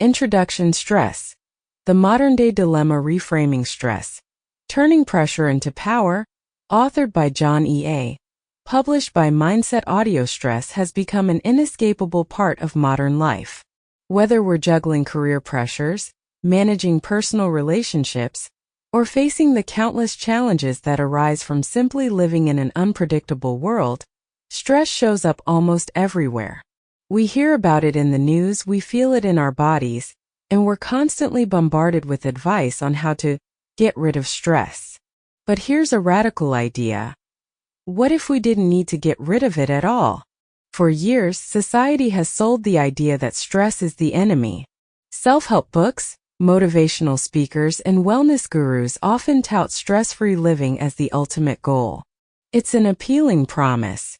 Introduction. Stress. The Modern-Day Dilemma: Reframing Stress. Turning Pressure into Power, authored by John E.A., published by Mindset Audio. Stress has become an inescapable part of modern life. Whether we're juggling career pressures, managing personal relationships, or facing the countless challenges that arise from simply living in an unpredictable world, stress shows up almost everywhere. We hear about it in the news, we feel it in our bodies, and we're constantly bombarded with advice on how to get rid of stress. But here's a radical idea. What if we didn't need to get rid of it at all? For years, society has sold the idea that stress is the enemy. Self-help books, motivational speakers, and wellness gurus often tout stress-free living as the ultimate goal. It's an appealing promise.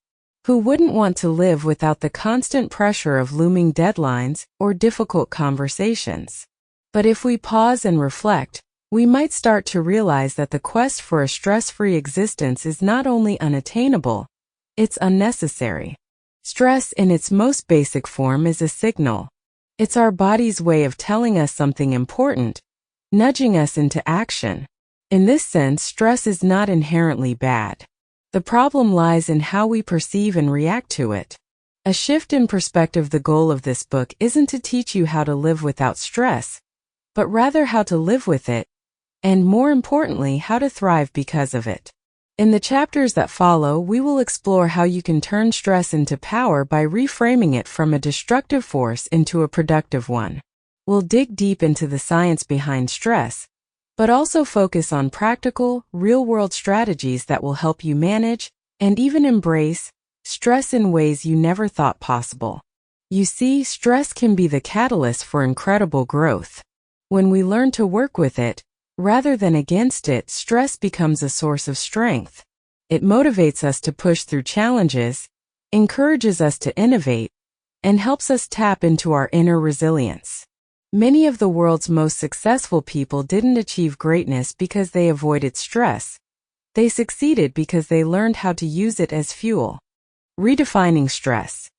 Who wouldn't want to live without the constant pressure of looming deadlines or difficult conversations? But if we pause and reflect, we might start to realize that the quest for a stress-free existence is not only unattainable, it's unnecessary. Stress, in its most basic form, is a signal. It's our body's way of telling us something important, nudging us into action. In this sense, stress is not inherently bad. The problem lies in how we perceive and react to it. A shift in perspective. The goal of this book isn't to teach you how to live without stress, but rather how to live with it, and more importantly, how to thrive because of it. In the chapters that follow, we will explore how you can turn stress into power by reframing it from a destructive force into a productive one. We'll dig deep into the science behind stress, but also focus on practical, real-world strategies that will help you manage and even embrace stress in ways you never thought possible. You see, stress can be the catalyst for incredible growth. When we learn to work with it, rather than against it, stress becomes a source of strength. It motivates us to push through challenges, encourages us to innovate, and helps us tap into our inner resilience. Many of the world's most successful people didn't achieve greatness because they avoided stress. They succeeded because they learned how to use it as fuel. Redefining stress.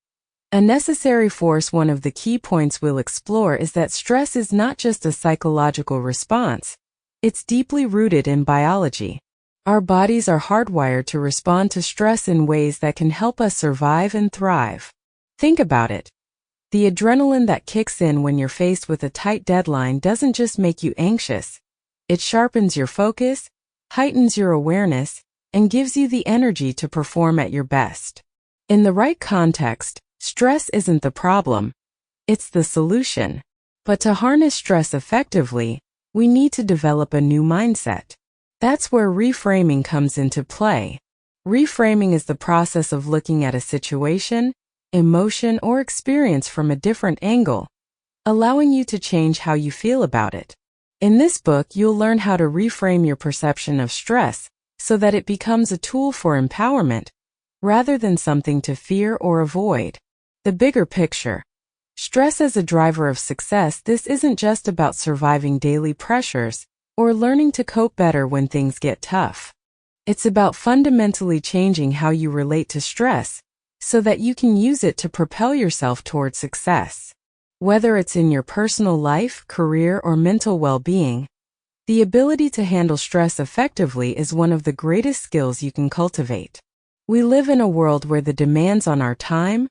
A necessary force. One of the key points we'll explore is that stress is not just a psychological response. It's deeply rooted in biology. Our bodies are hardwired to respond to stress in ways that can help us survive and thrive. Think about it. The adrenaline that kicks in when you're faced with a tight deadline doesn't just make you anxious. It sharpens your focus, heightens your awareness, and gives you the energy to perform at your best. In the right context, stress isn't the problem. It's the solution. But to harness stress effectively, we need to develop a new mindset. That's where reframing comes into play. Reframing is the process of looking at a situation, emotion, or experience from a different angle, allowing you to change how you feel about it. In this book, you'll learn how to reframe your perception of stress so that it becomes a tool for empowerment rather than something to fear or avoid. The bigger picture. Stress as a driver of success. This isn't just about surviving daily pressures or learning to cope better when things get tough. It's about fundamentally changing how you relate to stress so that you can use it to propel yourself toward success. Whether it's in your personal life, career, or mental well-being, the ability to handle stress effectively is one of the greatest skills you can cultivate. We live in a world where the demands on our time,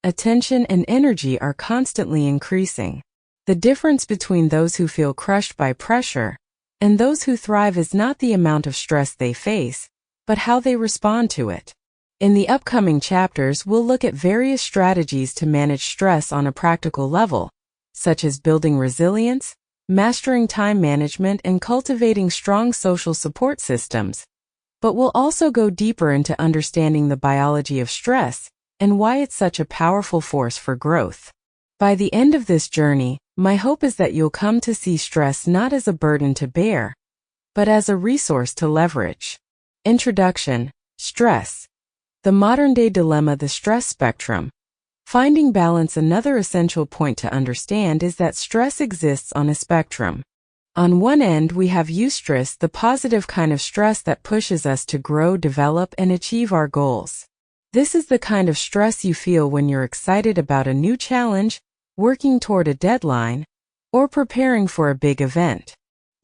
attention, and energy are constantly increasing. The difference between those who feel crushed by pressure and those who thrive is not the amount of stress they face, but how they respond to it. In the upcoming chapters, we'll look at various strategies to manage stress on a practical level, such as building resilience, mastering time management, and cultivating strong social support systems. But we'll also go deeper into understanding the biology of stress and why it's such a powerful force for growth. By the end of this journey, my hope is that you'll come to see stress not as a burden to bear, but as a resource to leverage. Introduction. Stress. The Modern-Day Dilemma: The Stress Spectrum. Finding balance. Another essential point to understand is that stress exists on a spectrum. On one end, we have eustress, the positive kind of stress that pushes us to grow, develop, and achieve our goals. This is the kind of stress you feel when you're excited about a new challenge, working toward a deadline, or preparing for a big event.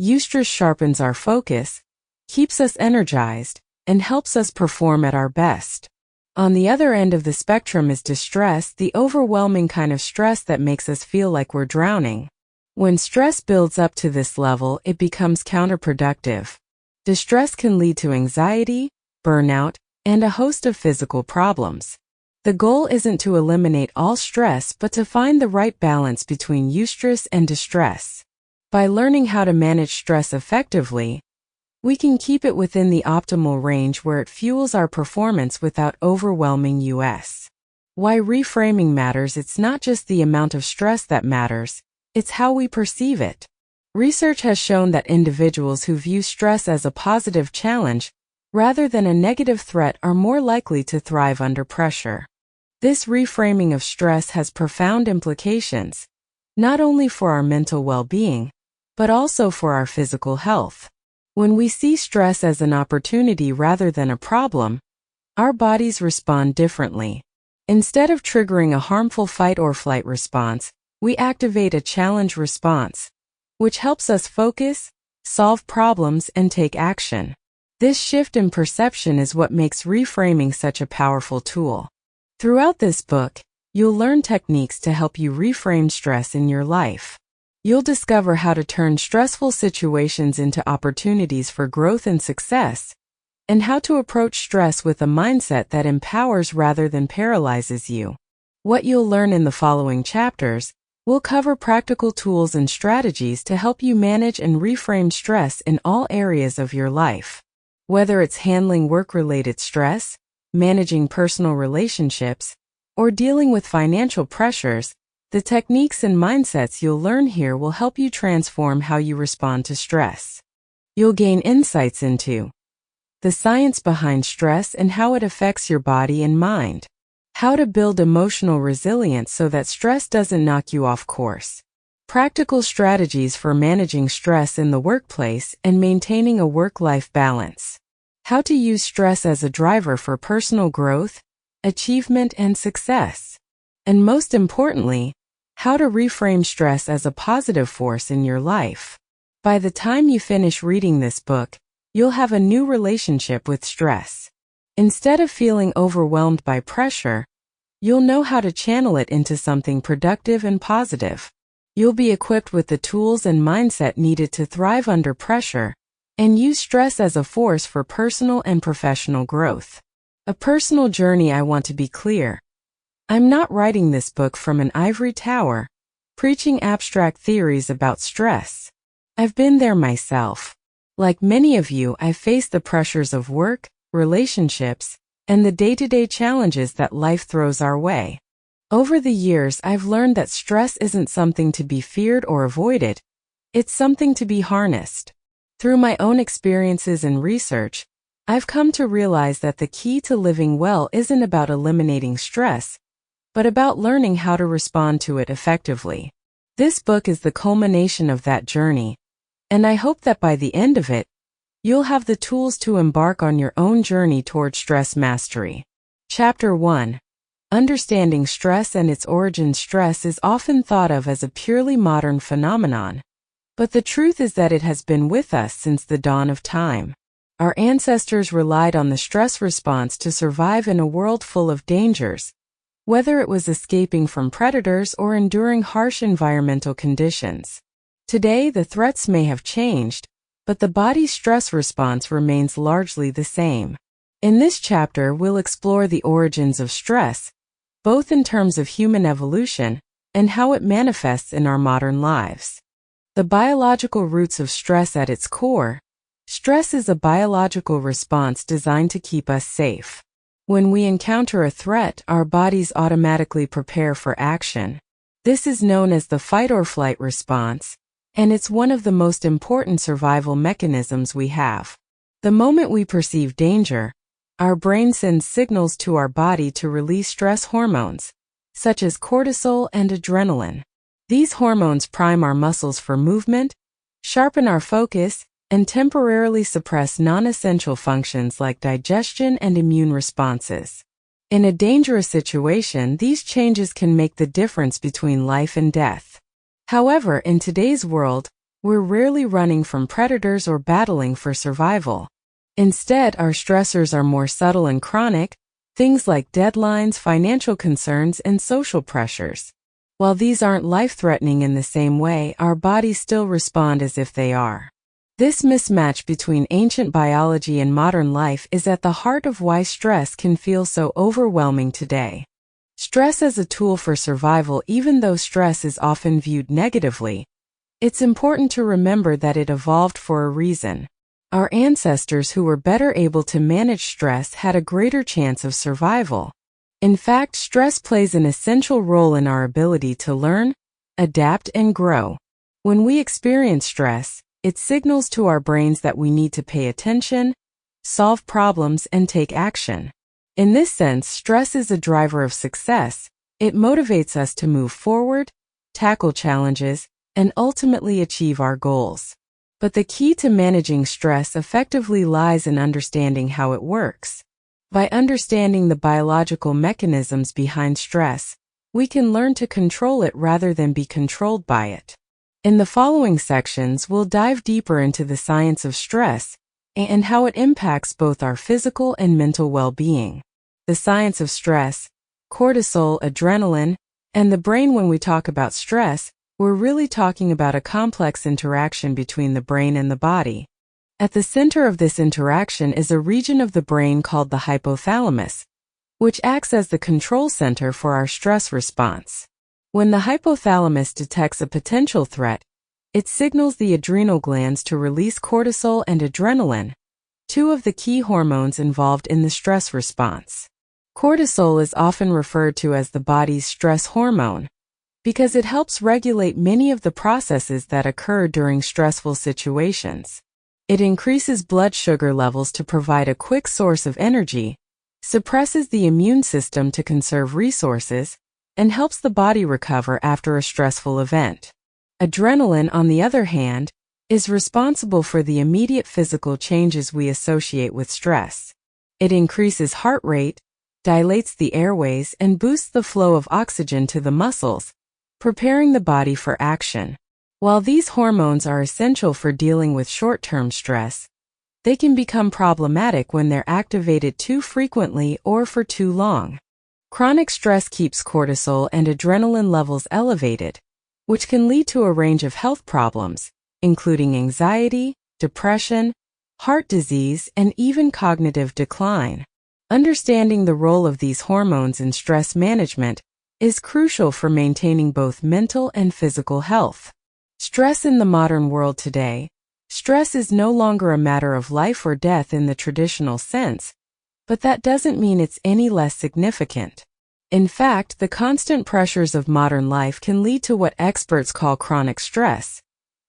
Eustress sharpens our focus, keeps us energized, and helps us perform at our best. On the other end of the spectrum is distress, the overwhelming kind of stress that makes us feel like we're drowning. When stress builds up to this level, it becomes counterproductive. Distress can lead to anxiety, burnout, and a host of physical problems. The goal isn't to eliminate all stress, but to find the right balance between eustress and distress. By learning how to manage stress effectively, we can keep it within the optimal range where it fuels our performance without overwhelming us. Why reframing matters. It's not just the amount of stress that matters, it's how we perceive it. Research has shown that individuals who view stress as a positive challenge rather than a negative threat are more likely to thrive under pressure. This reframing of stress has profound implications, not only for our mental well-being, but also for our physical health. When we see stress as an opportunity rather than a problem, our bodies respond differently. Instead of triggering a harmful fight or flight response, we activate a challenge response, which helps us focus, solve problems, and take action. This shift in perception is what makes reframing such a powerful tool. Throughout this book, you'll learn techniques to help you reframe stress in your life. You'll discover how to turn stressful situations into opportunities for growth and success, and how to approach stress with a mindset that empowers rather than paralyzes you. What you'll learn in the following chapters will cover practical tools and strategies to help you manage and reframe stress in all areas of your life. Whether it's handling work-related stress, managing personal relationships, or dealing with financial pressures, the techniques and mindsets you'll learn here will help you transform how you respond to stress. You'll gain insights into the science behind stress and how it affects your body and mind, how to build emotional resilience so that stress doesn't knock you off course, practical strategies for managing stress in the workplace and maintaining a work-life balance, how to use stress as a driver for personal growth, achievement, and success, and most importantly, how to reframe stress as a positive force in your life. By the time you finish reading this book, you'll have a new relationship with stress. Instead of feeling overwhelmed by pressure, you'll know how to channel it into something productive and positive. You'll be equipped with the tools and mindset needed to thrive under pressure and use stress as a force for personal and professional growth. A personal journey. I want to be clear. I'm not writing this book from an ivory tower, preaching abstract theories about stress. I've been there myself. Like many of you, I've faced the pressures of work, relationships, and the day-to-day challenges that life throws our way. Over the years, I've learned that stress isn't something to be feared or avoided. It's something to be harnessed. Through my own experiences and research, I've come to realize that the key to living well isn't about eliminating stress, but about learning how to respond to it effectively. This book is the culmination of that journey, and I hope that by the end of it, you'll have the tools to embark on your own journey toward stress mastery. Chapter 1. Understanding stress and its origin. Stress is often thought of as a purely modern phenomenon, but the truth is that it has been with us since the dawn of time. Our ancestors relied on the stress response to survive in a world full of dangers, whether it was escaping from predators or enduring harsh environmental conditions. Today, the threats may have changed, but the body's stress response remains largely the same. In this chapter, we'll explore the origins of stress, both in terms of human evolution and how it manifests in our modern lives. The biological roots of stress. At its core, stress is a biological response designed to keep us safe. When we encounter a threat, our bodies automatically prepare for action. This is known as the fight or flight response, and it's one of the most important survival mechanisms we have. The moment we perceive danger, our brain sends signals to our body to release stress hormones, such as cortisol and adrenaline. These hormones prime our muscles for movement, sharpen our focus, and temporarily suppress non-essential functions like digestion and immune responses. In a dangerous situation, these changes can make the difference between life and death. However, in today's world, we're rarely running from predators or battling for survival. Instead, our stressors are more subtle and chronic, things like deadlines, financial concerns, and social pressures. While these aren't life-threatening in the same way, our bodies still respond as if they are. This mismatch between ancient biology and modern life is at the heart of why stress can feel so overwhelming today. Stress as a tool for survival. Even though stress is often viewed negatively, it's important to remember that it evolved for a reason. Our ancestors who were better able to manage stress had a greater chance of survival. In fact, stress plays an essential role in our ability to learn, adapt, and grow. When we experience stress, it signals to our brains that we need to pay attention, solve problems, and take action. In this sense, stress is a driver of success. It motivates us to move forward, tackle challenges, and ultimately achieve our goals. But the key to managing stress effectively lies in understanding how it works. By understanding the biological mechanisms behind stress, we can learn to control it rather than be controlled by it. In the following sections, we'll dive deeper into the science of stress and how it impacts both our physical and mental well-being. The science of stress, cortisol, adrenaline, and the brain. When we talk about stress, we're really talking about a complex interaction between the brain and the body. At the center of this interaction is a region of the brain called the hypothalamus, which acts as the control center for our stress response. When the hypothalamus detects a potential threat, it signals the adrenal glands to release cortisol and adrenaline, two of the key hormones involved in the stress response. Cortisol is often referred to as the body's stress hormone because it helps regulate many of the processes that occur during stressful situations. It increases blood sugar levels to provide a quick source of energy, suppresses the immune system to conserve resources, and helps the body recover after a stressful event. Adrenaline, on the other hand, is responsible for the immediate physical changes we associate with stress. It increases heart rate, dilates the airways, and boosts the flow of oxygen to the muscles, preparing the body for action. While these hormones are essential for dealing with short-term stress, they can become problematic when they're activated too frequently or for too long. Chronic stress keeps cortisol and adrenaline levels elevated, which can lead to a range of health problems, including anxiety, depression, heart disease, and even cognitive decline. Understanding the role of these hormones in stress management is crucial for maintaining both mental and physical health. Stress in the modern world today. Stress is no longer a matter of life or death in the traditional sense, but that doesn't mean it's any less significant. In fact, the constant pressures of modern life can lead to what experts call chronic stress,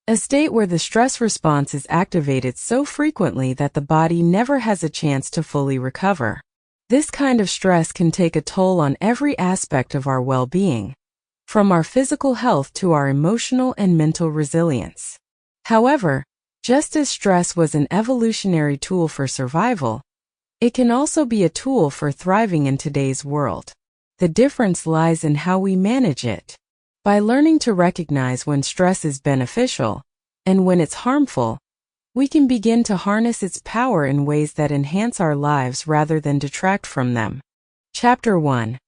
a state where the stress response is activated so frequently that the body never has a chance to fully recover. This kind of stress can take a toll on every aspect of our well-being, from our physical health to our emotional and mental resilience. However, just as stress was an evolutionary tool for survival, it can also be a tool for thriving in today's world. The difference lies in how we manage it. By learning to recognize when stress is beneficial and when it's harmful, we can begin to harness its power in ways that enhance our lives rather than detract from them. Chapter 1.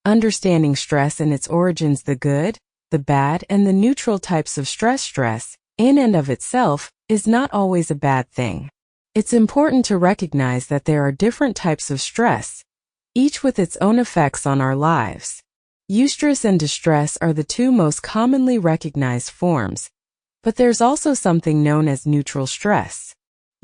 Understanding stress and its origins. The good, the bad, and the neutral types of stress. Stress, in and of itself, is not always a bad thing. It's important to recognize that there are different types of stress, each with its own effects on our lives. Eustress and distress are the two most commonly recognized forms, but there's also something known as neutral stress.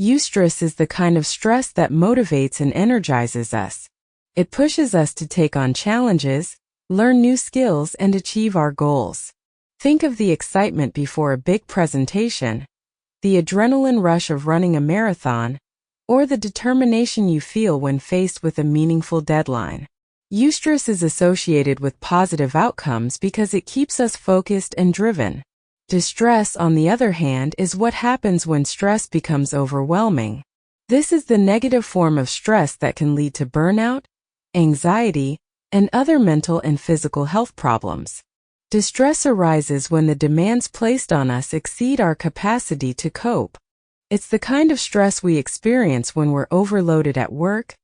Eustress is the kind of stress that motivates and energizes us. It pushes us to take on challenges, learn new skills, and achieve our goals. Think of the excitement before a big presentation, the adrenaline rush of running a marathon, or the determination you feel when faced with a meaningful deadline. Eustress is associated with positive outcomes because it keeps us focused and driven. Distress, on the other hand, is what happens when stress becomes overwhelming. This is the negative form of stress that can lead to burnout, anxiety, and other mental and physical health problems. Distress arises when the demands placed on us exceed our capacity to cope. It's the kind of stress we experience when we're overloaded at work,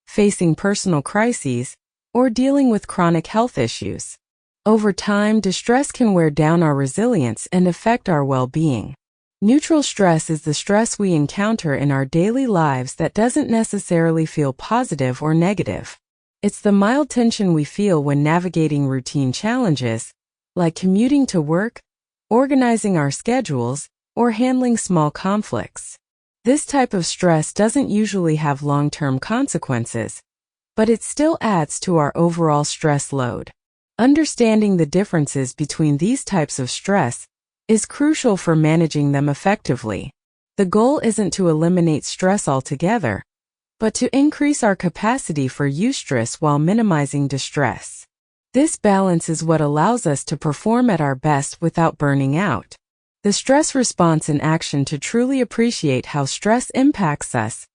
facing personal crises, or dealing with chronic health issues. Over time, distress can wear down our resilience and affect our well-being. Neutral stress is the stress we encounter in our daily lives that doesn't necessarily feel positive or negative. It's the mild tension we feel when navigating routine challenges, like commuting to work, organizing our schedules, or handling small conflicts. This type of stress doesn't usually have long-term consequences, but it still adds to our overall stress load. Understanding the differences between these types of stress is crucial for managing them effectively. The goal isn't to eliminate stress altogether, but to increase our capacity for eustress while minimizing distress. This balance is what allows us to perform at our best without burning out. The stress response in action. To truly appreciate how stress impacts us,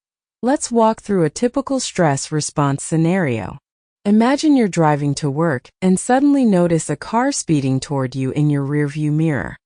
let's walk through a typical stress response scenario. Imagine you're driving to work and suddenly notice a car speeding toward you in your rearview mirror.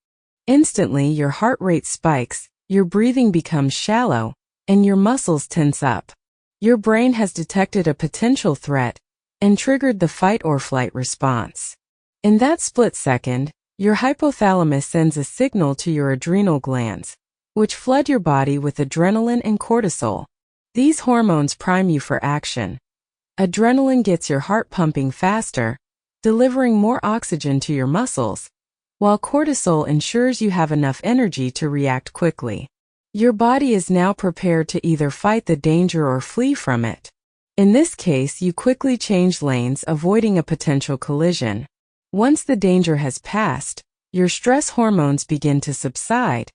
Instantly, your heart rate spikes, your breathing becomes shallow, and your muscles tense up. Your brain has detected a potential threat and triggered the fight or flight response. In that split second, your hypothalamus sends a signal to your adrenal glands, which flood your body with adrenaline and cortisol. These hormones prime you for action. Adrenaline gets your heart pumping faster, delivering more oxygen to your muscles, while cortisol ensures you have enough energy to react quickly. Your body is now prepared to either fight the danger or flee from it. In this case, you quickly change lanes, avoiding a potential collision. Once the danger has passed, your stress hormones begin to subside,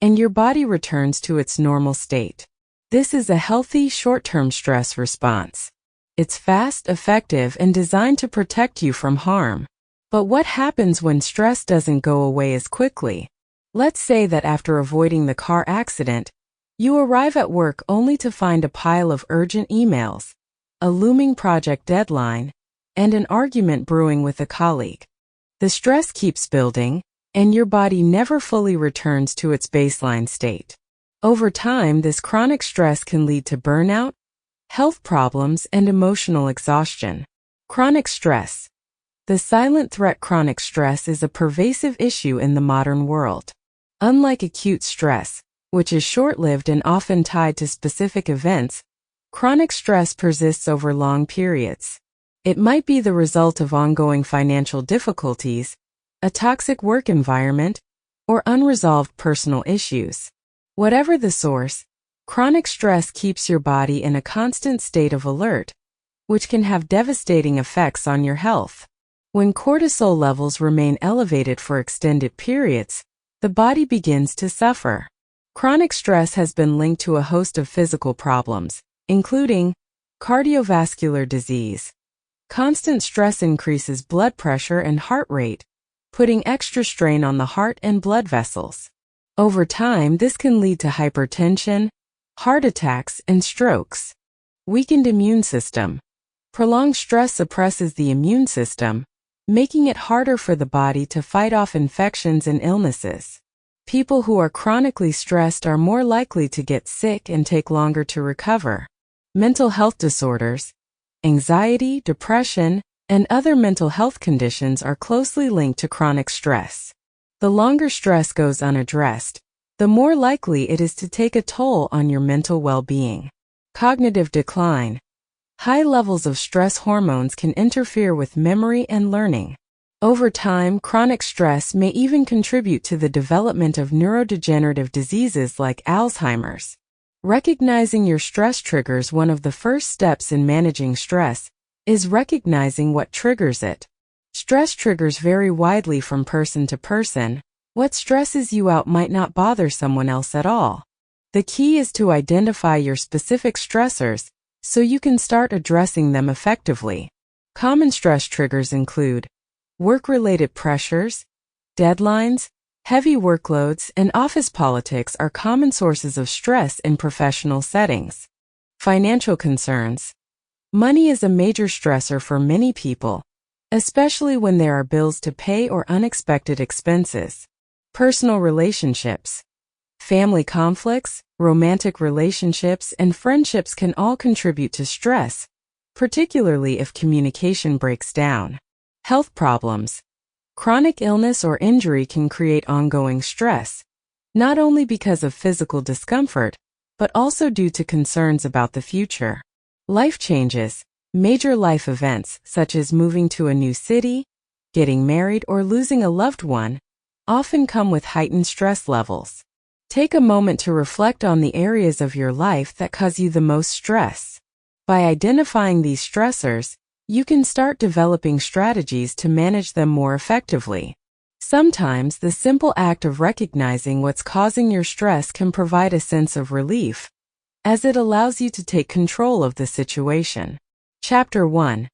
and your body returns to its normal state. This is a healthy, short-term stress response. It's fast, effective, and designed to protect you from harm. But what happens when stress doesn't go away as quickly? Let's say that after avoiding the car accident, you arrive at work only to find a pile of urgent emails, a looming project deadline, and an argument brewing with a colleague. The stress keeps building, and your body never fully returns to its baseline state. Over time, this chronic stress can lead to burnout, health problems, and emotional exhaustion. Chronic stress. The silent threat. Chronic stress is a pervasive issue in the modern world. Unlike acute stress, which is short-lived and often tied to specific events, chronic stress persists over long periods. It might be the result of ongoing financial difficulties, a toxic work environment, or unresolved personal issues. Whatever the source, chronic stress keeps your body in a constant state of alert, which can have devastating effects on your health. When cortisol levels remain elevated for extended periods, the body begins to suffer. Chronic stress has been linked to a host of physical problems, including cardiovascular disease. Constant stress increases blood pressure and heart rate, putting extra strain on the heart and blood vessels. Over time, this can lead to hypertension, heart attacks, and strokes. Weakened immune system. Prolonged stress suppresses the immune system, making it harder for the body to fight off infections and illnesses. People who are chronically stressed are more likely to get sick and take longer to recover. Mental health disorders. Anxiety, depression, and other mental health conditions are closely linked to chronic stress. The longer stress goes unaddressed, the more likely it is to take a toll on your mental well-being. Cognitive decline. High levels of stress hormones can interfere with memory and learning. Over time, chronic stress may even contribute to the development of neurodegenerative diseases like Alzheimer's. Recognizing your stress triggers. One of the first steps in managing stress is recognizing what triggers it. Stress triggers vary widely from person to person. What stresses you out might not bother someone else at all. The key is to identify your specific stressors so you can start addressing them effectively. Common stress triggers include work-related pressures, deadlines, heavy workloads, and office politics are common sources of stress in professional settings. Financial concerns. Money is a major stressor for many people, especially when there are bills to pay or unexpected expenses. Personal relationships. Family conflicts, romantic relationships, and friendships can all contribute to stress, particularly if communication breaks down. Health problems. Chronic illness or injury can create ongoing stress, not only because of physical discomfort, but also due to concerns about the future. Life changes. Major life events, such as moving to a new city, getting married, or losing a loved one, often come with heightened stress levels. Take a moment to reflect on the areas of your life that cause you the most stress. By identifying these stressors, you can start developing strategies to manage them more effectively. Sometimes the simple act of recognizing what's causing your stress can provide a sense of relief, as it allows you to take control of the situation. Chapter 1.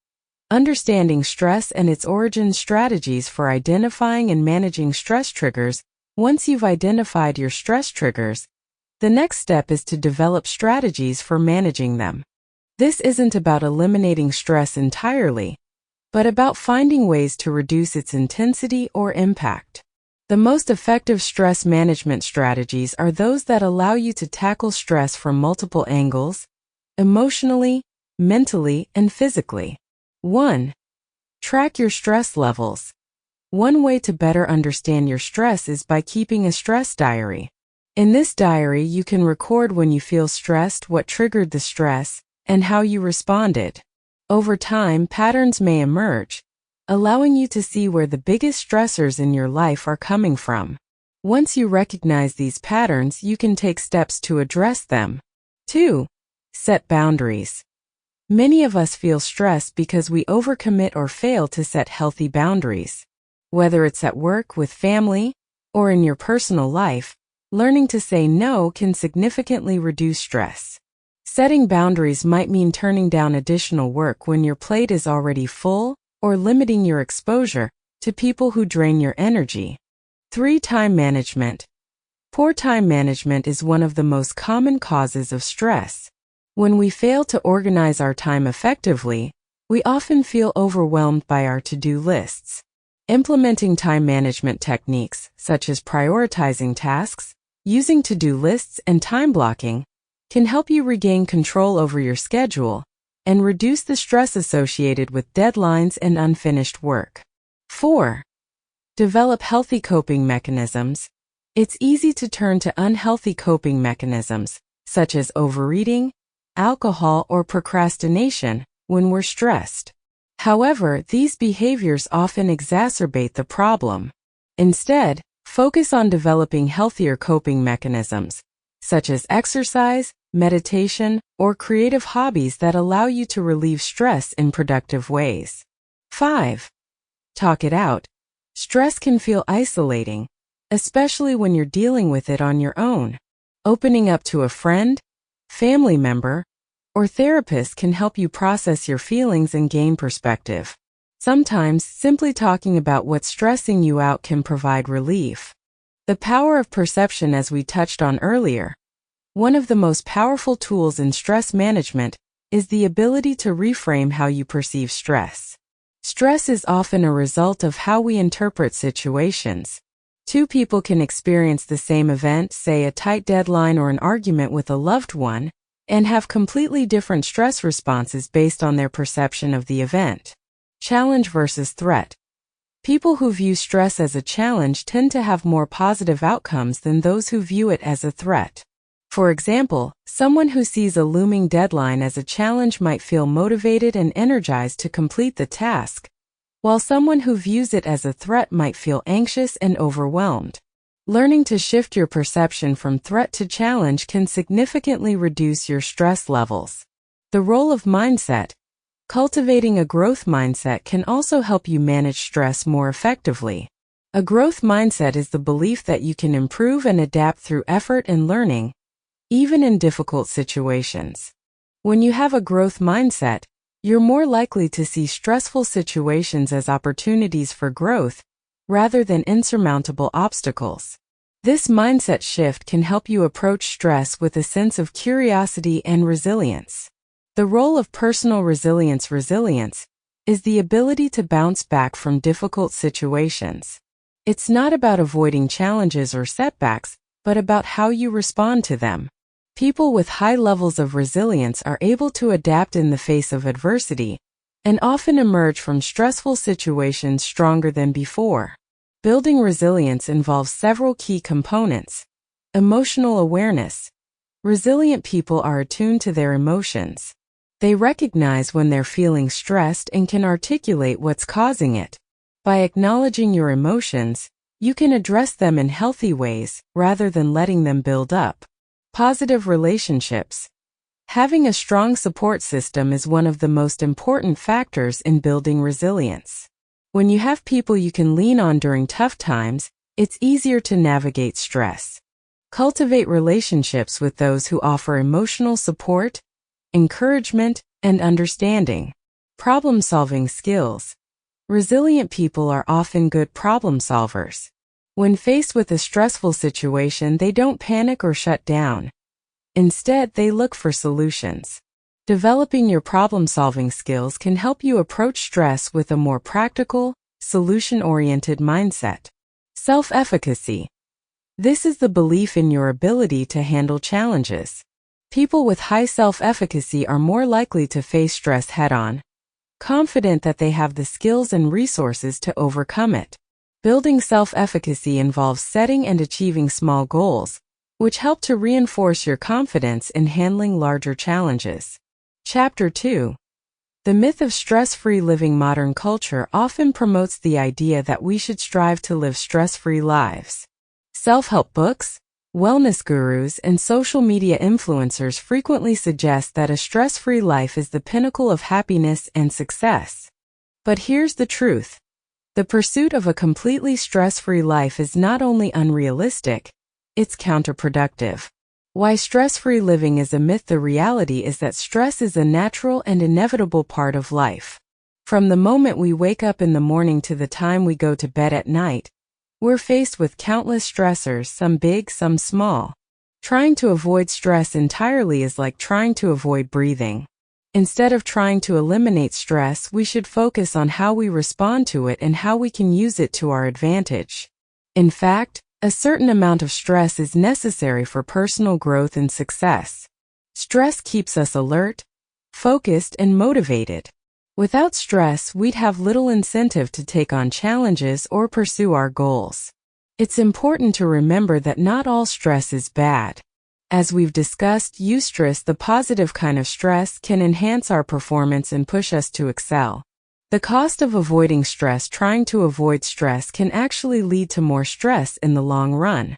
Understanding stress and its origin. Strategies for identifying and managing stress triggers. Once you've identified your stress triggers, the next step is to develop strategies for managing them. This isn't about eliminating stress entirely, but about finding ways to reduce its intensity or impact. The most effective stress management strategies are those that allow you to tackle stress from multiple angles, emotionally, mentally, and physically. 1. Track your stress levels. One way to better understand your stress is by keeping a stress diary. In this diary, you can record when you feel stressed, what triggered the stress, and how you responded. Over time, patterns may emerge, allowing you to see where the biggest stressors in your life are coming from. Once you recognize these patterns, you can take steps to address them. 2. Set boundaries. Many of us feel stressed because we overcommit or fail to set healthy boundaries. Whether it's at work, with family, or in your personal life, learning to say no can significantly reduce stress. Setting boundaries might mean turning down additional work when your plate is already full, or limiting your exposure to people who drain your energy. 3. Time management. Poor time management is one of the most common causes of stress. When we fail to organize our time effectively, we often feel overwhelmed by our to-do lists. Implementing time management techniques, such as prioritizing tasks, using to-do lists, and time blocking, can help you regain control over your schedule and reduce the stress associated with deadlines and unfinished work. 4. Develop healthy coping mechanisms. It's easy to turn to unhealthy coping mechanisms, such as overeating, alcohol, or procrastination, when we're stressed. However, these behaviors often exacerbate the problem. Instead, focus on developing healthier coping mechanisms, such as exercise, meditation, or creative hobbies that allow you to relieve stress in productive ways. 5. Talk it out. Stress can feel isolating, especially when you're dealing with it on your own. Opening up to a friend, family member, or therapist can help you process your feelings and gain perspective. Sometimes, simply talking about what's stressing you out can provide relief. The power of perception, as we touched on earlier. One of the most powerful tools in stress management is the ability to reframe how you perceive stress. Stress is often a result of how we interpret situations. Two people can experience the same event, say a tight deadline or an argument with a loved one, and have completely different stress responses based on their perception of the event. Challenge versus threat. People who view stress as a challenge tend to have more positive outcomes than those who view it as a threat. For example, someone who sees a looming deadline as a challenge might feel motivated and energized to complete the task, while someone who views it as a threat might feel anxious and overwhelmed. Learning to shift your perception from threat to challenge can significantly reduce your stress levels. The role of mindset. Cultivating a growth mindset can also help you manage stress more effectively. A growth mindset is the belief that you can improve and adapt through effort and learning, even in difficult situations. When you have a growth mindset, you're more likely to see stressful situations as opportunities for growth rather than insurmountable obstacles. This mindset shift can help you approach stress with a sense of curiosity and resilience. The role of personal resilience. is the ability to bounce back from difficult situations. It's not about avoiding challenges or setbacks, but about how you respond to them. People with high levels of resilience are able to adapt in the face of adversity and often emerge from stressful situations stronger than before. Building resilience involves several key components. Emotional awareness. Resilient people are attuned to their emotions. They recognize when they're feeling stressed and can articulate what's causing it. By acknowledging your emotions, you can address them in healthy ways rather than letting them build up. Positive relationships. Having a strong support system is one of the most important factors in building resilience. When you have people you can lean on during tough times, it's easier to navigate stress. Cultivate relationships with those who offer emotional support, encouragement, and understanding. Problem-solving skills. Resilient people are often good problem solvers. When faced with a stressful situation, they don't panic or shut down. Instead, they look for solutions. Developing your problem-solving skills can help you approach stress with a more practical, solution-oriented mindset. Self-efficacy. This is the belief in your ability to handle challenges. People with high self-efficacy are more likely to face stress head-on, confident that they have the skills and resources to overcome it. Building self-efficacy involves setting and achieving small goals, which help to reinforce your confidence in handling larger challenges. Chapter 2. The myth of stress-free living. Modern culture often promotes the idea that we should strive to live stress-free lives. Self-help books, wellness gurus, and social media influencers frequently suggest that a stress-free life is the pinnacle of happiness and success. But here's the truth. The pursuit of a completely stress-free life is not only unrealistic, it's counterproductive. Why stress-free living is a myth. The reality is that stress is a natural and inevitable part of life. From the moment we wake up in the morning to the time we go to bed at night, we're faced with countless stressors, some big, some small. Trying to avoid stress entirely is like trying to avoid breathing. Instead of trying to eliminate stress, we should focus on how we respond to it and how we can use it to our advantage. In fact, a certain amount of stress is necessary for personal growth and success. Stress keeps us alert, focused, and motivated. Without stress, we'd have little incentive to take on challenges or pursue our goals. It's important to remember that not all stress is bad. As we've discussed, eustress, the positive kind of stress, can enhance our performance and push us to excel. The cost of avoiding stress. Trying to avoid stress can actually lead to more stress in the long run.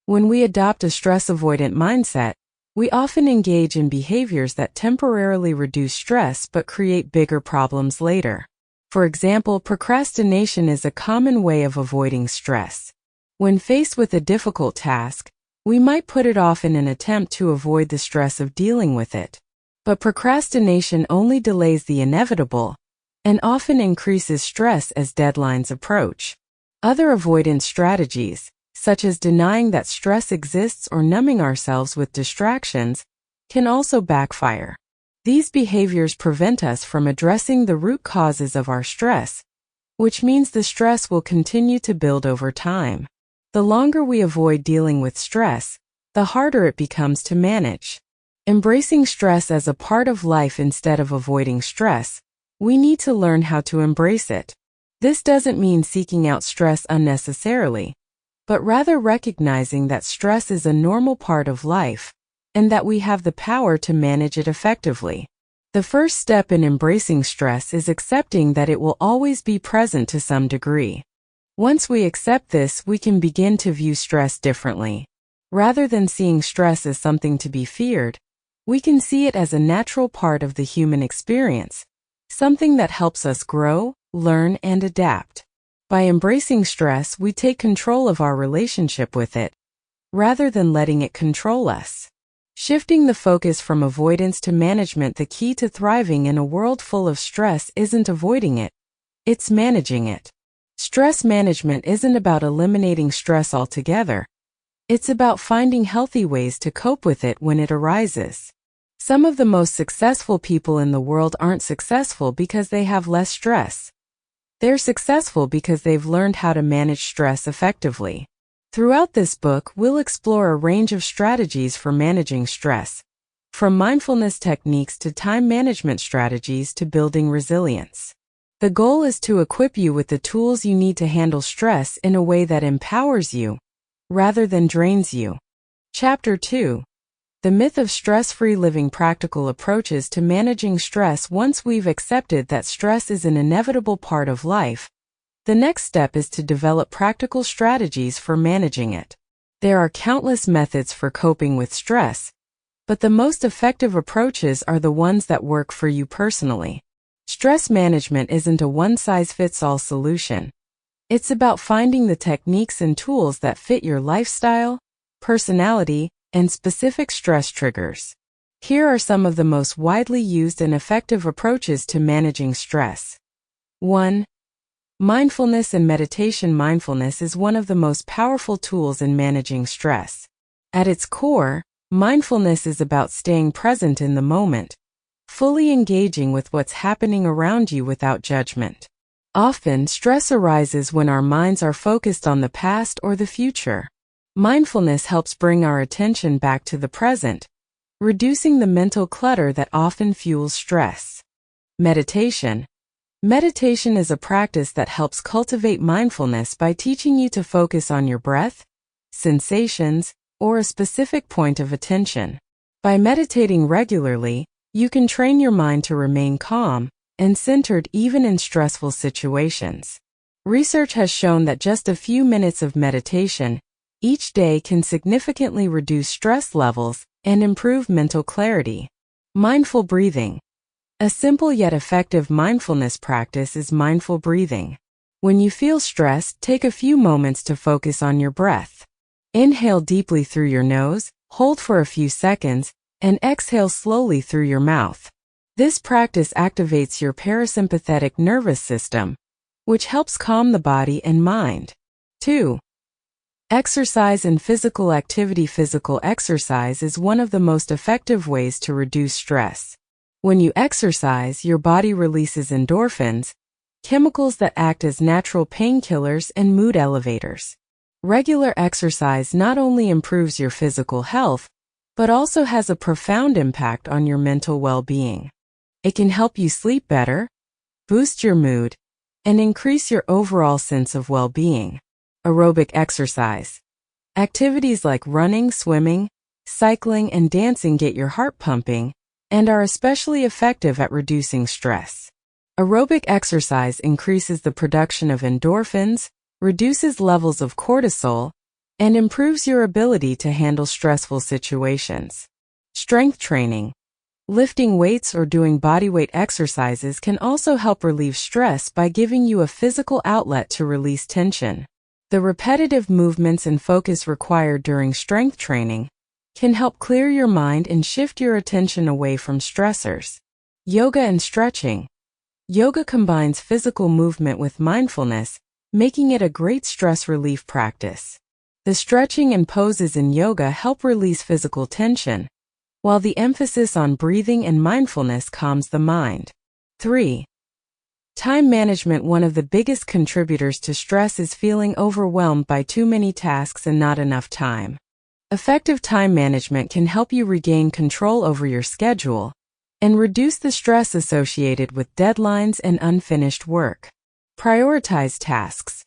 When we adopt a stress-avoidant mindset, we often engage in behaviors that temporarily reduce stress but create bigger problems later. For example, procrastination is a common way of avoiding stress. When faced with a difficult task, we might put it off in an attempt to avoid the stress of dealing with it. But procrastination only delays the inevitable and often increases stress as deadlines approach. Other avoidance strategies, such as denying that stress exists or numbing ourselves with distractions, can also backfire. These behaviors prevent us from addressing the root causes of our stress, which means the stress will continue to build over time. The longer we avoid dealing with stress, the harder it becomes to manage. Embracing stress as a part of life instead of avoiding stress, we need to learn how to embrace it. This doesn't mean seeking out stress unnecessarily, but rather recognizing that stress is a normal part of life and that we have the power to manage it effectively. The first step in embracing stress is accepting that it will always be present to some degree. Once we accept this, we can begin to view stress differently. Rather than seeing stress as something to be feared, we can see it as a natural part of the human experience, something that helps us grow, learn, and adapt. By embracing stress, we take control of our relationship with it, rather than letting it control us. Shifting the focus from avoidance to management. The key to thriving in a world full of stress isn't avoiding it, it's managing it. Stress management isn't about eliminating stress altogether. It's about finding healthy ways to cope with it when it arises. Some of the most successful people in the world aren't successful because they have less stress. They're successful because they've learned how to manage stress effectively. Throughout this book, we'll explore a range of strategies for managing stress, from mindfulness techniques to time management strategies to building resilience. The goal is to equip you with the tools you need to handle stress in a way that empowers you, rather than drains you. Chapter 2. The Myth of Stress-Free Living: Practical Approaches to Managing Stress. Once we've accepted that stress is an inevitable part of life, the next step is to develop practical strategies for managing it. There are countless methods for coping with stress, but the most effective approaches are the ones that work for you personally. Stress management isn't a one-size-fits-all solution. It's about finding the techniques and tools that fit your lifestyle, personality, and specific stress triggers. Here are some of the most widely used and effective approaches to managing stress. 1. Mindfulness and meditation. Mindfulness is one of the most powerful tools in managing stress. At its core, mindfulness is about staying present in the moment, fully engaging with what's happening around you without judgment. Often, stress arises when our minds are focused on the past or the future. Mindfulness helps bring our attention back to the present, reducing the mental clutter that often fuels stress. Meditation. Meditation is a practice that helps cultivate mindfulness by teaching you to focus on your breath, sensations, or a specific point of attention. By meditating regularly, you can train your mind to remain calm and centered even in stressful situations. Research has shown that just a few minutes of meditation each day can significantly reduce stress levels and improve mental clarity. Mindful breathing. A simple yet effective mindfulness practice is mindful breathing. When you feel stressed, take a few moments to focus on your breath. Inhale deeply through your nose, hold for a few seconds, and exhale slowly through your mouth. This practice activates your parasympathetic nervous system, which helps calm the body and mind. 2. Exercise and physical activity. Physical exercise is one of the most effective ways to reduce stress. When you exercise, your body releases endorphins, chemicals that act as natural painkillers and mood elevators. Regular exercise not only improves your physical health, but also has a profound impact on your mental well-being. It can help you sleep better, boost your mood, and increase your overall sense of well-being. Aerobic exercise. Activities like running, swimming, cycling, and dancing get your heart pumping and are especially effective at reducing stress. Aerobic exercise increases the production of endorphins, reduces levels of cortisol, and improves your ability to handle stressful situations. Strength training. Lifting weights or doing bodyweight exercises can also help relieve stress by giving you a physical outlet to release tension. The repetitive movements and focus required during strength training can help clear your mind and shift your attention away from stressors. Yoga and stretching. Yoga combines physical movement with mindfulness, making it a great stress relief practice. The stretching and poses in yoga help release physical tension, while the emphasis on breathing and mindfulness calms the mind. 3. Time management. One of the biggest contributors to stress is feeling overwhelmed by too many tasks and not enough time. Effective time management can help you regain control over your schedule and reduce the stress associated with deadlines and unfinished work. Prioritize tasks.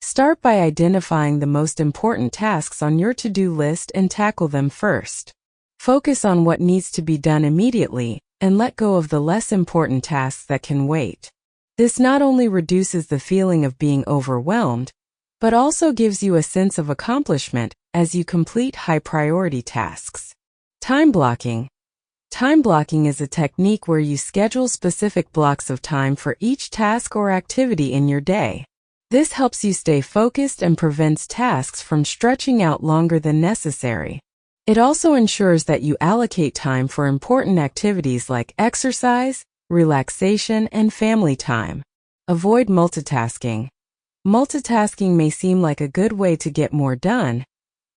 Start by identifying the most important tasks on your to-do list and tackle them first. Focus on what needs to be done immediately and let go of the less important tasks that can wait. This not only reduces the feeling of being overwhelmed, but also gives you a sense of accomplishment as you complete high-priority tasks. Time blocking. Time blocking is a technique where you schedule specific blocks of time for each task or activity in your day. This helps you stay focused and prevents tasks from stretching out longer than necessary. It also ensures that you allocate time for important activities like exercise, relaxation, and family time. Avoid multitasking. Multitasking may seem like a good way to get more done,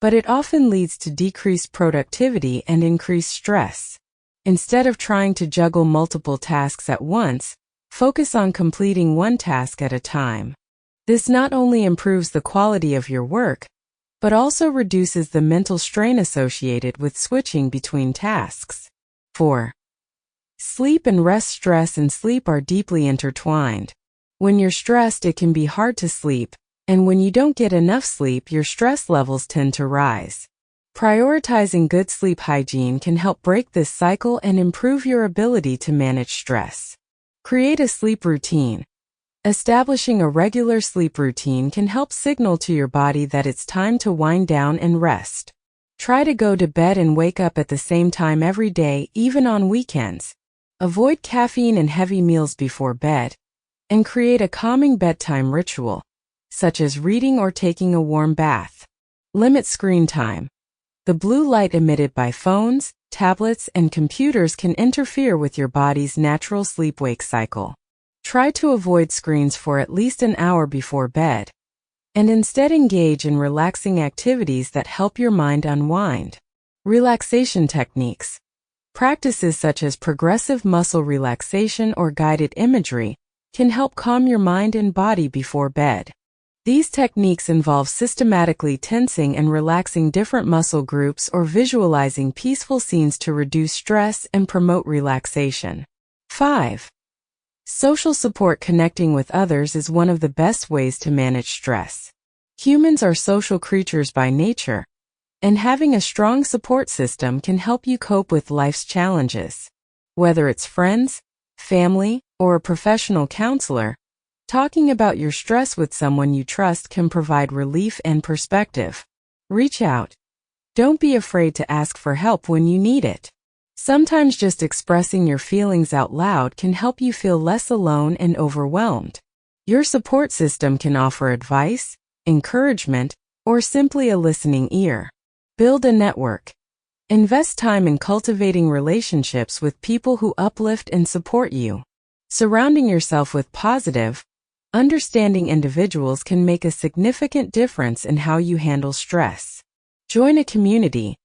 but it often leads to decreased productivity and increased stress. Instead of trying to juggle multiple tasks at once, focus on completing one task at a time. This not only improves the quality of your work, but also reduces the mental strain associated with switching between tasks. 4. Sleep and rest. Stress and sleep are deeply intertwined. When you're stressed, it can be hard to sleep, and when you don't get enough sleep, your stress levels tend to rise. Prioritizing good sleep hygiene can help break this cycle and improve your ability to manage stress. Create a sleep routine. Establishing a regular sleep routine can help signal to your body that it's time to wind down and rest. Try to go to bed and wake up at the same time every day, even on weekends. Avoid caffeine and heavy meals before bed, and create a calming bedtime ritual, such as reading or taking a warm bath. Limit screen time. The blue light emitted by phones, tablets, and computers can interfere with your body's natural sleep-wake cycle. Try to avoid screens for at least an hour before bed, and instead engage in relaxing activities that help your mind unwind. Relaxation techniques. Practices such as progressive muscle relaxation or guided imagery can help calm your mind and body before bed. These techniques involve systematically tensing and relaxing different muscle groups or visualizing peaceful scenes to reduce stress and promote relaxation. 5. Social support. Connecting with others is one of the best ways to manage stress. Humans are social creatures by nature, and having a strong support system can help you cope with life's challenges. Whether it's friends, family, or a professional counselor, talking about your stress with someone you trust can provide relief and perspective. Reach out. Don't be afraid to ask for help when you need it. Sometimes just expressing your feelings out loud can help you feel less alone and overwhelmed. Your support system can offer advice, encouragement, or simply a listening ear. Build a network. Invest time in cultivating relationships with people who uplift and support you. Surrounding yourself with positive, understanding individuals can make a significant difference in how you handle stress. Join a community.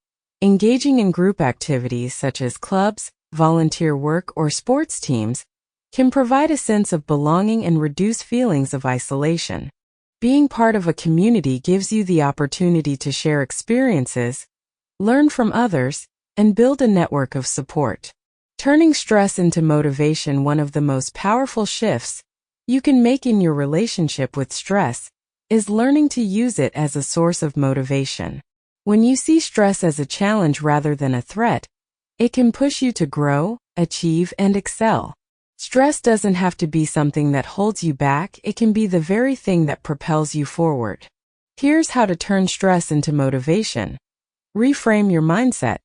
Engaging in group activities such as clubs, volunteer work, or sports teams can provide a sense of belonging and reduce feelings of isolation. Being part of a community gives you the opportunity to share experiences, learn from others, and build a network of support. Turning stress into motivation. One of the most powerful shifts you can make in your relationship with stress is learning to use it as a source of motivation. When you see stress as a challenge rather than a threat, it can push you to grow, achieve, and excel. Stress doesn't have to be something that holds you back, it can be the very thing that propels you forward. Here's how to turn stress into motivation. Reframe your mindset.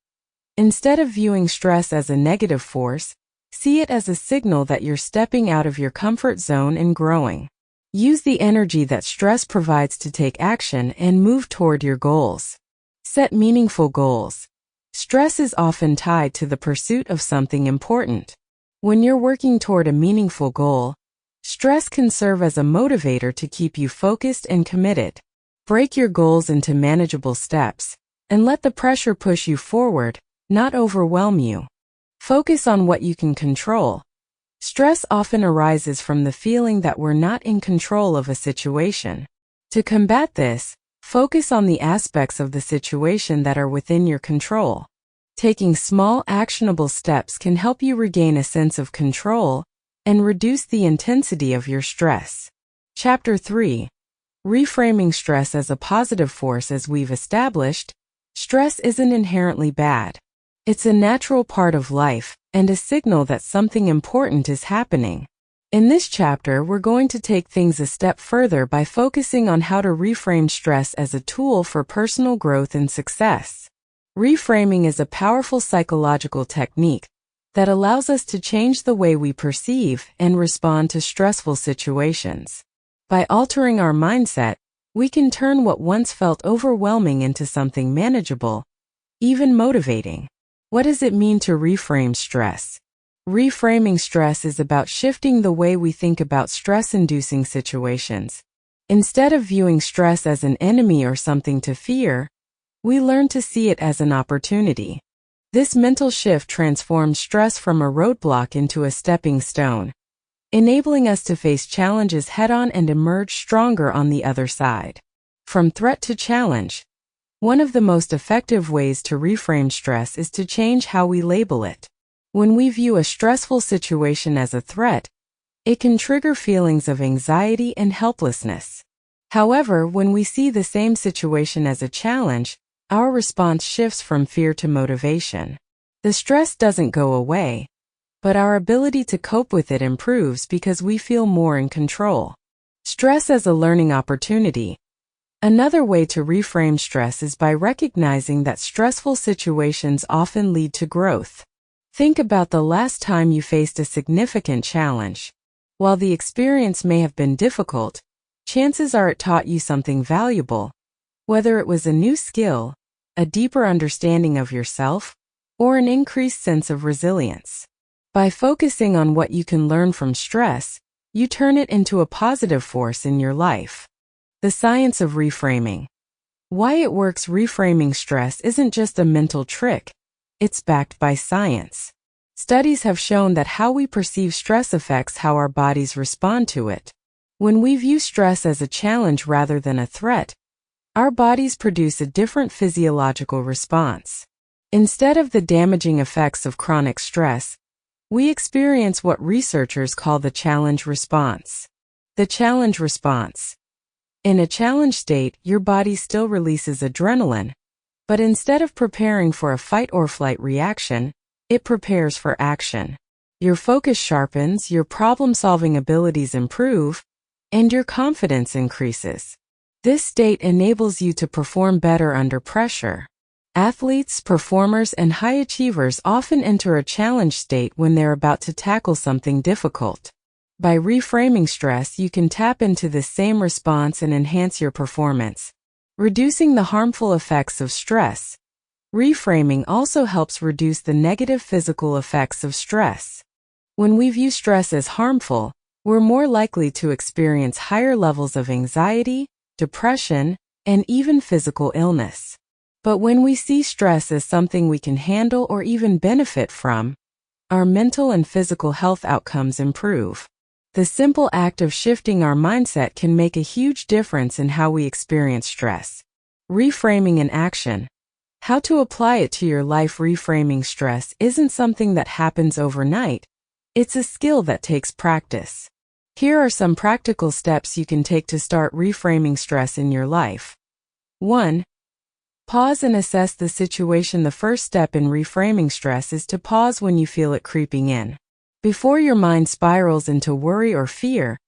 Instead of viewing stress as a negative force, see it as a signal that you're stepping out of your comfort zone and growing. Use the energy that stress provides to take action and move toward your goals. Set meaningful goals. Stress is often tied to the pursuit of something important. When you're working toward a meaningful goal, stress can serve as a motivator to keep you focused and committed. Break your goals into manageable steps, and let the pressure push you forward, not overwhelm you. Focus on what you can control. Stress often arises from the feeling that we're not in control of a situation. To combat this, focus on the aspects of the situation that are within your control. Taking small, actionable steps can help you regain a sense of control and reduce the intensity of your stress. Chapter 3. Reframing stress as a positive force. As we've established, stress isn't inherently bad. It's a natural part of life and a signal that something important is happening. In this chapter, we're going to take things a step further by focusing on how to reframe stress as a tool for personal growth and success. Reframing is a powerful psychological technique that allows us to change the way we perceive and respond to stressful situations. By altering our mindset, we can turn what once felt overwhelming into something manageable, even motivating. What does it mean to reframe stress? Reframing stress is about shifting the way we think about stress-inducing situations. Instead of viewing stress as an enemy or something to fear, we learn to see it as an opportunity. This mental shift transforms stress from a roadblock into a stepping stone, enabling us to face challenges head-on and emerge stronger on the other side. From threat to challenge, one of the most effective ways to reframe stress is to change how we label it. When we view a stressful situation as a threat, it can trigger feelings of anxiety and helplessness. However, when we see the same situation as a challenge, our response shifts from fear to motivation. The stress doesn't go away, but our ability to cope with it improves because we feel more in control. Stress as a learning opportunity. Another way to reframe stress is by recognizing that stressful situations often lead to growth. Think about the last time you faced a significant challenge. While the experience may have been difficult, chances are it taught you something valuable, whether it was a new skill, a deeper understanding of yourself, or an increased sense of resilience. By focusing on what you can learn from stress, you turn it into a positive force in your life. The science of reframing. Why it works. Reframing stress isn't just a mental trick, it's backed by science. Studies have shown that how we perceive stress affects how our bodies respond to it. When we view stress as a challenge rather than a threat, our bodies produce a different physiological response. Instead of the damaging effects of chronic stress, we experience what researchers call the challenge response. The challenge response. In a challenge state, your body still releases adrenaline, but instead of preparing for a fight or flight reaction, it prepares for action. Your focus sharpens, your problem-solving abilities improve, and your confidence increases. This state enables you to perform better under pressure. Athletes, performers, and high achievers often enter a challenge state when they're about to tackle something difficult. By reframing stress, you can tap into this same response and enhance your performance, reducing the harmful effects of stress. Reframing also helps reduce the negative physical effects of stress. When we view stress as harmful, we're more likely to experience higher levels of anxiety, depression, and even physical illness. But when we see stress as something we can handle or even benefit from, our mental and physical health outcomes improve. The simple act of shifting our mindset can make a huge difference in how we experience stress. Reframing in action. How to apply it to your life. Reframing stress isn't something that happens overnight. It's a skill that takes practice. Here are some practical steps you can take to start reframing stress in your life. 1. Pause and assess the situation. The first step in reframing stress is to pause when you feel it creeping in. Before your mind spirals into worry or fear,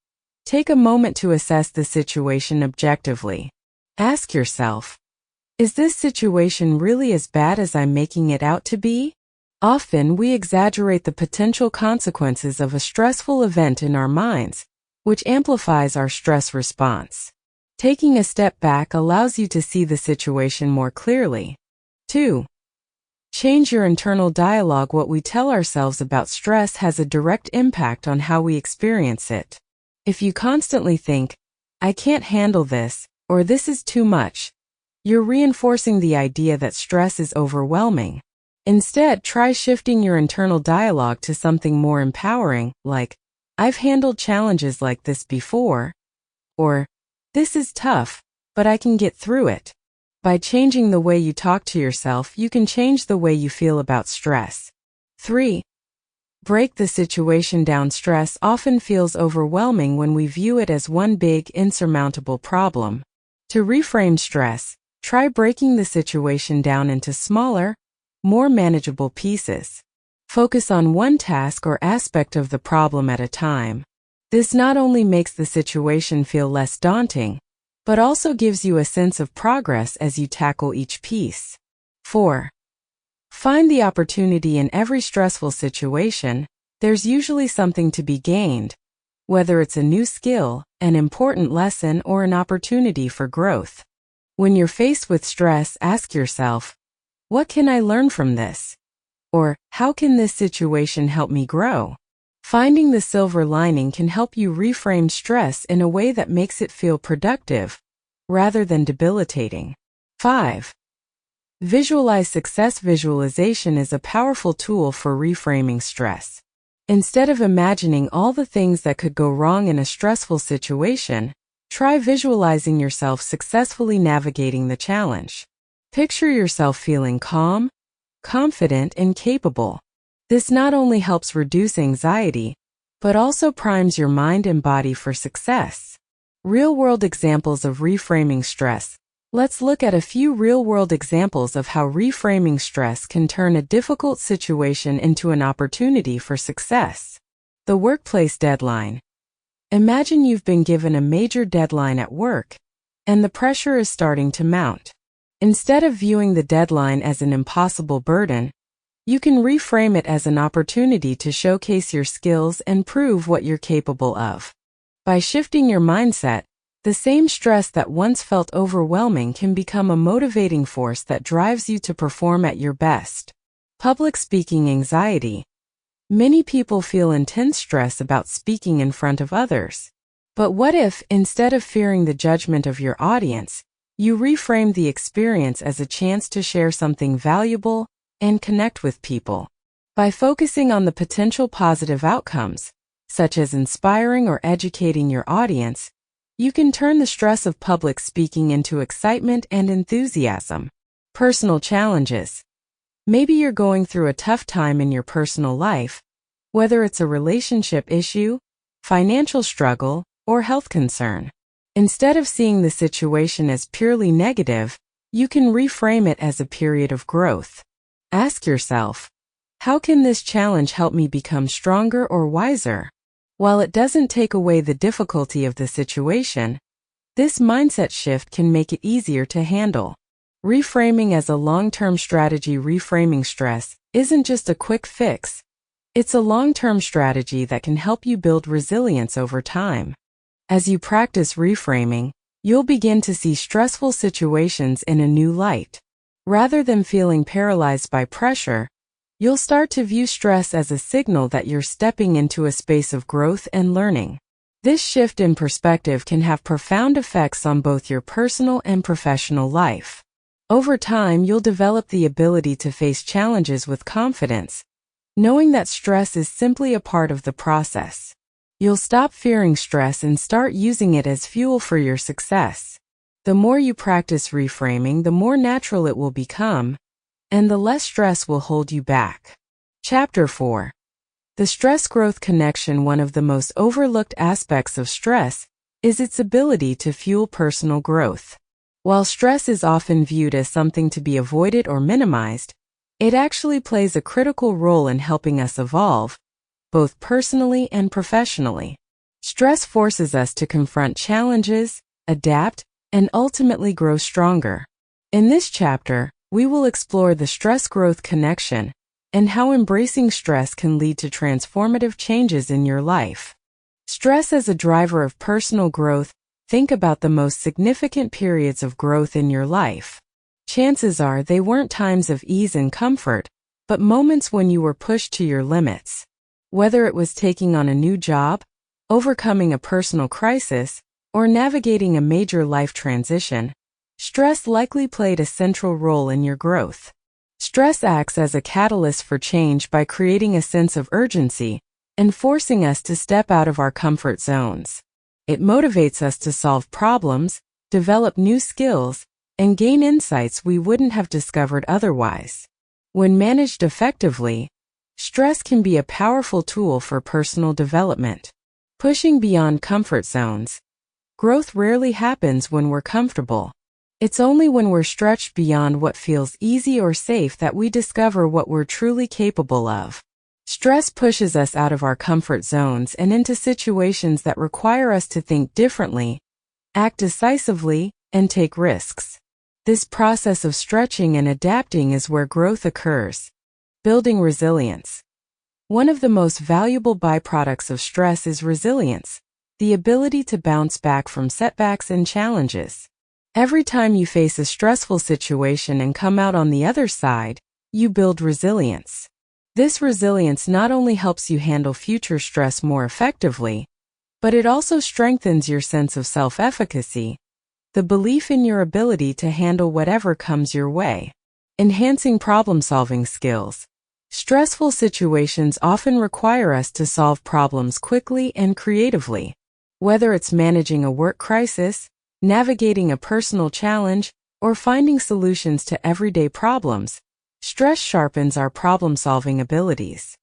take a moment to assess the situation objectively. Ask yourself, is this situation really as bad as I'm making it out to be? Often we exaggerate the potential consequences of a stressful event in our minds, which amplifies our stress response. Taking a step back allows you to see the situation more clearly. 2. Change your internal dialogue. What we tell ourselves about stress has a direct impact on how we experience it. If you constantly think, I can't handle this, or this is too much, you're reinforcing the idea that stress is overwhelming. Instead, try shifting your internal dialogue to something more empowering, like, I've handled challenges like this before, or, this is tough, but I can get through it. By changing the way you talk to yourself, you can change the way you feel about stress. 3. Break the situation down. Stress often feels overwhelming when we view it as one big, insurmountable problem. To reframe stress, try breaking the situation down into smaller, more manageable pieces. Focus on one task or aspect of the problem at a time. This not only makes the situation feel less daunting, but also gives you a sense of progress as you tackle each piece. 4. Find the opportunity. In every stressful situation, there's usually something to be gained, whether it's a new skill, an important lesson, or an opportunity for growth. When you're faced with stress, ask yourself, what can I learn from this? Or, how can this situation help me grow? Finding the silver lining can help you reframe stress in a way that makes it feel productive, rather than debilitating. 5. Visualize success. Visualization is a powerful tool for reframing stress. Instead of imagining all the things that could go wrong in a stressful situation, try visualizing yourself successfully navigating the challenge. Picture yourself feeling calm, confident, and capable. This not only helps reduce anxiety, but also primes your mind and body for success. Real-world examples of reframing stress. Let's look at a few real-world examples of how reframing stress can turn a difficult situation into an opportunity for success. The workplace deadline. Imagine you've been given a major deadline at work, and the pressure is starting to mount. Instead of viewing the deadline as an impossible burden, you can reframe it as an opportunity to showcase your skills and prove what you're capable of. By shifting your mindset, the same stress that once felt overwhelming can become a motivating force that drives you to perform at your best. Public speaking anxiety. Many people feel intense stress about speaking in front of others. But what if, instead of fearing the judgment of your audience, you reframe the experience as a chance to share something valuable and connect with people? By focusing on the potential positive outcomes, such as inspiring or educating your audience, you can turn the stress of public speaking into excitement and enthusiasm. Personal challenges. Maybe you're going through a tough time in your personal life, whether it's a relationship issue, financial struggle, or health concern. Instead of seeing the situation as purely negative, you can reframe it as a period of growth. Ask yourself, how can this challenge help me become stronger or wiser? While it doesn't take away the difficulty of the situation, this mindset shift can make it easier to handle. Reframing as a long-term strategy. Reframing stress isn't just a quick fix. It's a long-term strategy that can help you build resilience over time. As you practice reframing, you'll begin to see stressful situations in a new light. Rather than feeling paralyzed by pressure, you'll start to view stress as a signal that you're stepping into a space of growth and learning. This shift in perspective can have profound effects on both your personal and professional life. Over time, you'll develop the ability to face challenges with confidence, knowing that stress is simply a part of the process. You'll stop fearing stress and start using it as fuel for your success. The more you practice reframing, the more natural it will become, and the less stress will hold you back. Chapter 4. The stress-growth connection. One of the most overlooked aspects of stress is its ability to fuel personal growth. While stress is often viewed as something to be avoided or minimized, it actually plays a critical role in helping us evolve, both personally and professionally. Stress forces us to confront challenges, adapt, and ultimately grow stronger. In this chapter, we will explore the stress-growth connection and how embracing stress can lead to transformative changes in your life. Stress as a driver of personal growth. Think about the most significant periods of growth in your life. Chances are they weren't times of ease and comfort, but moments when you were pushed to your limits. Whether it was taking on a new job, overcoming a personal crisis, or navigating a major life transition, stress likely played a central role in your growth. Stress acts as a catalyst for change by creating a sense of urgency and forcing us to step out of our comfort zones. It motivates us to solve problems, develop new skills, and gain insights we wouldn't have discovered otherwise. When managed effectively, stress can be a powerful tool for personal development. Pushing beyond comfort zones. Growth rarely happens when we're comfortable. It's only when we're stretched beyond what feels easy or safe that we discover what we're truly capable of. Stress pushes us out of our comfort zones and into situations that require us to think differently, act decisively, and take risks. This process of stretching and adapting is where growth occurs. Building resilience. One of the most valuable byproducts of stress is resilience, the ability to bounce back from setbacks and challenges. Every time you face a stressful situation and come out on the other side, you build resilience. This resilience not only helps you handle future stress more effectively, but it also strengthens your sense of self-efficacy, the belief in your ability to handle whatever comes your way. Enhancing problem-solving skills. Stressful situations often require us to solve problems quickly and creatively. Whether it's managing a work crisis, navigating a personal challenge, or finding solutions to everyday problems, stress sharpens our problem-solving abilities.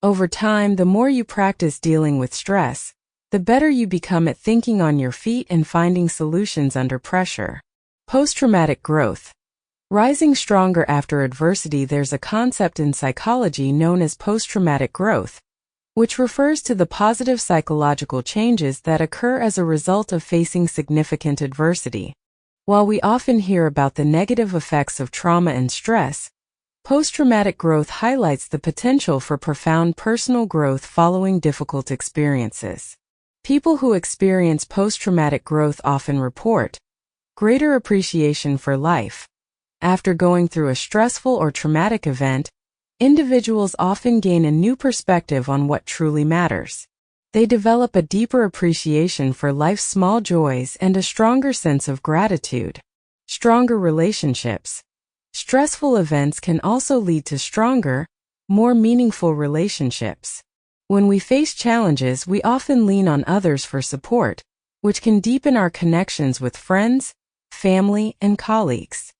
Over time, the more you practice dealing with stress, the better you become at thinking on your feet and finding solutions under pressure. Post-traumatic growth. Rising stronger after adversity. There's a concept in psychology known as post-traumatic growth, which refers to the positive psychological changes that occur as a result of facing significant adversity. While we often hear about the negative effects of trauma and stress, post-traumatic growth highlights the potential for profound personal growth following difficult experiences. People who experience post-traumatic growth often report greater appreciation for life. After going through a stressful or traumatic event, individuals often gain a new perspective on what truly matters. They develop a deeper appreciation for life's small joys and a stronger sense of gratitude. Stronger relationships. Stressful events can also lead to stronger, more meaningful relationships. When we face challenges, we often lean on others for support, which can deepen our connections with friends, family, and colleagues.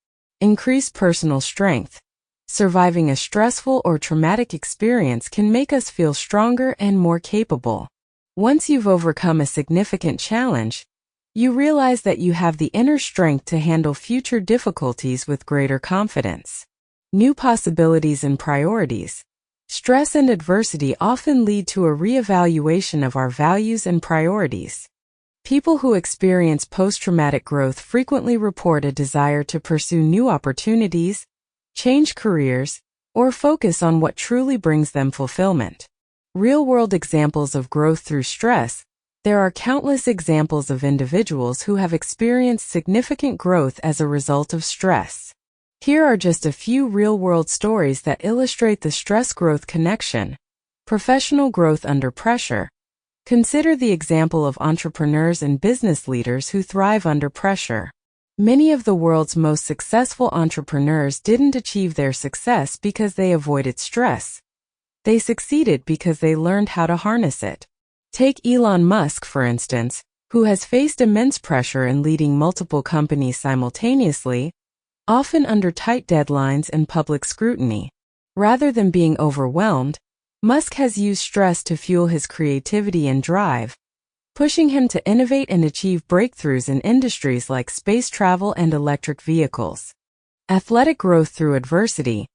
Increase personal strength. Surviving a stressful or traumatic experience can make us feel stronger and more capable. Once you've overcome a significant challenge, you realize that you have the inner strength to handle future difficulties with greater confidence. New possibilities and priorities. Stress and adversity often lead to a reevaluation of our values and priorities. People who experience post-traumatic growth frequently report a desire to pursue new opportunities, change careers, or focus on what truly brings them fulfillment. Real-world examples of growth through stress. There are countless examples of individuals who have experienced significant growth as a result of stress. Here are just a few real-world stories that illustrate the stress-growth connection. Professional growth under pressure. Consider the example of entrepreneurs and business leaders who thrive under pressure. Many of the world's most successful entrepreneurs didn't achieve their success because they avoided stress. They succeeded because they learned how to harness it. Take Elon Musk, for instance, who has faced immense pressure in leading multiple companies simultaneously, often under tight deadlines and public scrutiny. Rather than being overwhelmed, Musk has used stress to fuel his creativity and drive, pushing him to innovate and achieve breakthroughs in industries like space travel and electric vehicles. Athletic growth through adversity.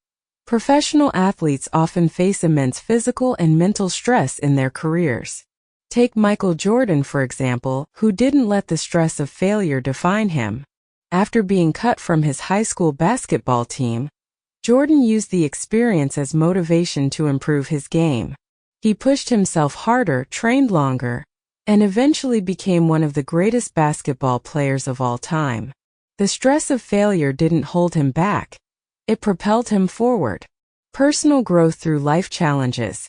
Professional athletes often face immense physical and mental stress in their careers. Take Michael Jordan, for example, who didn't let the stress of failure define him. After being cut from his high school basketball team, Jordan used the experience as motivation to improve his game. He pushed himself harder, trained longer, and eventually became one of the greatest basketball players of all time. The stress of failure didn't hold him back. It propelled him forward. Personal growth through life challenges.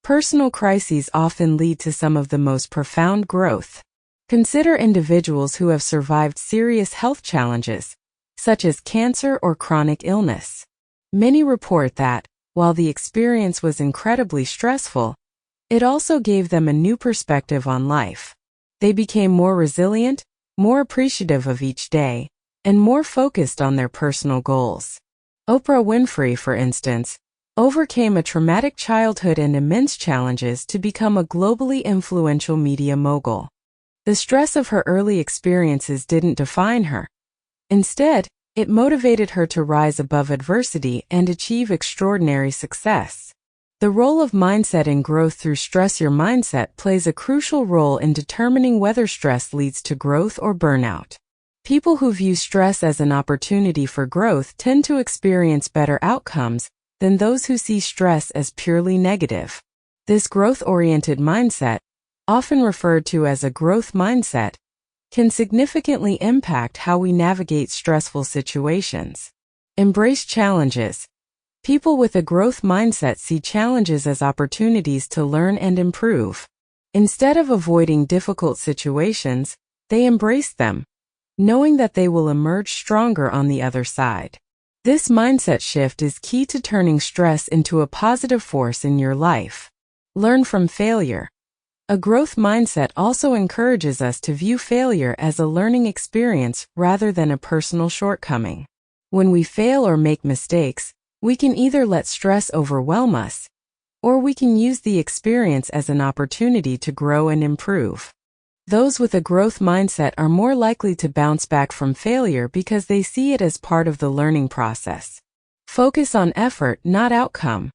Personal crises often lead to some of the most profound growth. Consider individuals who have survived serious health challenges, such as cancer or chronic illness. Many report that, while the experience was incredibly stressful, it also gave them a new perspective on life. They became more resilient, more appreciative of each day, and more focused on their personal goals. Oprah Winfrey, for instance, overcame a traumatic childhood and immense challenges to become a globally influential media mogul. The stress of her early experiences didn't define her. Instead, it motivated her to rise above adversity and achieve extraordinary success. The role of mindset in growth through stress. Your mindset plays a crucial role in determining whether stress leads to growth or burnout. People who view stress as an opportunity for growth tend to experience better outcomes than those who see stress as purely negative. This growth-oriented mindset, often referred to as a growth mindset, can significantly impact how we navigate stressful situations. Embrace challenges. People with a growth mindset see challenges as opportunities to learn and improve. Instead of avoiding difficult situations, they embrace them, knowing that they will emerge stronger on the other side. This mindset shift is key to turning stress into a positive force in your life. Learn from failure. A growth mindset also encourages us to view failure as a learning experience rather than a personal shortcoming. When we fail or make mistakes, we can either let stress overwhelm us, or we can use the experience as an opportunity to grow and improve. Those with a growth mindset are more likely to bounce back from failure because they see it as part of the learning process. Focus on effort, not outcome.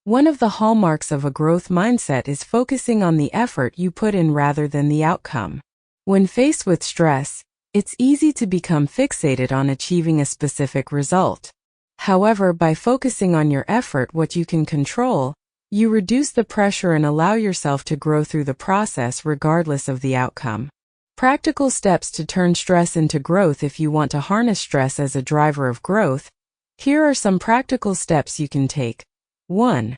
One of the hallmarks of a growth mindset is focusing on the effort you put in rather than the outcome. When faced with stress, it's easy to become fixated on achieving a specific result. However, by focusing on your effort, what you can control, you reduce the pressure and allow yourself to grow through the process regardless of the outcome. Practical steps to turn stress into growth. If you want to harness stress as a driver of growth, here are some practical steps you can take. 1.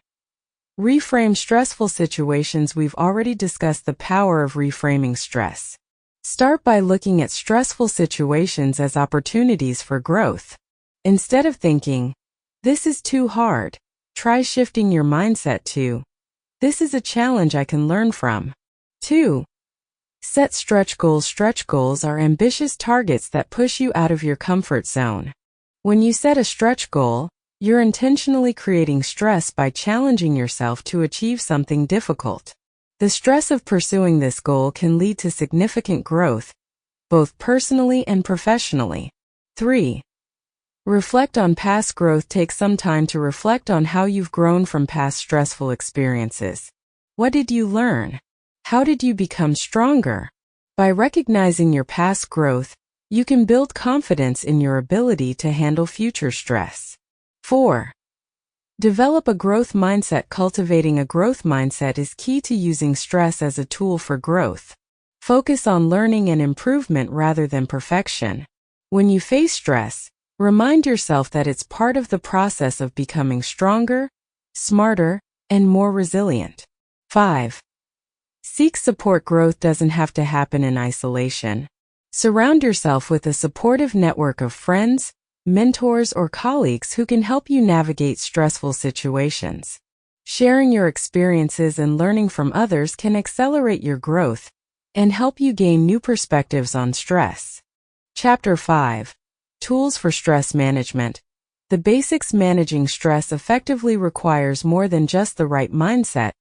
Reframe stressful situations. We've already discussed the power of reframing stress. Start by looking at stressful situations as opportunities for growth. Instead of thinking, "This is too hard," try shifting your mindset to, "This is a challenge I can learn from." 2. Set stretch goals. Stretch goals are ambitious targets that push you out of your comfort zone. When you set a stretch goal, you're intentionally creating stress by challenging yourself to achieve something difficult. The stress of pursuing this goal can lead to significant growth, both personally and professionally. 3. Reflect on past growth. Take some time to reflect on how you've grown from past stressful experiences. What did you learn? How did you become stronger? By recognizing your past growth, you can build confidence in your ability to handle future stress. 4. Develop a growth mindset. Cultivating a growth mindset is key to using stress as a tool for growth. Focus on learning and improvement rather than perfection. When you face stress, remind yourself that it's part of the process of becoming stronger, smarter, and more resilient. 5. Seek support. Growth doesn't have to happen in isolation. Surround yourself with a supportive network of friends, mentors, or colleagues who can help you navigate stressful situations. Sharing your experiences and learning from others can accelerate your growth and help you gain new perspectives on stress. Chapter 5. Tools for stress management. The basics. Managing stress effectively requires more than just the right mindset.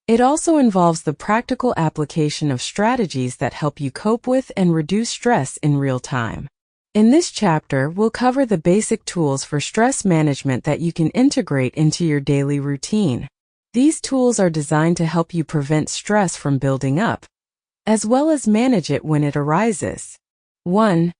It also involves the practical application of strategies that help you cope with and reduce stress in real time. In this chapter, we'll cover the basic tools for stress management that you can integrate into your daily routine. These tools are designed to help you prevent stress from building up, as well as manage it when it arises. 1.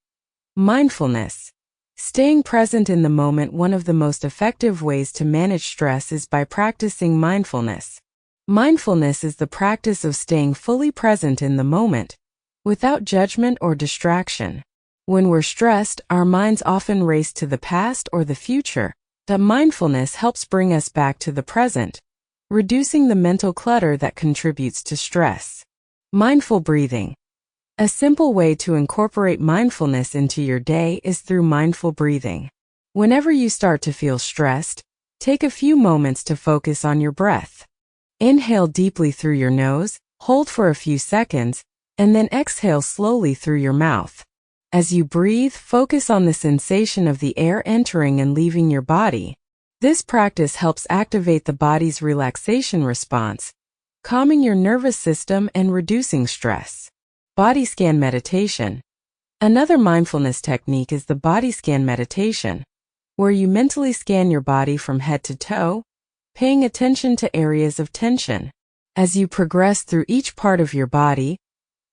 Mindfulness. Staying present in the moment. One of the most effective ways to manage stress is by practicing mindfulness. Mindfulness is the practice of staying fully present in the moment, without judgment or distraction. When we're stressed, our minds often race to the past or the future. The mindfulness helps bring us back to the present, reducing the mental clutter that contributes to stress. Mindful breathing. A simple way to incorporate mindfulness into your day is through mindful breathing. Whenever you start to feel stressed, take a few moments to focus on your breath. Inhale deeply through your nose, hold for a few seconds, and then exhale slowly through your mouth. As you breathe, focus on the sensation of the air entering and leaving your body. This practice helps activate the body's relaxation response, calming your nervous system and reducing stress. Body scan meditation. Another mindfulness technique is the body scan meditation, where you mentally scan your body from head to toe, paying attention to areas of tension. As you progress through each part of your body,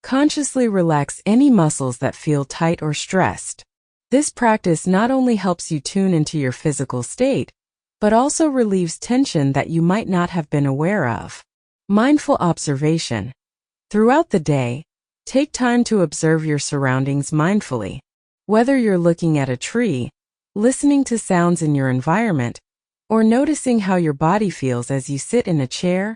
consciously relax any muscles that feel tight or stressed. This practice not only helps you tune into your physical state, but also relieves tension that you might not have been aware of. Mindful observation. Throughout the day, take time to observe your surroundings mindfully. Whether you're looking at a tree, listening to sounds in your environment, or noticing how your body feels as you sit in a chair,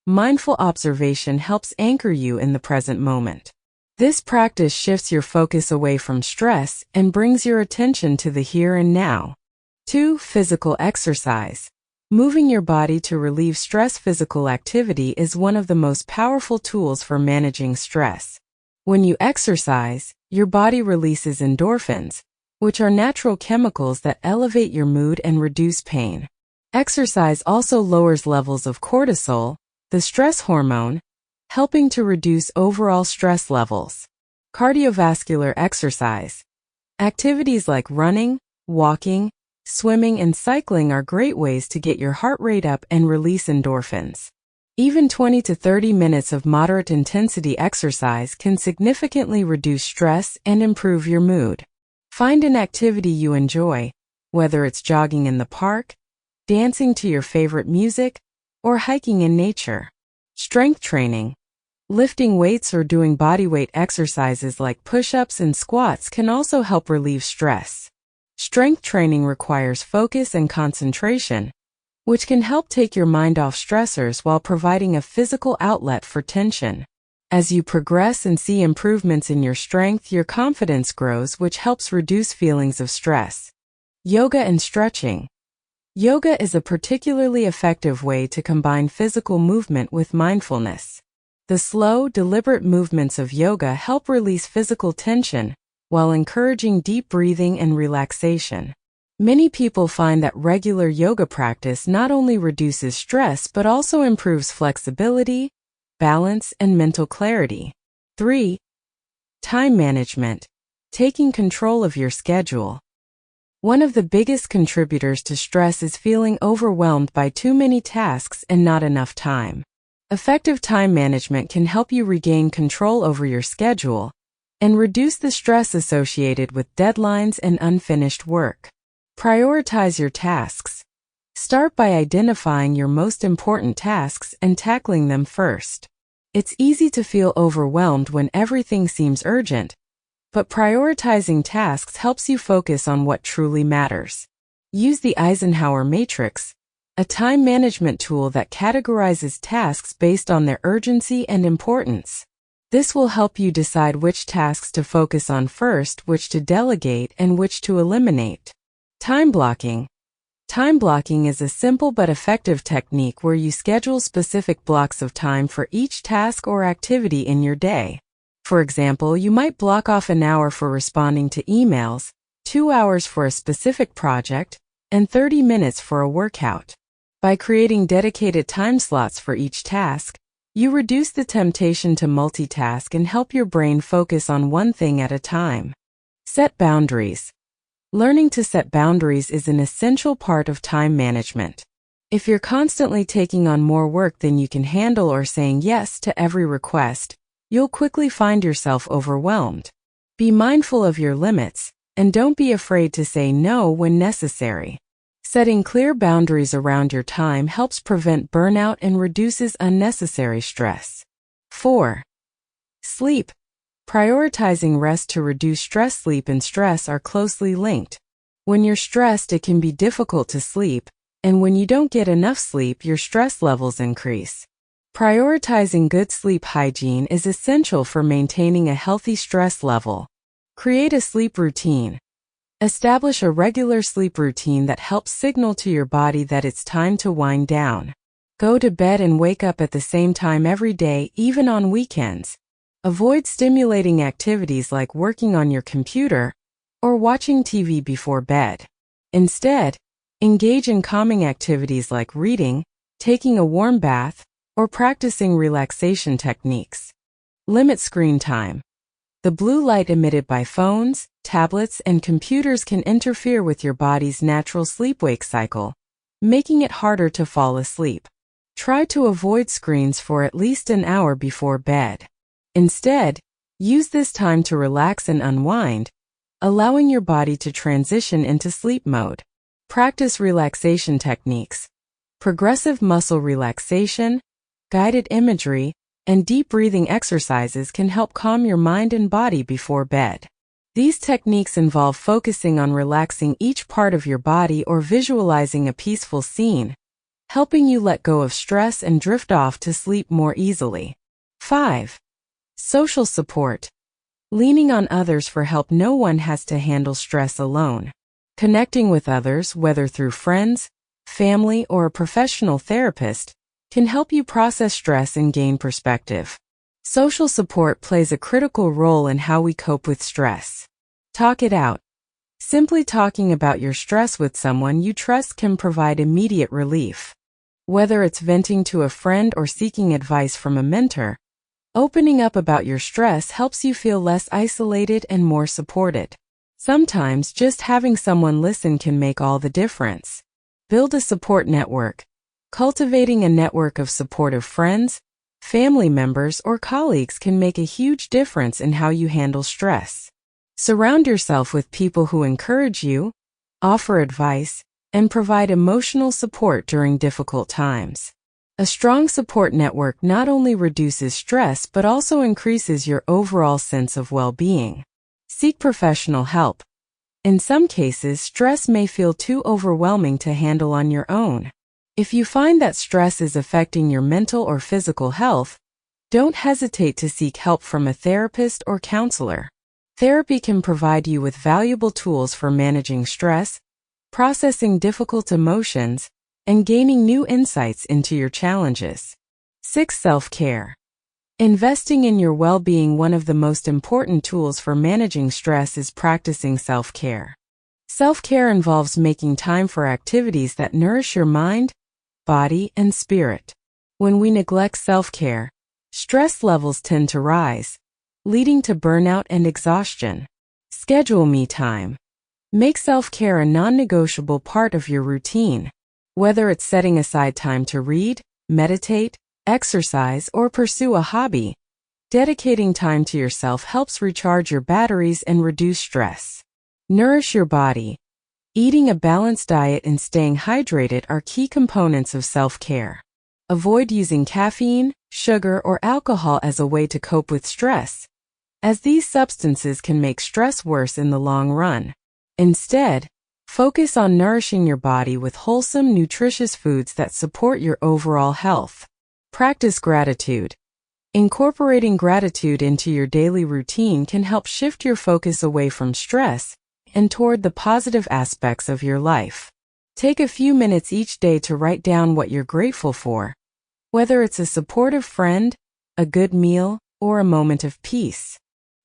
mindful observation helps anchor you in the present moment. This practice shifts your focus away from stress and brings your attention to the here and now. 2. Physical exercise. Moving your body to relieve stress. Physical activity is one of the most powerful tools for managing stress. When you exercise, your body releases endorphins, which are natural chemicals that elevate your mood and reduce pain. Exercise also lowers levels of cortisol, the stress hormone, helping to reduce overall stress levels. Cardiovascular exercise. Activities like running, walking, swimming, and cycling are great ways to get your heart rate up and release endorphins. Even 20 to 30 minutes of moderate intensity exercise can significantly reduce stress and improve your mood. Find an activity you enjoy, whether it's jogging in the park, dancing to your favorite music, or hiking in nature. Strength training. Lifting weights or doing bodyweight exercises like push-ups and squats can also help relieve stress. Strength training requires focus and concentration, which can help take your mind off stressors while providing a physical outlet for tension. As you progress and see improvements in your strength, your confidence grows, which helps reduce feelings of stress. Yoga and stretching. Yoga is a particularly effective way to combine physical movement with mindfulness. The slow, deliberate movements of yoga help release physical tension while encouraging deep breathing and relaxation. Many people find that regular yoga practice not only reduces stress but also improves flexibility, balance, and mental clarity. 3. Time management. Taking control of your schedule. One of the biggest contributors to stress is feeling overwhelmed by too many tasks and not enough time. Effective time management can help you regain control over your schedule and reduce the stress associated with deadlines and unfinished work. Prioritize your tasks. Start by identifying your most important tasks and tackling them first. It's easy to feel overwhelmed when everything seems urgent, but prioritizing tasks helps you focus on what truly matters. Use the Eisenhower Matrix, a time management tool that categorizes tasks based on their urgency and importance. This will help you decide which tasks to focus on first, which to delegate, and which to eliminate. Time blocking. Time blocking is a simple but effective technique where you schedule specific blocks of time for each task or activity in your day. For example, you might block off an hour for responding to emails, 2 hours for a specific project, and 30 minutes for a workout. By creating dedicated time slots for each task, you reduce the temptation to multitask and help your brain focus on one thing at a time. Set boundaries. Learning to set boundaries is an essential part of time management. If you're constantly taking on more work than you can handle or saying yes to every request, you'll quickly find yourself overwhelmed. Be mindful of your limits, and don't be afraid to say no when necessary. Setting clear boundaries around your time helps prevent burnout and reduces unnecessary stress. 4. Sleep. Prioritizing rest to reduce stress. Sleep and stress are closely linked. When you're stressed, it can be difficult to sleep, and when you don't get enough sleep, your stress levels increase. Prioritizing good sleep hygiene is essential for maintaining a healthy stress level. Create a sleep routine. Establish a regular sleep routine that helps signal to your body that it's time to wind down. Go to bed and wake up at the same time every day, even on weekends. Avoid stimulating activities like working on your computer or watching TV before bed. Instead, engage in calming activities like reading, taking a warm bath, or practicing relaxation techniques. Limit screen time. The blue light emitted by phones, tablets, and computers can interfere with your body's natural sleep-wake cycle, making it harder to fall asleep. Try to avoid screens for at least an hour before bed. Instead, use this time to relax and unwind, allowing your body to transition into sleep mode. Practice relaxation techniques. Progressive muscle relaxation, guided imagery, and deep breathing exercises can help calm your mind and body before bed. These techniques involve focusing on relaxing each part of your body or visualizing a peaceful scene, helping you let go of stress and drift off to sleep more easily. 5. Social support. Leaning on others for help. No one has to handle stress alone. Connecting with others, whether through friends, family, or a professional therapist, can help you process stress and gain perspective. Social support plays a critical role in how we cope with stress. Talk it out. Simply talking about your stress with someone you trust can provide immediate relief. Whether it's venting to a friend or seeking advice from a mentor, opening up about your stress helps you feel less isolated and more supported. Sometimes just having someone listen can make all the difference. Build a support network. Cultivating a network of supportive friends, family members, or colleagues can make a huge difference in how you handle stress. Surround yourself with people who encourage you, offer advice, and provide emotional support during difficult times. A strong support network not only reduces stress but also increases your overall sense of well-being. Seek professional help. In some cases, stress may feel too overwhelming to handle on your own. If you find that stress is affecting your mental or physical health, don't hesitate to seek help from a therapist or counselor. Therapy can provide you with valuable tools for managing stress, processing difficult emotions, and gaining new insights into your challenges. 6. Self-care. Investing in your well-being. One of the most important tools for managing stress is practicing self-care. Self-care involves making time for activities that nourish your mind, body, and spirit. When we neglect self-care, stress levels tend to rise, leading to burnout and exhaustion. Schedule me time. Make self-care a non-negotiable part of your routine. Whether it's setting aside time to read, meditate, exercise, or pursue a hobby, dedicating time to yourself helps recharge your batteries and reduce stress. Nourish your body. Eating a balanced diet and staying hydrated are key components of self-care. Avoid using caffeine, sugar, or alcohol as a way to cope with stress, as these substances can make stress worse in the long run. Instead, focus on nourishing your body with wholesome, nutritious foods that support your overall health. Practice gratitude. Incorporating gratitude into your daily routine can help shift your focus away from stress and toward the positive aspects of your life. Take a few minutes each day to write down what you're grateful for, whether it's a supportive friend, a good meal, or a moment of peace.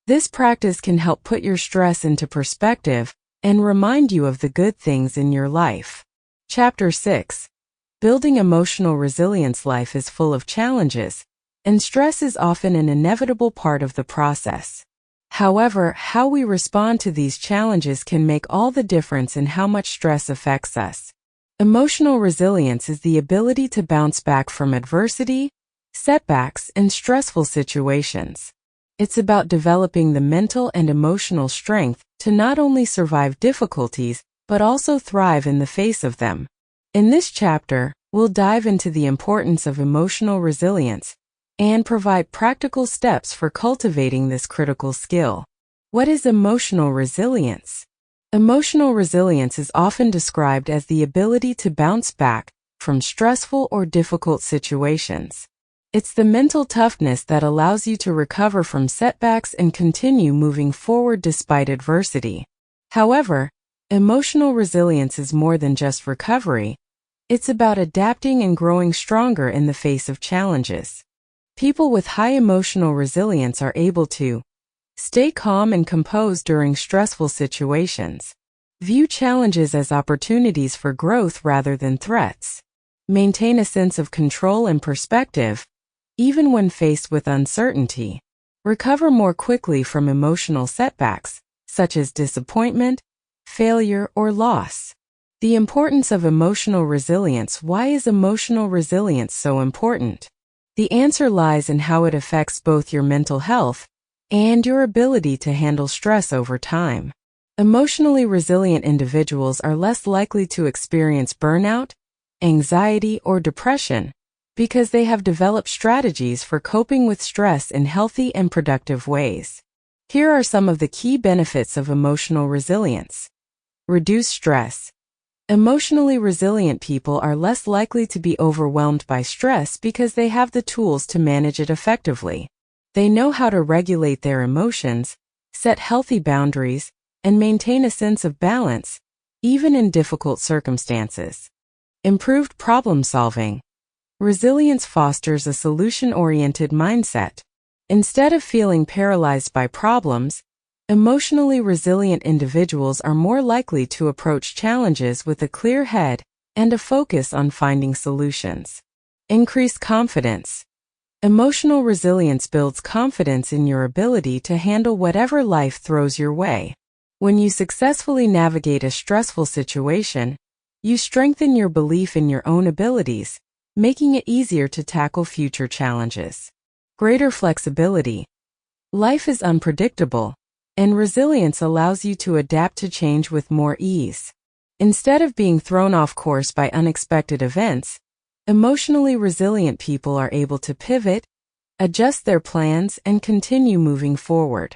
This practice can help put your stress into perspective and remind you of the good things in your life. Chapter 6. Building emotional resilience. Life is full of challenges, and stress is often an inevitable part of the process. However, how we respond to these challenges can make all the difference in how much stress affects us. Emotional resilience is the ability to bounce back from adversity, setbacks, and stressful situations. It's about developing the mental and emotional strength to not only survive difficulties, but also thrive in the face of them. In this chapter, we'll dive into the importance of emotional resilience and provide practical steps for cultivating this critical skill. What is emotional resilience? Emotional resilience is often described as the ability to bounce back from stressful or difficult situations. It's the mental toughness that allows you to recover from setbacks and continue moving forward despite adversity. However, emotional resilience is more than just recovery. It's about adapting and growing stronger in the face of challenges. People with high emotional resilience are able to stay calm and composed during stressful situations, view challenges as opportunities for growth rather than threats, maintain a sense of control and perspective, even when faced with uncertainty, recover more quickly from emotional setbacks, such as disappointment, failure, or loss. The importance of emotional resilience. Why is emotional resilience so important? The answer lies in how it affects both your mental health and your ability to handle stress over time. Emotionally resilient individuals are less likely to experience burnout, anxiety, or depression because they have developed strategies for coping with stress in healthy and productive ways. Here are some of the key benefits of emotional resilience. Reduce stress. Emotionally resilient people are less likely to be overwhelmed by stress because they have the tools to manage it effectively. They know how to regulate their emotions, set healthy boundaries, and maintain a sense of balance, even in difficult circumstances. Improved problem solving. Resilience fosters a solution-oriented mindset. Instead of feeling paralyzed by problems, emotionally resilient individuals are more likely to approach challenges with a clear head and a focus on finding solutions. Increased confidence. Emotional resilience builds confidence in your ability to handle whatever life throws your way. When you successfully navigate a stressful situation, you strengthen your belief in your own abilities, making it easier to tackle future challenges. Greater flexibility. Life is unpredictable, and resilience allows you to adapt to change with more ease. Instead of being thrown off course by unexpected events, emotionally resilient people are able to pivot, adjust their plans, and continue moving forward.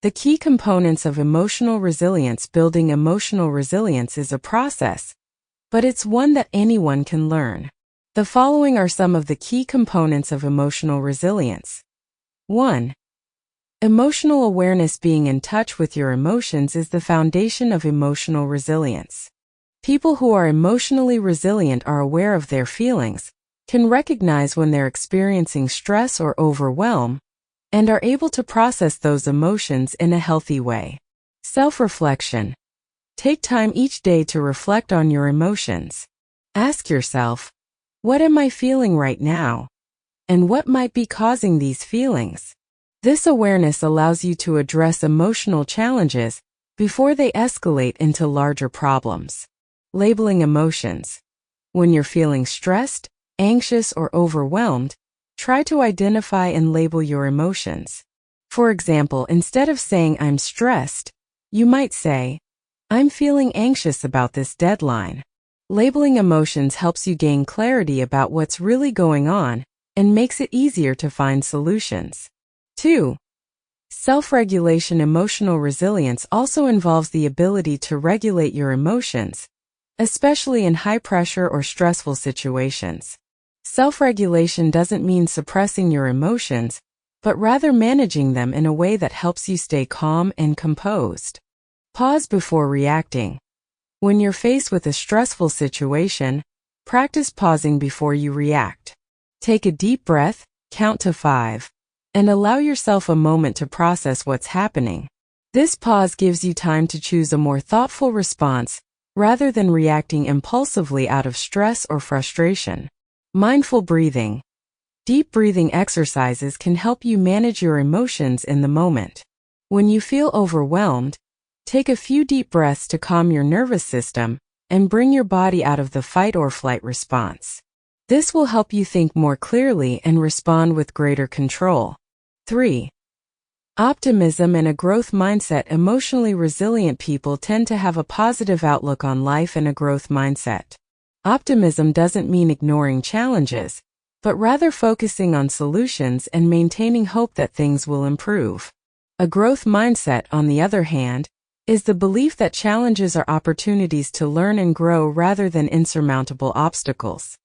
The key components of emotional resilience. Building emotional resilience is a process, but it's one that anyone can learn. The following are some of the key components of emotional resilience. 1. Emotional awareness. Being in touch with your emotions is the foundation of emotional resilience. People who are emotionally resilient are aware of their feelings, can recognize when they're experiencing stress or overwhelm, and are able to process those emotions in a healthy way. Self-reflection. Take time each day to reflect on your emotions. Ask yourself, what am I feeling right now? And what might be causing these feelings? This awareness allows you to address emotional challenges before they escalate into larger problems. Labeling emotions. When you're feeling stressed, anxious, or overwhelmed, try to identify and label your emotions. For example, instead of saying I'm stressed, you might say, I'm feeling anxious about this deadline. Labeling emotions helps you gain clarity about what's really going on and makes it easier to find solutions. 2. Self-regulation. Emotional resilience also involves the ability to regulate your emotions, especially in high-pressure or stressful situations. Self-regulation doesn't mean suppressing your emotions, but rather managing them in a way that helps you stay calm and composed. Pause before reacting. When you're faced with a stressful situation, practice pausing before you react. Take a deep breath, count to 5, and allow yourself a moment to process what's happening. This pause gives you time to choose a more thoughtful response rather than reacting impulsively out of stress or frustration. Mindful breathing. Deep breathing exercises can help you manage your emotions in the moment. When you feel overwhelmed, take a few deep breaths to calm your nervous system and bring your body out of the fight or flight response. This will help you think more clearly and respond with greater control. 3. Optimism and a growth mindset. Emotionally resilient people tend to have a positive outlook on life and a growth mindset. Optimism doesn't mean ignoring challenges, but rather focusing on solutions and maintaining hope that things will improve. A growth mindset, on the other hand, is the belief that challenges are opportunities to learn and grow rather than insurmountable obstacles.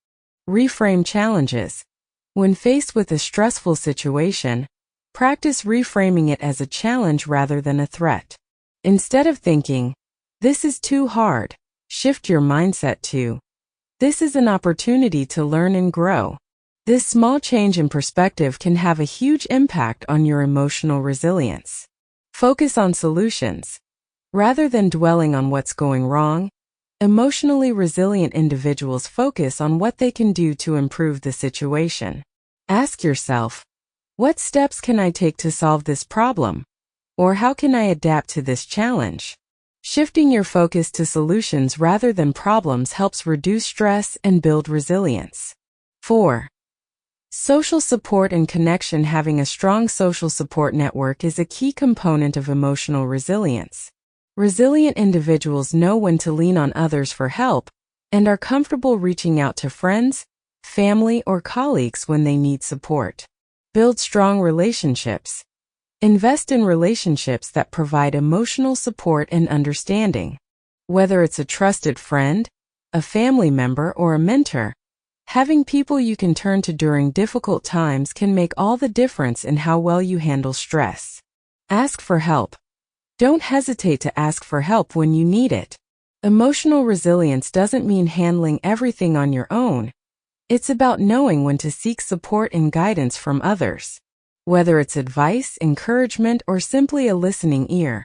Reframe challenges. When faced with a stressful situation, practice reframing it as a challenge rather than a threat. Instead of thinking, this is too hard, shift your mindset to, this is an opportunity to learn and grow. This small change in perspective can have a huge impact on your emotional resilience. Focus on solutions. Rather than dwelling on what's going wrong, emotionally resilient individuals focus on what they can do to improve the situation. Ask yourself, what steps can I take to solve this problem? Or how can I adapt to this challenge? Shifting your focus to solutions rather than problems helps reduce stress and build resilience. 4. Social support and connection. Having a strong social support network is a key component of emotional resilience. Resilient individuals know when to lean on others for help and are comfortable reaching out to friends, family, or colleagues when they need support. Build strong relationships. Invest in relationships that provide emotional support and understanding. Whether it's a trusted friend, a family member, or a mentor, having people you can turn to during difficult times can make all the difference in how well you handle stress. Ask for help. Don't hesitate to ask for help when you need it. Emotional resilience doesn't mean handling everything on your own. It's about knowing when to seek support and guidance from others. Whether it's advice, encouragement, or simply a listening ear,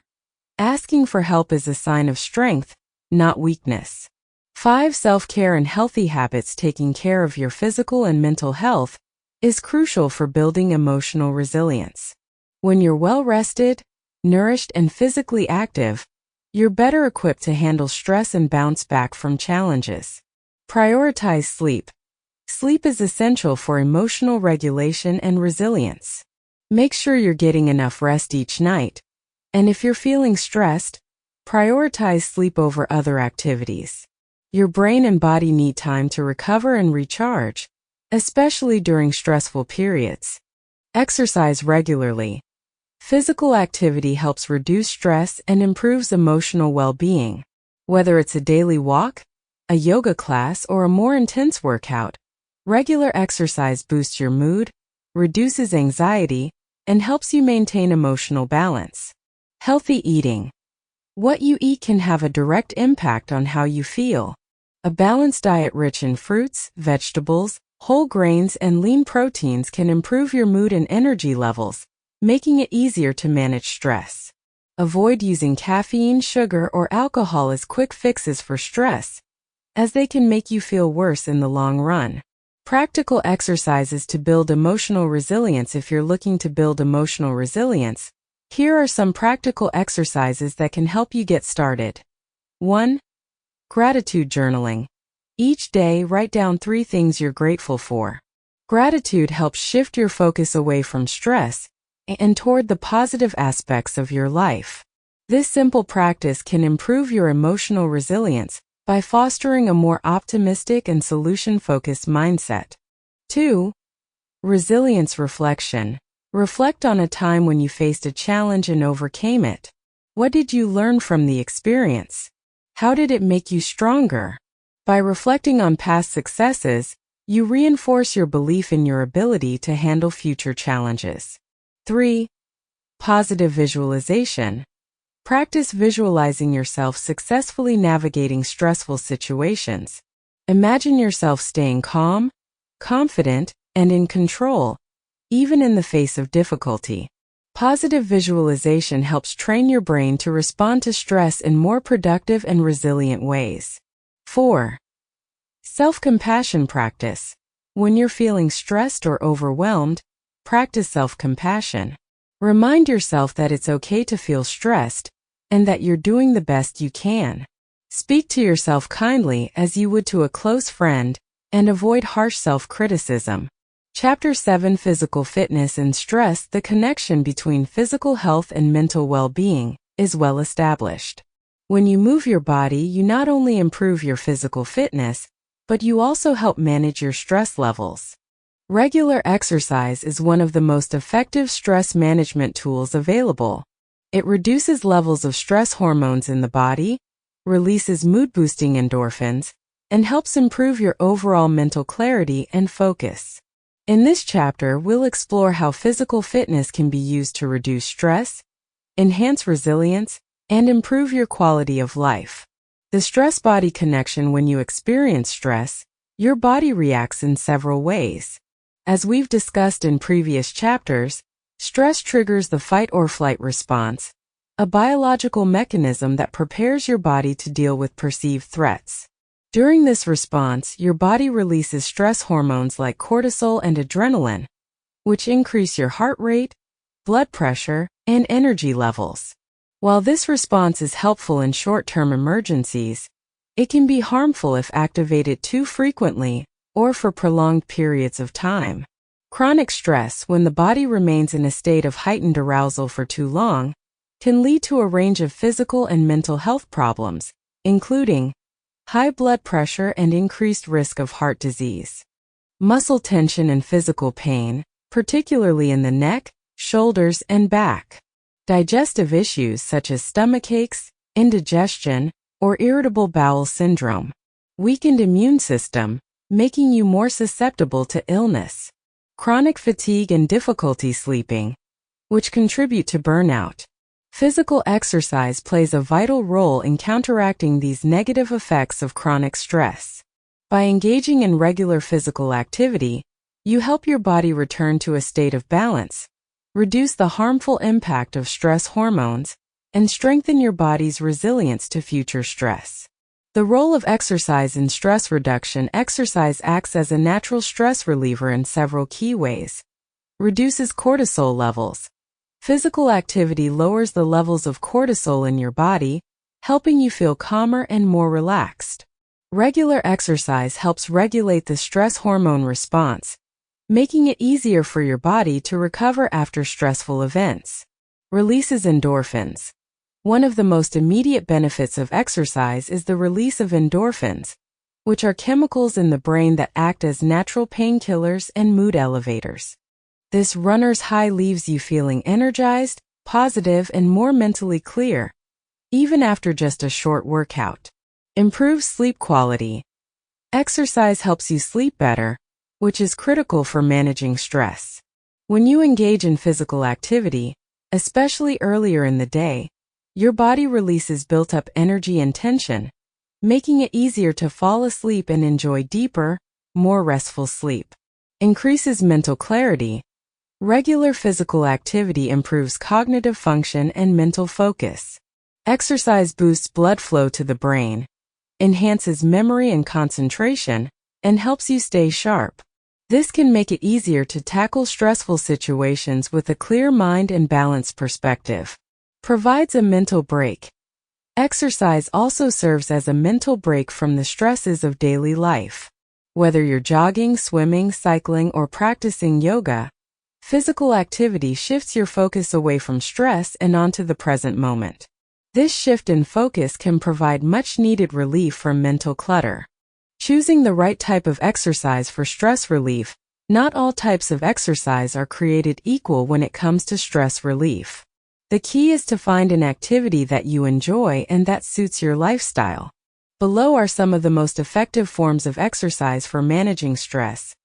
asking for help is a sign of strength, not weakness. 5. Self-care and healthy habits. Taking care of your physical and mental health is crucial for building emotional resilience. When you're well-rested, nourished, and physically active, you're better equipped to handle stress and bounce back from challenges. Prioritize sleep. Sleep is essential for emotional regulation and resilience. Make sure you're getting enough rest each night, and if you're feeling stressed, prioritize sleep over other activities. Your brain and body need time to recover and recharge, especially during stressful periods. Exercise regularly. Physical activity helps reduce stress and improves emotional well-being. Whether it's a daily walk, a yoga class, or a more intense workout, regular exercise boosts your mood, reduces anxiety, and helps you maintain emotional balance. Healthy eating. What you eat can have a direct impact on how you feel. A balanced diet rich in fruits, vegetables, whole grains, and lean proteins can improve your mood and energy levels, making it easier to manage stress. Avoid using caffeine, sugar, or alcohol as quick fixes for stress, as they can make you feel worse in the long run. Practical exercises to build emotional resilience. If you're looking to build emotional resilience, here are some practical exercises that can help you get started. 1. Gratitude journaling. Each day, write down 3 things you're grateful for. Gratitude helps shift your focus away from stress and toward the positive aspects of your life. This simple practice can improve your emotional resilience by fostering a more optimistic and solution-focused mindset. 2. Resilience reflection. Reflect on a time when you faced a challenge and overcame it. What did you learn from the experience? How did it make you stronger? By reflecting on past successes, you reinforce your belief in your ability to handle future challenges. 3. Positive visualization. Practice visualizing yourself successfully navigating stressful situations. Imagine yourself staying calm, confident, and in control, even in the face of difficulty. Positive visualization helps train your brain to respond to stress in more productive and resilient ways. 4. Self-compassion practice. When you're feeling stressed or overwhelmed, practice self-compassion. Remind yourself that it's okay to feel stressed and that you're doing the best you can. Speak to yourself kindly as you would to a close friend and avoid harsh self-criticism. Chapter 7. Physical fitness and stress. The connection between physical health and mental well-being is well established. When you move your body, you not only improve your physical fitness, but you also help manage your stress levels. Regular exercise is one of the most effective stress management tools available. It reduces levels of stress hormones in the body, releases mood-boosting endorphins, and helps improve your overall mental clarity and focus. In this chapter, we'll explore how physical fitness can be used to reduce stress, enhance resilience, and improve your quality of life. The stress-body connection. When you experience stress, your body reacts in several ways. As we've discussed in previous chapters, stress triggers the fight-or-flight response, a biological mechanism that prepares your body to deal with perceived threats. During this response, your body releases stress hormones like cortisol and adrenaline, which increase your heart rate, blood pressure, and energy levels. While this response is helpful in short-term emergencies, it can be harmful if activated too frequently or for prolonged periods of time. Chronic stress, when the body remains in a state of heightened arousal for too long, can lead to a range of physical and mental health problems, including high blood pressure and increased risk of heart disease. Muscle tension and physical pain, particularly in the neck, shoulders, and back. Digestive issues such as stomachaches, indigestion, or irritable bowel syndrome. Weakened immune system, making you more susceptible to illness. Chronic fatigue and difficulty sleeping, which contribute to burnout. Physical exercise plays a vital role in counteracting these negative effects of chronic stress. By engaging in regular physical activity, you help your body return to a state of balance, reduce the harmful impact of stress hormones, and strengthen your body's resilience to future stress. The role of exercise in stress reduction. Exercise acts as a natural stress reliever in several key ways. Reduces cortisol levels. Physical activity lowers the levels of cortisol in your body, helping you feel calmer and more relaxed. Regular exercise helps regulate the stress hormone response, making it easier for your body to recover after stressful events. Releases endorphins. One of the most immediate benefits of exercise is the release of endorphins, which are chemicals in the brain that act as natural painkillers and mood elevators. This runner's high leaves you feeling energized, positive, and more mentally clear, even after just a short workout. Improves sleep quality. Exercise helps you sleep better, which is critical for managing stress. When you engage in physical activity, especially earlier in the day, your body releases built-up energy and tension, making it easier to fall asleep and enjoy deeper, more restful sleep. Increases mental clarity. Regular physical activity improves cognitive function and mental focus. Exercise boosts blood flow to the brain, enhances memory and concentration, and helps you stay sharp. This can make it easier to tackle stressful situations with a clear mind and balanced perspective. Provides a mental break. Exercise also serves as a mental break from the stresses of daily life. Whether you're jogging, swimming, cycling, or practicing yoga, physical activity shifts your focus away from stress and onto the present moment. This shift in focus can provide much-needed relief from mental clutter. Choosing the right type of exercise for stress relief. Not all types of exercise are created equal when it comes to stress relief. The key is to find an activity that you enjoy and that suits your lifestyle. Below are some of the most effective forms of exercise for managing stress.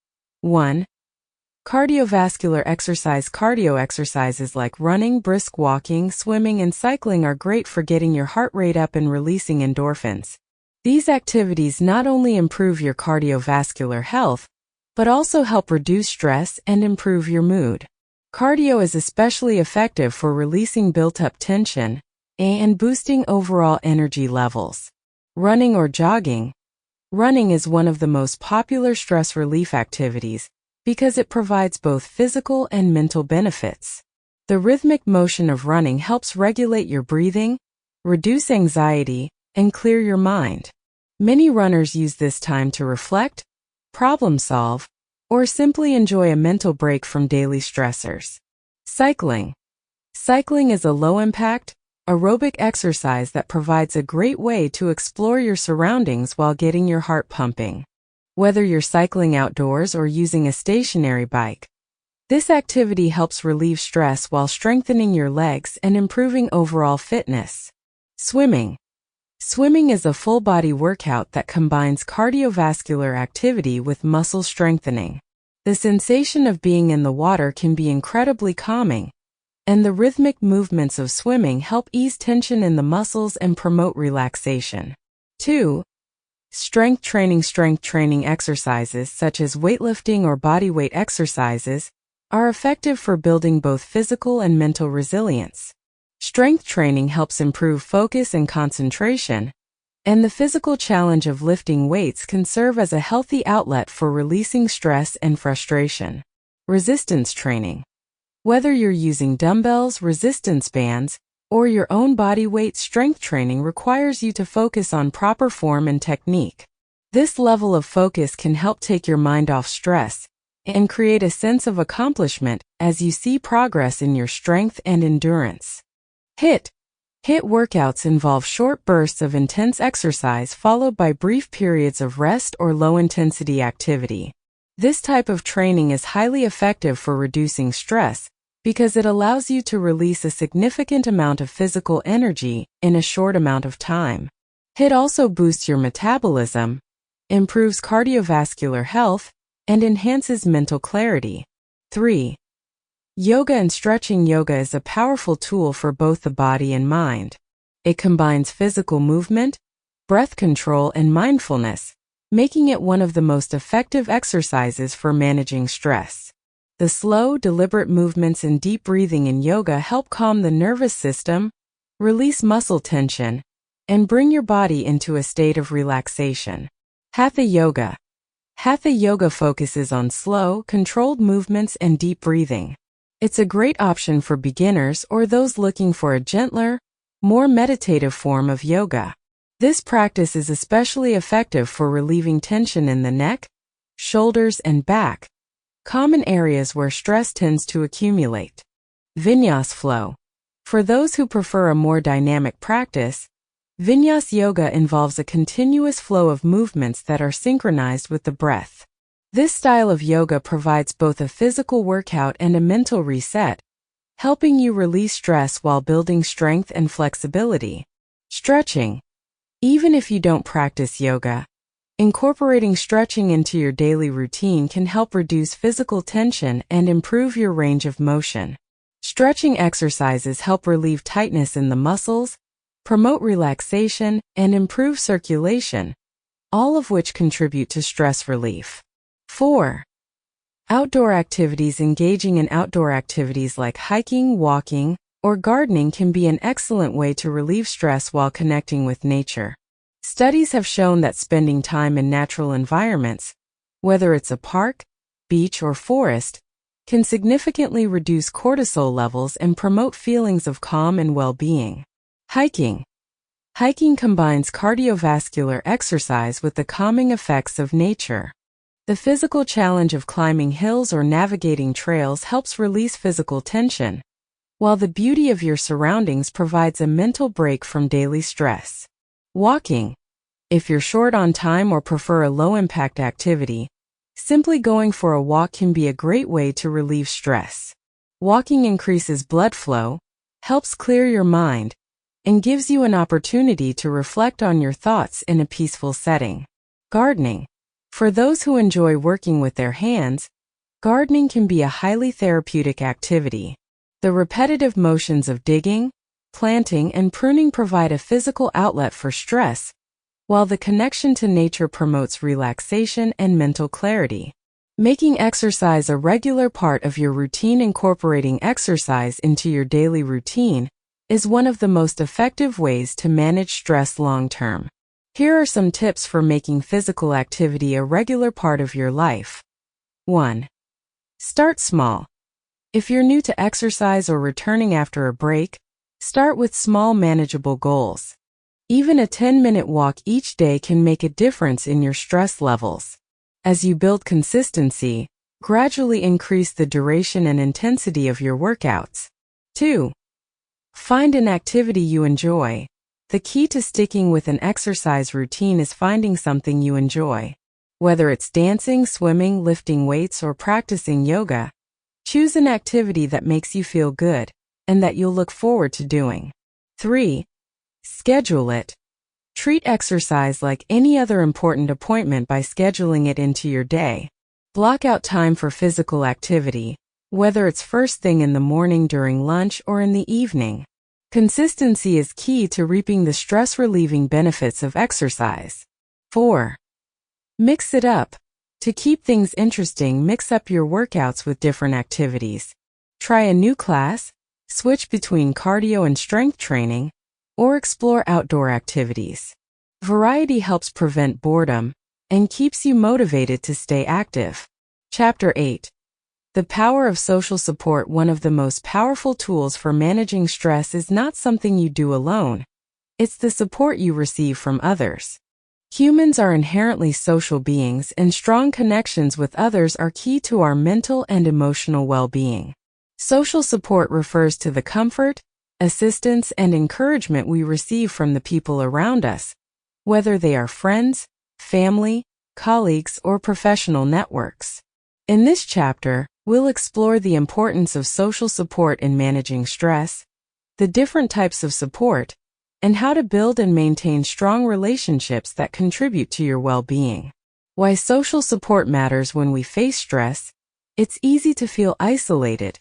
1. Cardiovascular exercise. Cardio exercises like running, brisk walking, swimming, and cycling are great for getting your heart rate up and releasing endorphins. These activities not only improve your cardiovascular health, but also help reduce stress and improve your mood. Cardio is especially effective for releasing built-up tension and boosting overall energy levels. Running or jogging. Running is one of the most popular stress relief activities because it provides both physical and mental benefits. The rhythmic motion of running helps regulate your breathing, reduce anxiety, and clear your mind. Many runners use this time to reflect, problem solve, or simply enjoy a mental break from daily stressors. Cycling. Cycling is a low-impact, aerobic exercise that provides a great way to explore your surroundings while getting your heart pumping. Whether you're cycling outdoors or using a stationary bike, this activity helps relieve stress while strengthening your legs and improving overall fitness. Swimming. Swimming is a full-body workout that combines cardiovascular activity with muscle strengthening. The sensation of being in the water can be incredibly calming, and the rhythmic movements of swimming help ease tension in the muscles and promote relaxation. 2. Strength training. Strength training exercises such as weightlifting or bodyweight exercises are effective for building both physical and mental resilience. Strength training helps improve focus and concentration, and the physical challenge of lifting weights can serve as a healthy outlet for releasing stress and frustration. Resistance training. Whether you're using dumbbells, resistance bands, or your own body weight, strength training requires you to focus on proper form and technique. This level of focus can help take your mind off stress and create a sense of accomplishment as you see progress in your strength and endurance. HIIT workouts involve short bursts of intense exercise followed by brief periods of rest or low-intensity activity. This type of training is highly effective for reducing stress because it allows you to release a significant amount of physical energy in a short amount of time. HIIT also boosts your metabolism, improves cardiovascular health, and enhances mental clarity. 3. Yoga and stretching. Yoga is a powerful tool for both the body and mind. It combines physical movement, breath control, and mindfulness, making it one of the most effective exercises for managing stress. The slow, deliberate movements and deep breathing in yoga help calm the nervous system, release muscle tension, and bring your body into a state of relaxation. Hatha yoga. Hatha yoga focuses on slow, controlled movements and deep breathing. It's a great option for beginners or those looking for a gentler, more meditative form of yoga. This practice is especially effective for relieving tension in the neck, shoulders, and back, common areas where stress tends to accumulate. Vinyasa flow. For those who prefer a more dynamic practice, Vinyasa yoga involves a continuous flow of movements that are synchronized with the breath. This style of yoga provides both a physical workout and a mental reset, helping you release stress while building strength and flexibility. Stretching. Even if you don't practice yoga, incorporating stretching into your daily routine can help reduce physical tension and improve your range of motion. Stretching exercises help relieve tightness in the muscles, promote relaxation, and improve circulation, all of which contribute to stress relief. 4. Outdoor activities. Engaging in outdoor activities like hiking, walking, or gardening can be an excellent way to relieve stress while connecting with nature. Studies have shown that spending time in natural environments, whether it's a park, beach, or forest, can significantly reduce cortisol levels and promote feelings of calm and well-being. Hiking. Hiking combines cardiovascular exercise with the calming effects of nature. The physical challenge of climbing hills or navigating trails helps release physical tension, while the beauty of your surroundings provides a mental break from daily stress. Walking. If you're short on time or prefer a low-impact activity, simply going for a walk can be a great way to relieve stress. Walking increases blood flow, helps clear your mind, and gives you an opportunity to reflect on your thoughts in a peaceful setting. Gardening. For those who enjoy working with their hands, gardening can be a highly therapeutic activity. The repetitive motions of digging, planting, and pruning provide a physical outlet for stress, while the connection to nature promotes relaxation and mental clarity. Making exercise a regular part of your routine. Incorporating exercise into your daily routine is one of the most effective ways to manage stress long-term. Here are some tips for making physical activity a regular part of your life. 1. Start small. If you're new to exercise or returning after a break, start with small, manageable goals. Even a 10-minute walk each day can make a difference in your stress levels. As you build consistency, gradually increase the duration and intensity of your workouts. 2. Find an activity you enjoy. The key to sticking with an exercise routine is finding something you enjoy. Whether it's dancing, swimming, lifting weights, or practicing yoga, choose an activity that makes you feel good and that you'll look forward to doing. 3. Schedule it. Treat exercise like any other important appointment by scheduling it into your day. Block out time for physical activity, whether it's first thing in the morning, during lunch, or in the evening. Consistency is key to reaping the stress-relieving benefits of exercise. 4. Mix it up. To keep things interesting, mix up your workouts with different activities. Try a new class, switch between cardio and strength training, or explore outdoor activities. Variety helps prevent boredom and keeps you motivated to stay active. Chapter 8. The power of social support. One of the most powerful tools for managing stress is not something you do alone. It's the support you receive from others. Humans are inherently social beings, and strong connections with others are key to our mental and emotional well-being. Social support refers to the comfort, assistance, and encouragement we receive from the people around us, whether they are friends, family, colleagues, or professional networks. In this chapter, we'll explore the importance of social support in managing stress, the different types of support, and how to build and maintain strong relationships that contribute to your well-being. Why social support matters when we face stress. It's easy to feel isolated,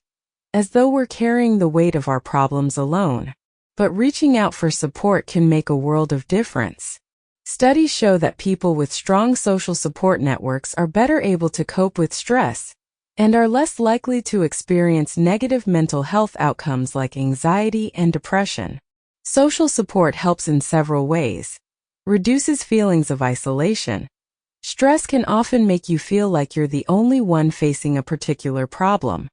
as though we're carrying the weight of our problems alone. But reaching out for support can make a world of difference. Studies show that people with strong social support networks are better able to cope with stress and are less likely to experience negative mental health outcomes like anxiety and depression. Social support helps in several ways. Reduces feelings of isolation. Stress can often make you feel like you're the only one facing a particular problem.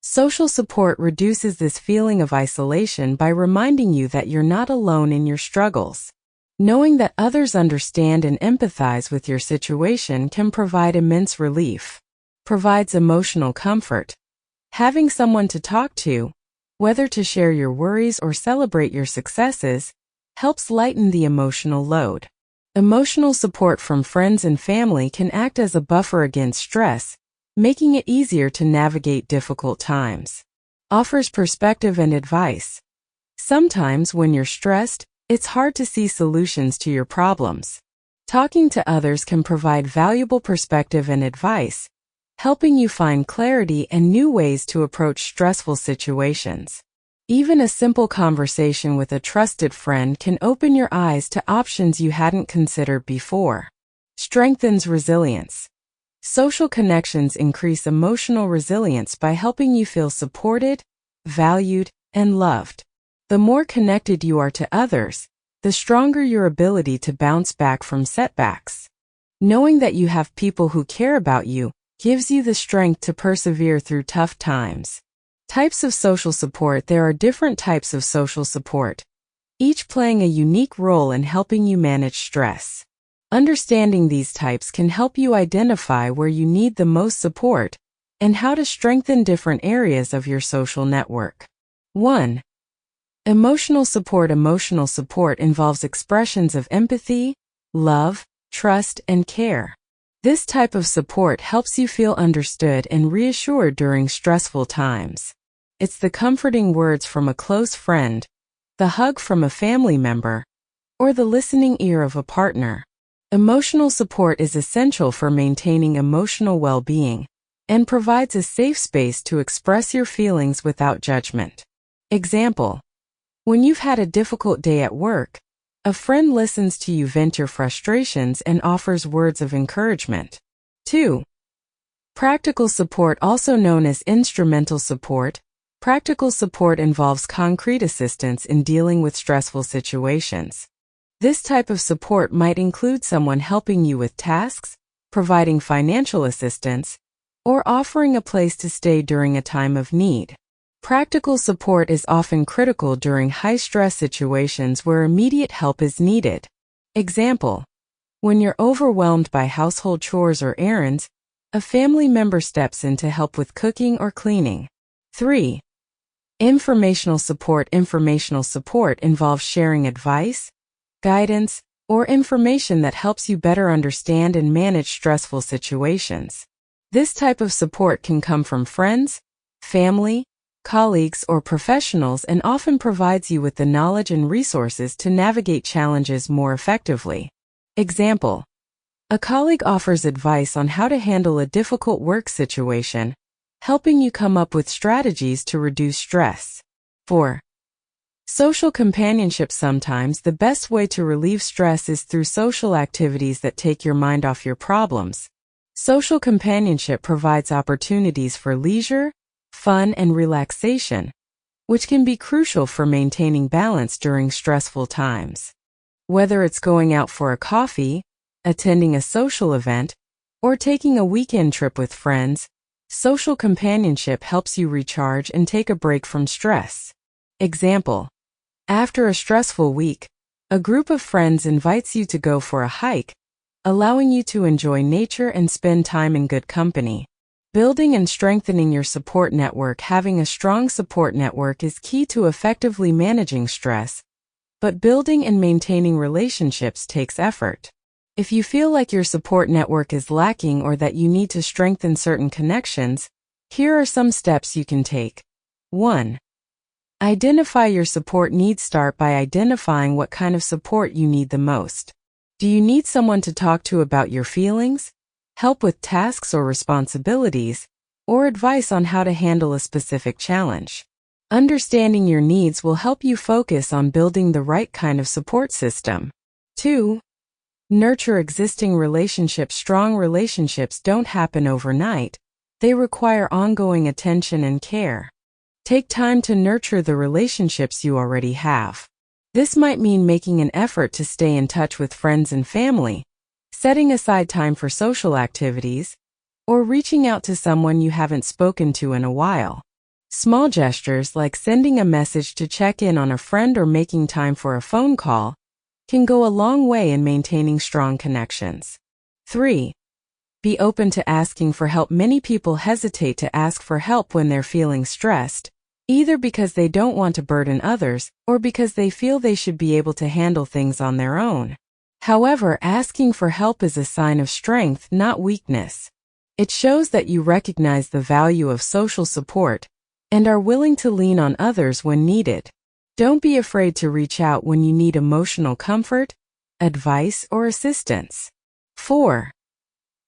Social support reduces this feeling of isolation by reminding you that you're not alone in your struggles. Knowing that others understand and empathize with your situation can provide immense relief. Provides emotional comfort. Having someone to talk to, whether to share your worries or celebrate your successes, helps lighten the emotional load. Emotional support from friends and family can act as a buffer against stress, making it easier to navigate difficult times. Offers perspective and advice. Sometimes when you're stressed, it's hard to see solutions to your problems. Talking to others can provide valuable perspective and advice, helping you find clarity and new ways to approach stressful situations. Even a simple conversation with a trusted friend can open your eyes to options you hadn't considered before. Strengthens resilience. Social connections increase emotional resilience by helping you feel supported, valued, and loved. The more connected you are to others, the stronger your ability to bounce back from setbacks. Knowing that you have people who care about you gives you the strength to persevere through tough times. Types of social support. There are different types of social support, each playing a unique role in helping you manage stress. Understanding these types can help you identify where you need the most support and how to strengthen different areas of your social network. 1. Emotional support. Emotional support involves expressions of empathy, love, trust, and care. This type of support helps you feel understood and reassured during stressful times. It's the comforting words from a close friend, the hug from a family member, or the listening ear of a partner. Emotional support is essential for maintaining emotional well-being and provides a safe space to express your feelings without judgment. Example: when you've had a difficult day at work, a friend listens to you vent your frustrations and offers words of encouragement. 2. Practical support, also known as instrumental support. Practical support involves concrete assistance in dealing with stressful situations. This type of support might include someone helping you with tasks, providing financial assistance, or offering a place to stay during a time of need. Practical support is often critical during high-stress situations where immediate help is needed. Example: when you're overwhelmed by household chores or errands, a family member steps in to help with cooking or cleaning. 3. Informational support. Informational support involves sharing advice, guidance, or information that helps you better understand and manage stressful situations. This type of support can come from friends, family, colleagues, or professionals, and often provides you with the knowledge and resources to navigate challenges more effectively. Example: a colleague offers advice on how to handle a difficult work situation, helping you come up with strategies to reduce stress. 4. Social companionship. Sometimes the best way to relieve stress is through social activities that take your mind off your problems. Social companionship provides opportunities for leisure, fun, and relaxation, which can be crucial for maintaining balance during stressful times. Whether it's going out for a coffee, attending a social event, or taking a weekend trip with friends, social companionship helps you recharge and take a break from stress. Example: after a stressful week, a group of friends invites you to go for a hike, allowing you to enjoy nature and spend time in good company. Building and strengthening your support network. Having a strong support network is key to effectively managing stress, but building and maintaining relationships takes effort. If you feel like your support network is lacking or that you need to strengthen certain connections, here are some steps you can take. 1. Identify your support needs. Start by identifying what kind of support you need the most. Do you need someone to talk to about your feelings, help with tasks or responsibilities, or advice on how to handle a specific challenge. Understanding your needs will help you focus on building the right kind of support system. 2. Nurture existing relationships. Strong relationships don't happen overnight. They require ongoing attention and care. Take time to nurture the relationships you already have. This might mean making an effort to stay in touch with friends and family, setting aside time for social activities, or reaching out to someone you haven't spoken to in a while. Small gestures like sending a message to check in on a friend or making time for a phone call can go a long way in maintaining strong connections. 3. Be open to asking for help. Many people hesitate to ask for help when they're feeling stressed, either because they don't want to burden others or because they feel they should be able to handle things on their own. However, asking for help is a sign of strength, not weakness. It shows that you recognize the value of social support and are willing to lean on others when needed. Don't be afraid to reach out when you need emotional comfort, advice, or assistance. 4.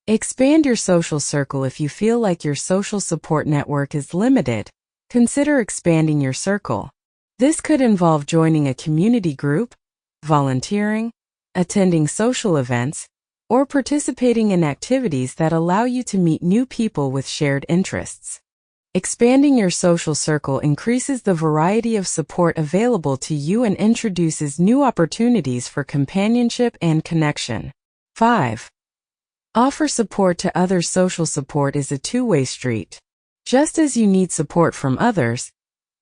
Expand your social circle. If you feel like your social support network is limited, consider expanding your circle. This could involve joining a community group, volunteering, attending social events, or participating in activities that allow you to meet new people with shared interests. Expanding your social circle increases the variety of support available to you and introduces new opportunities for companionship and connection. 5. Offer support to others. Social support is a two-way street. Just as you need support from others,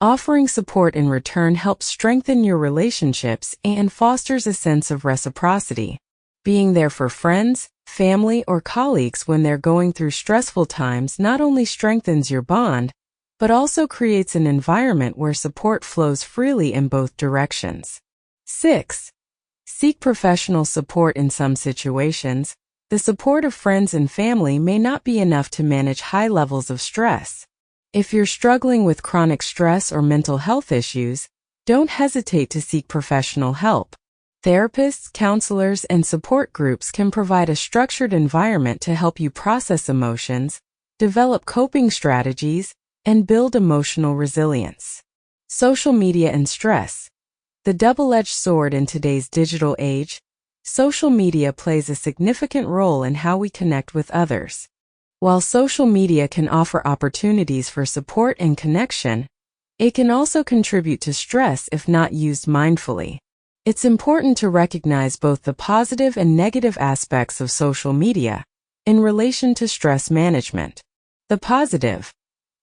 offering support in return helps strengthen your relationships and fosters a sense of reciprocity. Being there for friends, family, or colleagues when they're going through stressful times not only strengthens your bond, but also creates an environment where support flows freely in both directions. 6. Seek professional support. In some situations, the support of friends and family may not be enough to manage high levels of stress. If you're struggling with chronic stress or mental health issues, don't hesitate to seek professional help. Therapists, counselors, and support groups can provide a structured environment to help you process emotions, develop coping strategies, and build emotional resilience. Social media and stress. The double-edged sword in today's digital age, social media plays a significant role in how we connect with others. While social media can offer opportunities for support and connection, it can also contribute to stress if not used mindfully. It's important to recognize both the positive and negative aspects of social media in relation to stress management. The positive.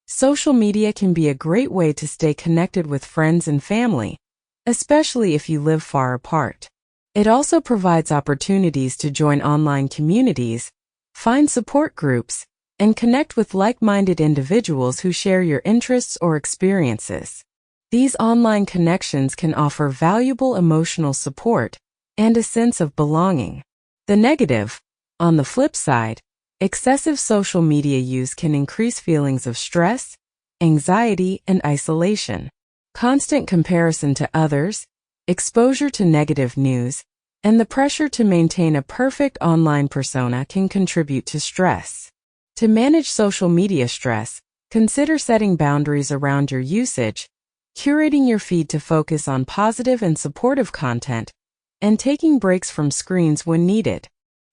Social media can be a great way to stay connected with friends and family, especially if you live far apart. It also provides opportunities to join online communities, find support groups, and connect with like-minded individuals who share your interests or experiences. These online connections can offer valuable emotional support and a sense of belonging. The negative, on the flip side, excessive social media use can increase feelings of stress, anxiety, and isolation. Constant comparison to others, exposure to negative news, and the pressure to maintain a perfect online persona can contribute to stress. To manage social media stress, consider setting boundaries around your usage, curating your feed to focus on positive and supportive content, and taking breaks from screens when needed.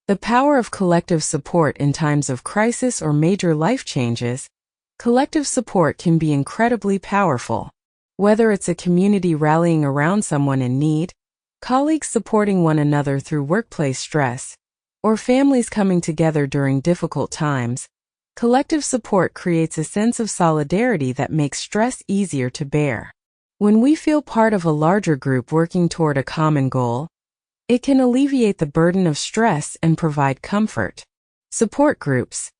The power of collective support in times of crisis or major life changes. Collective support can be incredibly powerful. Whether it's a community rallying around someone in need, colleagues supporting one another through workplace stress, or families coming together during difficult times, collective support creates a sense of solidarity that makes stress easier to bear. When we feel part of a larger group working toward a common goal, it can alleviate the burden of stress and provide comfort. Support groups.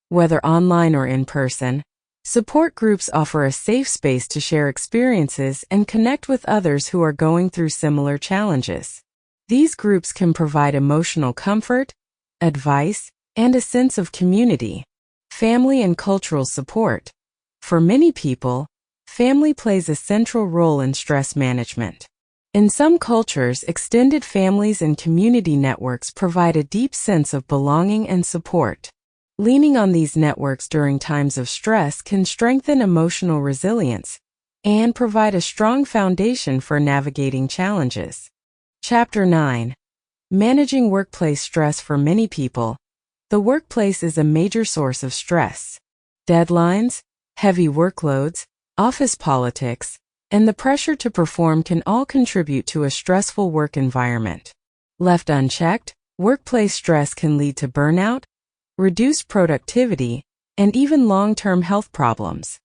Whether online or in person, support groups offer a safe space to share experiences and connect with others who are going through similar challenges. These groups can provide emotional comfort, advice, and a sense of community. Family and cultural support. For many people, family plays a central role in stress management. In some cultures, extended families and community networks provide a deep sense of belonging and support. Leaning on these networks during times of stress can strengthen emotional resilience and provide a strong foundation for navigating challenges. Chapter 9. Managing workplace stress. For many people, the workplace is a major source of stress. Deadlines, heavy workloads, office politics, and the pressure to perform can all contribute to a stressful work environment. Left unchecked, workplace stress can lead to burnout, reduced productivity, and even long-term health problems.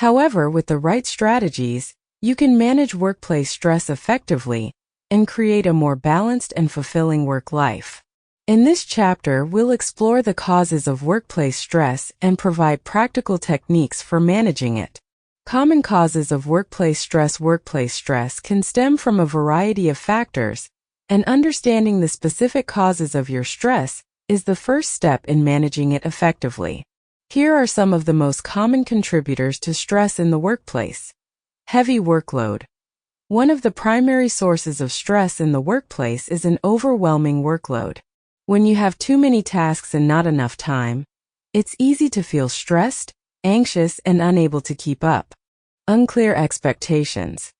However, with the right strategies, you can manage workplace stress effectively and create a more balanced and fulfilling work life. In this chapter, we'll explore the causes of workplace stress and provide practical techniques for managing it. Common causes of workplace stress. Workplace stress can stem from a variety of factors, and understanding the specific causes of your stress is the first step in managing it effectively. Here are some of the most common contributors to stress in the workplace. Heavy workload. One of the primary sources of stress in the workplace is an overwhelming workload. When you have too many tasks and not enough time, it's easy to feel stressed, anxious, and unable to keep up. Unclear expectations.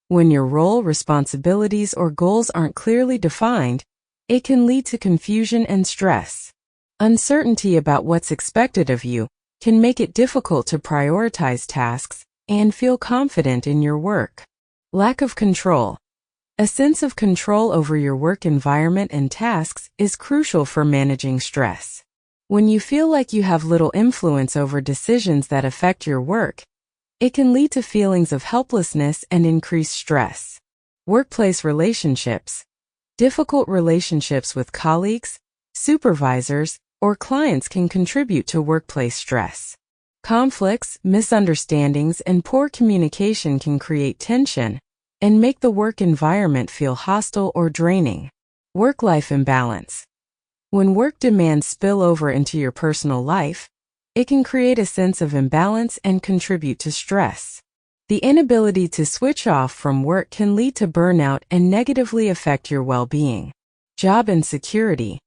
When your role, responsibilities, or goals aren't clearly defined, it can lead to confusion and stress. Uncertainty about what's expected of you can make it difficult to prioritize tasks and feel confident in your work. Lack of control. A sense of control over your work environment and tasks is crucial for managing stress. When you feel like you have little influence over decisions that affect your work, it can lead to feelings of helplessness and increased stress. Workplace relationships. Difficult relationships with colleagues, supervisors, or clients can contribute to workplace stress. Conflicts, misunderstandings, and poor communication can create tension and make the work environment feel hostile or draining. Work-life imbalance. When work demands spill over into your personal life, it can create a sense of imbalance and contribute to stress. The inability to switch off from work can lead to burnout and negatively affect your well-being. Job insecurity.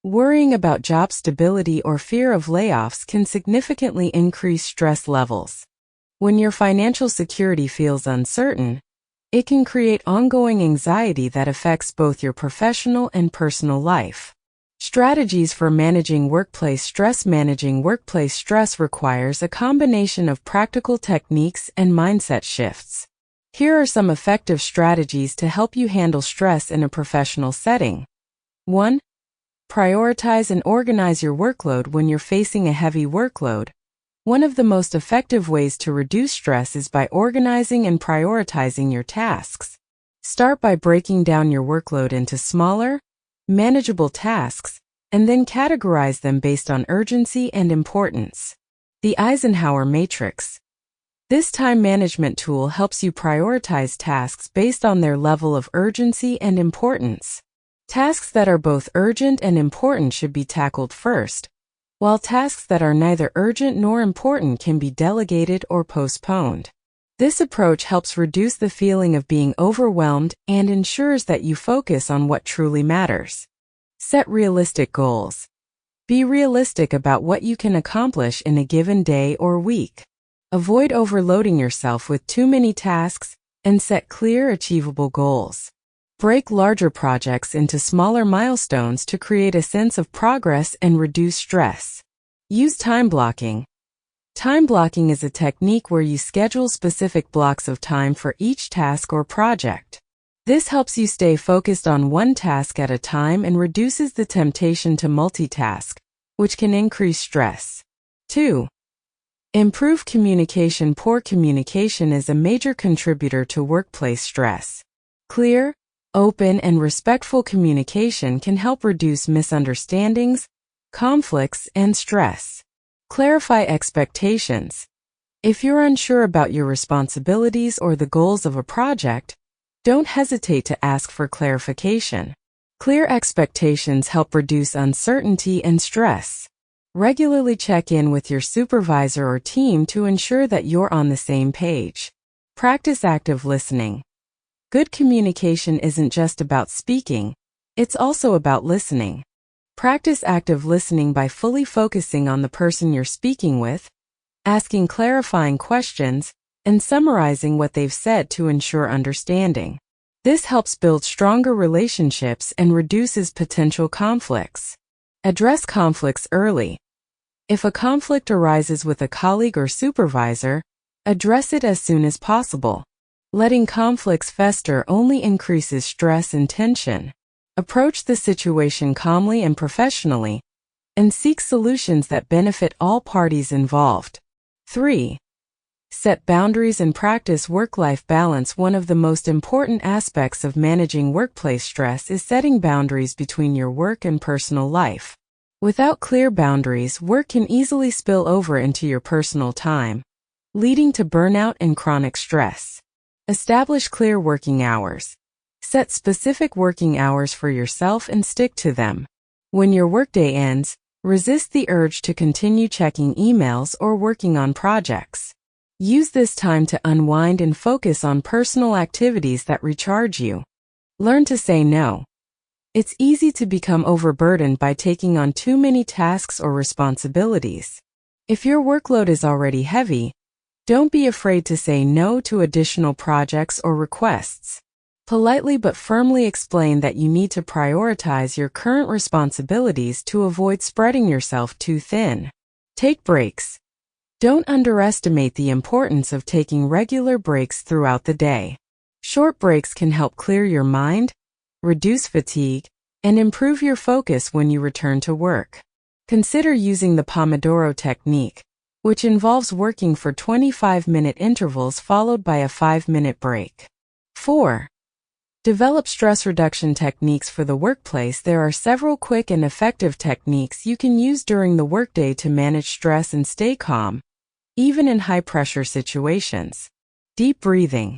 Worrying about job stability or fear of layoffs can significantly increase stress levels. When your financial security feels uncertain, it can create ongoing anxiety that affects both your professional and personal life. Strategies for managing workplace stress. Managing workplace stress requires a combination of practical techniques and mindset shifts. Here are some effective strategies to help you handle stress in a professional setting. 1. Prioritize and organize your workload. When you're facing a heavy workload, one of the most effective ways to reduce stress is by organizing and prioritizing your tasks. Start by breaking down your workload into smaller, manageable tasks, and then categorize them based on urgency and importance. The Eisenhower Matrix. This time management tool helps you prioritize tasks based on their level of urgency and importance. Tasks that are both urgent and important should be tackled first, while tasks that are neither urgent nor important can be delegated or postponed. This approach helps reduce the feeling of being overwhelmed and ensures that you focus on what truly matters. Set realistic goals. Be realistic about what you can accomplish in a given day or week. Avoid overloading yourself with too many tasks and set clear, achievable goals. Break larger projects into smaller milestones to create a sense of progress and reduce stress. Use time blocking. Time blocking is a technique where you schedule specific blocks of time for each task or project. This helps you stay focused on one task at a time and reduces the temptation to multitask, which can increase stress. 2. Improve communication. Poor communication is a major contributor to workplace stress. Clear, open, and respectful communication can help reduce misunderstandings, conflicts, and stress. Clarify expectations. If you're unsure about your responsibilities or the goals of a project, don't hesitate to ask for clarification. Clear expectations help reduce uncertainty and stress. Regularly check in with your supervisor or team to ensure that you're on the same page. Practice active listening. Good communication isn't just about speaking, it's also about listening. Practice active listening by fully focusing on the person you're speaking with, asking clarifying questions, and summarizing what they've said to ensure understanding. This helps build stronger relationships and reduces potential conflicts. Address conflicts early. If a conflict arises with a colleague or supervisor, address it as soon as possible. Letting conflicts fester only increases stress and tension. Approach the situation calmly and professionally, and seek solutions that benefit all parties involved. 3. Set boundaries and practice work-life balance. One of the most important aspects of managing workplace stress is setting boundaries between your work and personal life. Without clear boundaries, work can easily spill over into your personal time, leading to burnout and chronic stress. Establish clear working hours. Set specific working hours for yourself and stick to them. When your workday ends, resist the urge to continue checking emails or working on projects. Use this time to unwind and focus on personal activities that recharge you. Learn to say no. It's easy to become overburdened by taking on too many tasks or responsibilities. If your workload is already heavy, don't be afraid to say no to additional projects or requests. Politely but firmly explain that you need to prioritize your current responsibilities to avoid spreading yourself too thin. Take breaks. Don't underestimate the importance of taking regular breaks throughout the day. Short breaks can help clear your mind, reduce fatigue, and improve your focus when you return to work. Consider using the Pomodoro technique, which involves working for 25-minute intervals followed by a 5-minute break. 4. Develop stress reduction techniques for the workplace. There are several quick and effective techniques you can use during the workday to manage stress and stay calm, even in high-pressure situations. Deep breathing.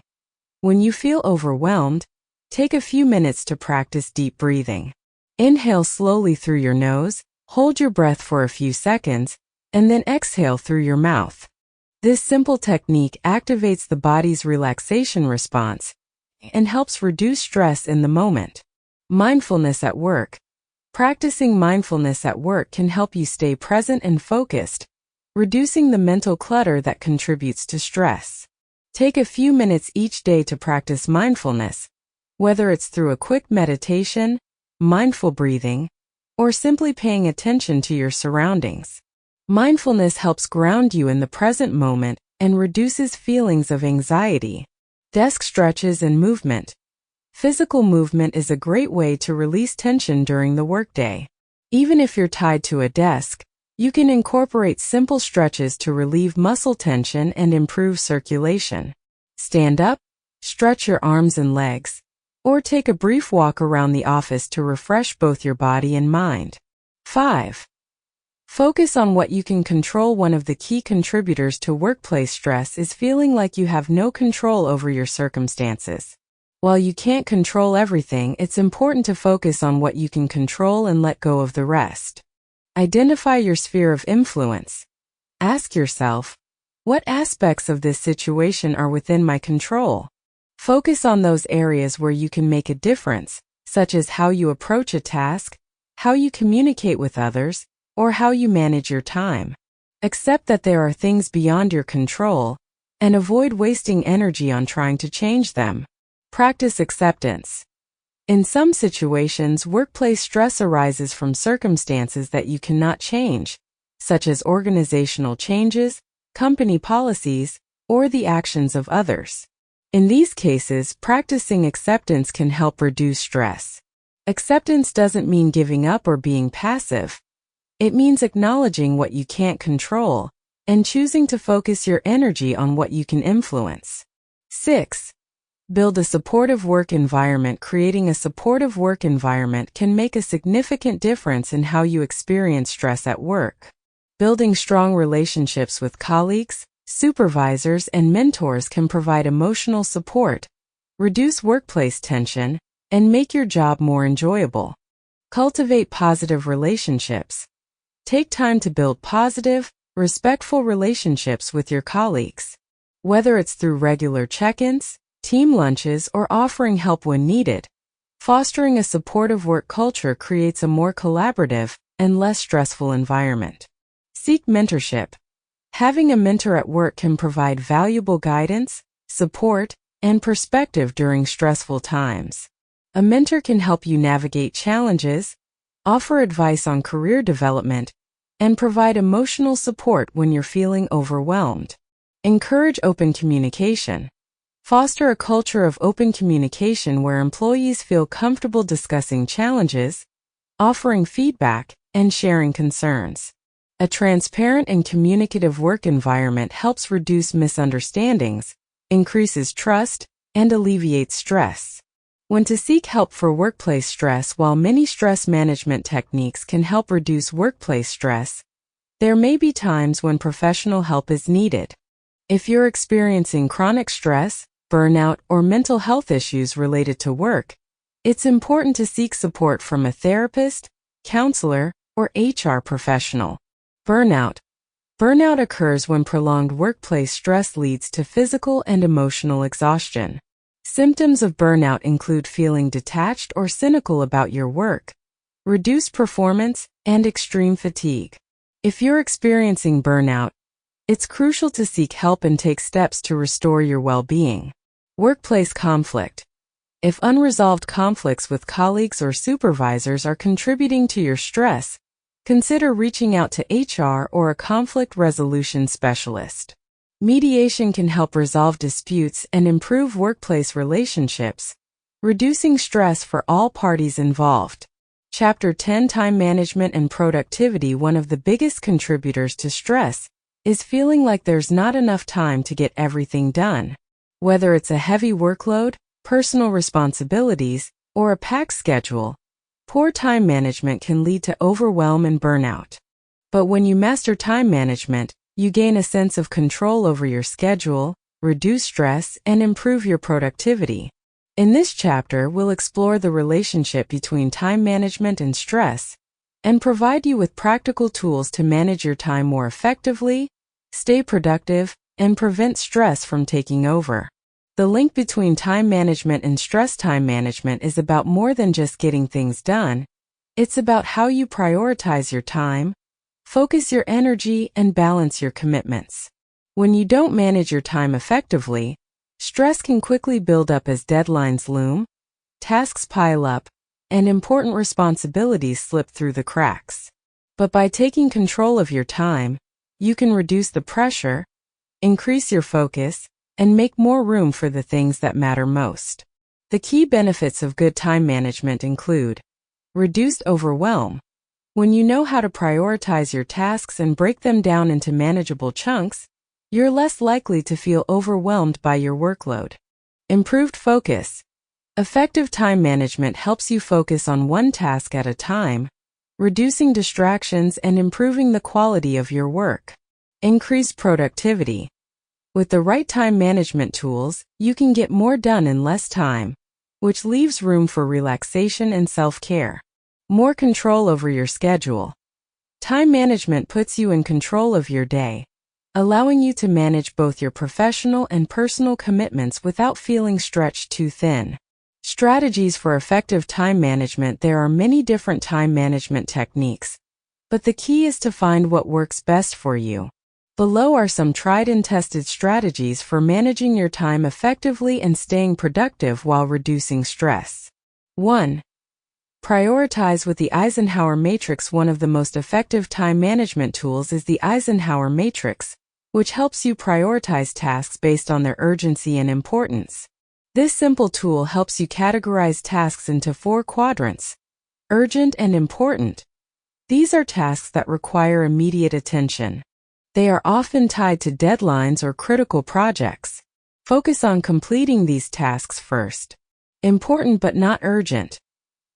When you feel overwhelmed, take a few minutes to practice deep breathing. Inhale slowly through your nose, hold your breath for a few seconds, and then exhale through your mouth. This simple technique activates the body's relaxation response and helps reduce stress in the moment. Mindfulness at work. Practicing mindfulness at work can help you stay present and focused, reducing the mental clutter that contributes to stress. Take a few minutes each day to practice mindfulness, whether it's through a quick meditation, mindful breathing, or simply paying attention to your surroundings. Mindfulness helps ground you in the present moment and reduces feelings of anxiety. Desk stretches and movement. Physical movement is a great way to release tension during the workday. Even if you're tied to a desk, you can incorporate simple stretches to relieve muscle tension and improve circulation. Stand up, stretch your arms and legs, or take a brief walk around the office to refresh both your body and mind. 5. Focus on what you can control. One of the key contributors to workplace stress is feeling like you have no control over your circumstances. While you can't control everything, it's important to focus on what you can control and let go of the rest. Identify your sphere of influence. Ask yourself, what aspects of this situation are within my control? Focus on those areas where you can make a difference, such as how you approach a task, how you communicate with others, or how you manage your time. Accept that there are things beyond your control, and avoid wasting energy on trying to change them. Practice acceptance. In some situations, workplace stress arises from circumstances that you cannot change, such as organizational changes, company policies, or the actions of others. In these cases, practicing acceptance can help reduce stress. Acceptance doesn't mean giving up or being passive. It means acknowledging what you can't control and choosing to focus your energy on what you can influence. 6. Build a supportive work environment. Creating a supportive work environment can make a significant difference in how you experience stress at work. Building strong relationships with colleagues, supervisors, and mentors can provide emotional support, reduce workplace tension, and make your job more enjoyable. Cultivate positive relationships. Take time to build positive, respectful relationships with your colleagues. Whether it's through regular check-ins, team lunches, or offering help when needed, Fostering a supportive work culture creates a more collaborative and less stressful environment. Seek mentorship. Having a mentor at work can provide valuable guidance, support, and perspective during stressful times. A mentor can help you navigate challenges, offer advice on career development, and provide emotional support when you're feeling overwhelmed. Encourage open communication. Foster a culture of open communication where employees feel comfortable discussing challenges, offering feedback, and sharing concerns. A transparent and communicative work environment helps reduce misunderstandings, increases trust, and alleviates stress. When to seek help for workplace stress. While many stress management techniques can help reduce workplace stress, there may be times when professional help is needed. If you're experiencing chronic stress, burnout, or mental health issues related to work, it's important to seek support from a therapist, counselor, or HR professional. Burnout. Burnout occurs when prolonged workplace stress leads to physical and emotional exhaustion. Symptoms of burnout include feeling detached or cynical about your work, reduced performance, and extreme fatigue. If you're experiencing burnout, it's crucial to seek help and take steps to restore your well-being. Workplace conflict. If unresolved conflicts with colleagues or supervisors are contributing to your stress, consider reaching out to HR or a conflict resolution specialist. Mediation can help resolve disputes and improve workplace relationships, reducing stress for all parties involved. Chapter 10: Time Management and Productivity. One of the biggest contributors to stress is feeling like there's not enough time to get everything done. Whether it's a heavy workload, personal responsibilities, or a packed schedule, poor time management can lead to overwhelm and burnout. But when you master time management, you gain a sense of control over your schedule, reduce stress, and improve your productivity. In this chapter, we'll explore the relationship between time management and stress, and provide you with practical tools to manage your time more effectively, stay productive, and prevent stress from taking over. The link between time management and stress. Time management is about more than just getting things done. It's about how you prioritize your time, focus your energy, and balance your commitments. When you don't manage your time effectively, stress can quickly build up as deadlines loom, tasks pile up, and important responsibilities slip through the cracks. But by taking control of your time, you can reduce the pressure, increase your focus, and make more room for the things that matter most. The key benefits of good time management include reduced overwhelm. When you know how to prioritize your tasks and break them down into manageable chunks, you're less likely to feel overwhelmed by your workload. Improved focus. Effective time management helps you focus on one task at a time, reducing distractions and improving the quality of your work. Increased productivity. With the right time management tools, you can get more done in less time, which leaves room for relaxation and self-care. More control over your schedule. Time management puts you in control of your day, allowing you to manage both your professional and personal commitments without feeling stretched too thin. Strategies for effective time management. There are many different time management techniques, but the key is to find what works best for you. Below are some tried and tested strategies for managing your time effectively and staying productive while reducing stress. 1. Prioritize with the Eisenhower Matrix. One of the most effective time management tools is the Eisenhower Matrix, which helps you prioritize tasks based on their urgency and importance. This simple tool helps you categorize tasks into 4 quadrants: urgent and important. These are tasks that require immediate attention. They are often tied to deadlines or critical projects. Focus on completing these tasks first. Important but not urgent.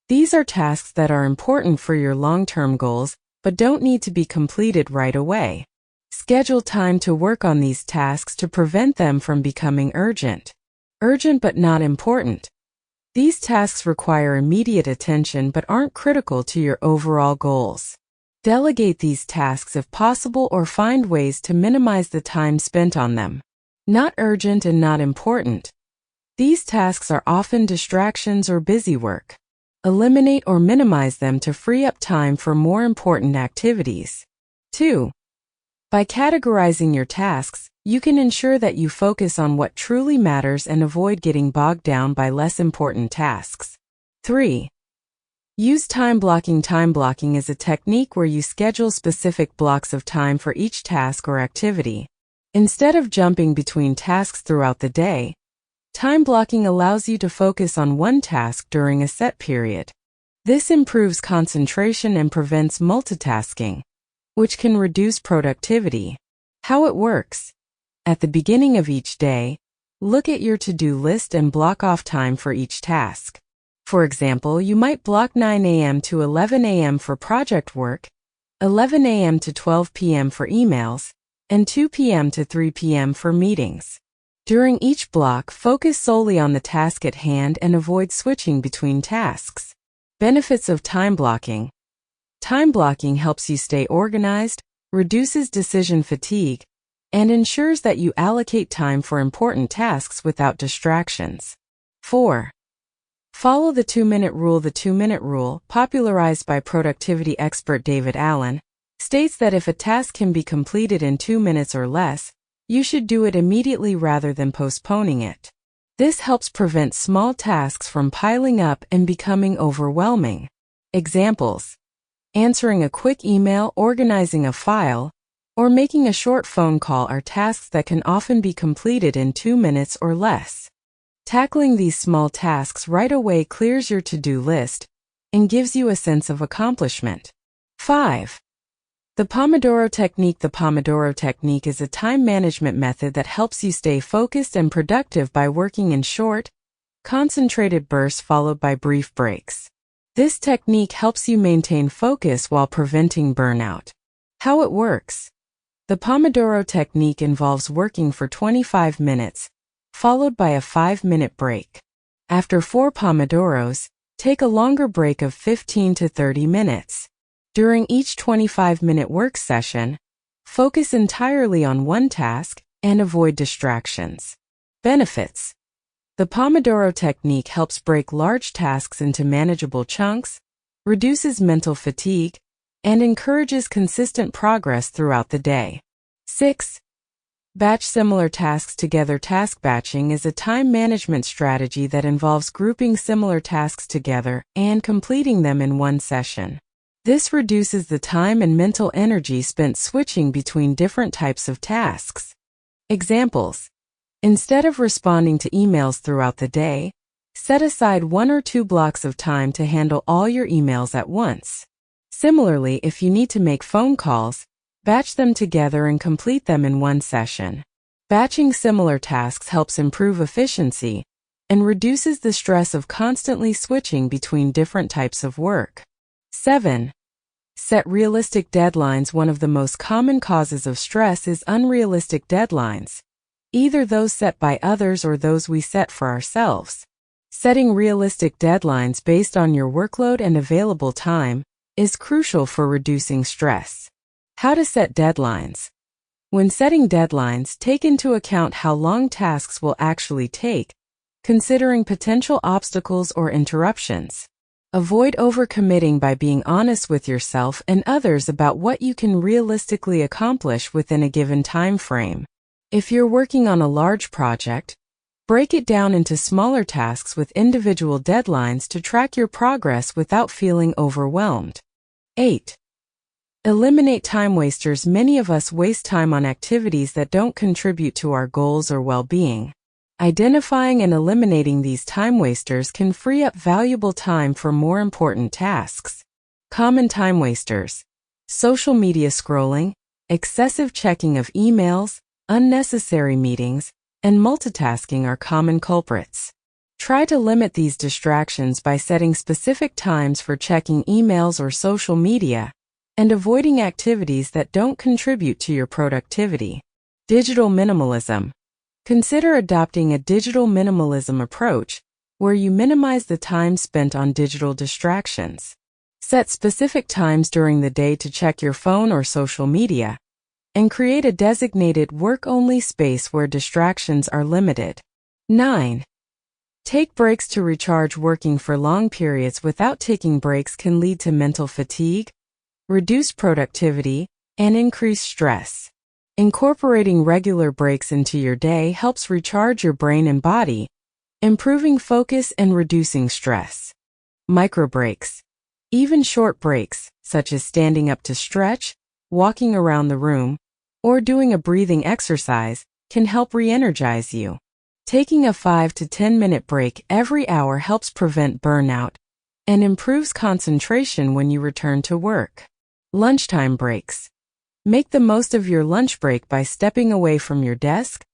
These are tasks that are important for your long-term goals, but don't need to be completed right away. Schedule time to work on these tasks to prevent them from becoming urgent. Urgent but not important. These tasks require immediate attention but aren't critical to your overall goals. Delegate these tasks if possible or find ways to minimize the time spent on them. Not urgent and not important. These tasks are often distractions or busy work. Eliminate or minimize them to free up time for more important activities. 2. By categorizing your tasks, you can ensure that you focus on what truly matters and avoid getting bogged down by less important tasks. 3. Use time blocking. Time blocking is a technique where you schedule specific blocks of time for each task or activity. Instead of jumping between tasks throughout the day, time blocking allows you to focus on one task during a set period. This improves concentration and prevents multitasking, which can reduce productivity. How it works. At the beginning of each day, look at your to-do list and block off time for each task. For example, you might block 9 a.m. to 11 a.m. for project work, 11 a.m. to 12 p.m. for emails, and 2 p.m. to 3 p.m. for meetings. During each block, focus solely on the task at hand and avoid switching between tasks. Benefits of time blocking. Time blocking helps you stay organized, reduces decision fatigue, and ensures that you allocate time for important tasks without distractions. 4. Follow the 2-minute rule. The 2-minute rule, popularized by productivity expert David Allen, states that if a task can be completed in 2 minutes or less, you should do it immediately rather than postponing it. This helps prevent small tasks from piling up and becoming overwhelming. Examples: answering a quick email, organizing a file, or making a short phone call are tasks that can often be completed in 2 minutes or less. Tackling these small tasks right away clears your to-do list and gives you a sense of accomplishment. 5. The Pomodoro Technique. The Pomodoro Technique is a time management method that helps you stay focused and productive by working in short, concentrated bursts followed by brief breaks. This technique helps you maintain focus while preventing burnout. How it works. The Pomodoro Technique involves working for 25 minutes, followed by a 5-minute break. After 4 Pomodoros, take a longer break of 15 to 30 minutes. During each 25-minute work session, focus entirely on one task and avoid distractions. Benefits. The Pomodoro Technique helps break large tasks into manageable chunks, reduces mental fatigue, and encourages consistent progress throughout the day. 6. Batch similar tasks together. Task batching is a time management strategy that involves grouping similar tasks together and completing them in one session. This reduces the time and mental energy spent switching between different types of tasks. Examples: instead of responding to emails throughout the day, set aside 1 or 2 blocks of time to handle all your emails at once. Similarly, if you need to make phone calls, batch them together and complete them in one session. Batching similar tasks helps improve efficiency and reduces the stress of constantly switching between different types of work. 7. Set realistic deadlines. One of the most common causes of stress is unrealistic deadlines, either those set by others or those we set for ourselves. Setting realistic deadlines based on your workload and available time is crucial for reducing stress. How to set deadlines. When setting deadlines, take into account how long tasks will actually take, considering potential obstacles or interruptions. Avoid overcommitting by being honest with yourself and others about what you can realistically accomplish within a given time frame. If you're working on a large project, break it down into smaller tasks with individual deadlines to track your progress without feeling overwhelmed. 8. Eliminate time wasters. Many of us waste time on activities that don't contribute to our goals or well-being. Identifying and eliminating these time wasters can free up valuable time for more important tasks. Common time wasters: social media scrolling, excessive checking of emails, unnecessary meetings, and multitasking are common culprits. Try to limit these distractions by setting specific times for checking emails or social media, and avoiding activities that don't contribute to your productivity. Digital minimalism. Consider adopting a digital minimalism approach, where you minimize the time spent on digital distractions. Set specific times during the day to check your phone or social media, and create a designated work-only space where distractions are limited. 9. Take breaks to recharge. Working for long periods without taking breaks can lead to mental fatigue, reduced productivity, and increased stress. Incorporating regular breaks into your day helps recharge your brain and body, improving focus and reducing stress. Micro breaks. Even short breaks, such as standing up to stretch, walking around the room, or doing a breathing exercise, can help re-energize you. Taking a 5 to 10 minute break every hour helps prevent burnout and improves concentration when you return to work. Lunchtime breaks. Make the most of your lunch break by stepping away from your desk,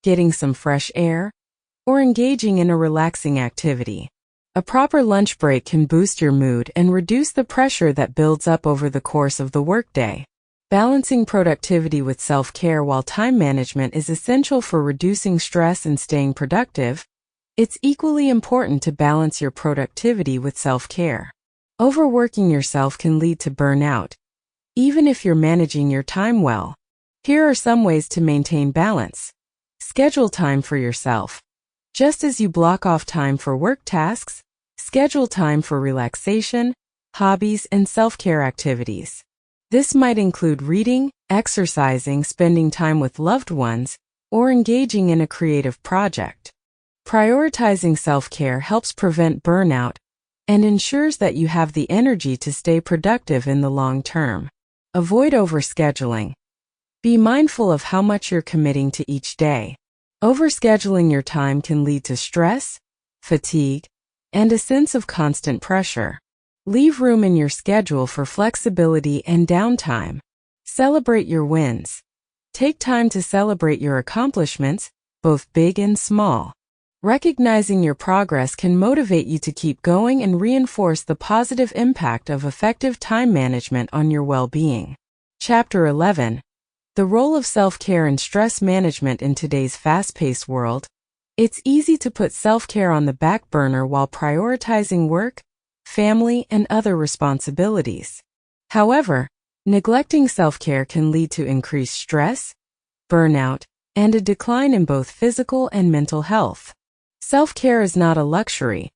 getting some fresh air, or engaging in a relaxing activity. A proper lunch break can boost your mood and reduce the pressure that builds up over the course of the workday. Balancing productivity with self-care. While time management is essential for reducing stress and staying productive, it's equally important to balance your productivity with self-care. Overworking yourself can lead to burnout, even if you're managing your time well. Here are some ways to maintain balance. Schedule time for yourself. Just as you block off time for work tasks, schedule time for relaxation, hobbies, and self-care activities. This might include reading, exercising, spending time with loved ones, or engaging in a creative project. Prioritizing self-care helps prevent burnout and ensures that you have the energy to stay productive in the long term. Avoid overscheduling. Be mindful of how much you're committing to each day. Overscheduling your time can lead to stress, fatigue, and a sense of constant pressure. Leave room in your schedule for flexibility and downtime. Celebrate your wins. Take time to celebrate your accomplishments, both big and small. Recognizing your progress can motivate you to keep going and reinforce the positive impact of effective time management on your well-being. Chapter 11. The role of self-care and stress management in today's fast-paced world. It's easy to put self-care on the back burner while prioritizing work, family, and other responsibilities. However, neglecting self-care can lead to increased stress, burnout, and a decline in both physical and mental health. Self-care is not a luxury.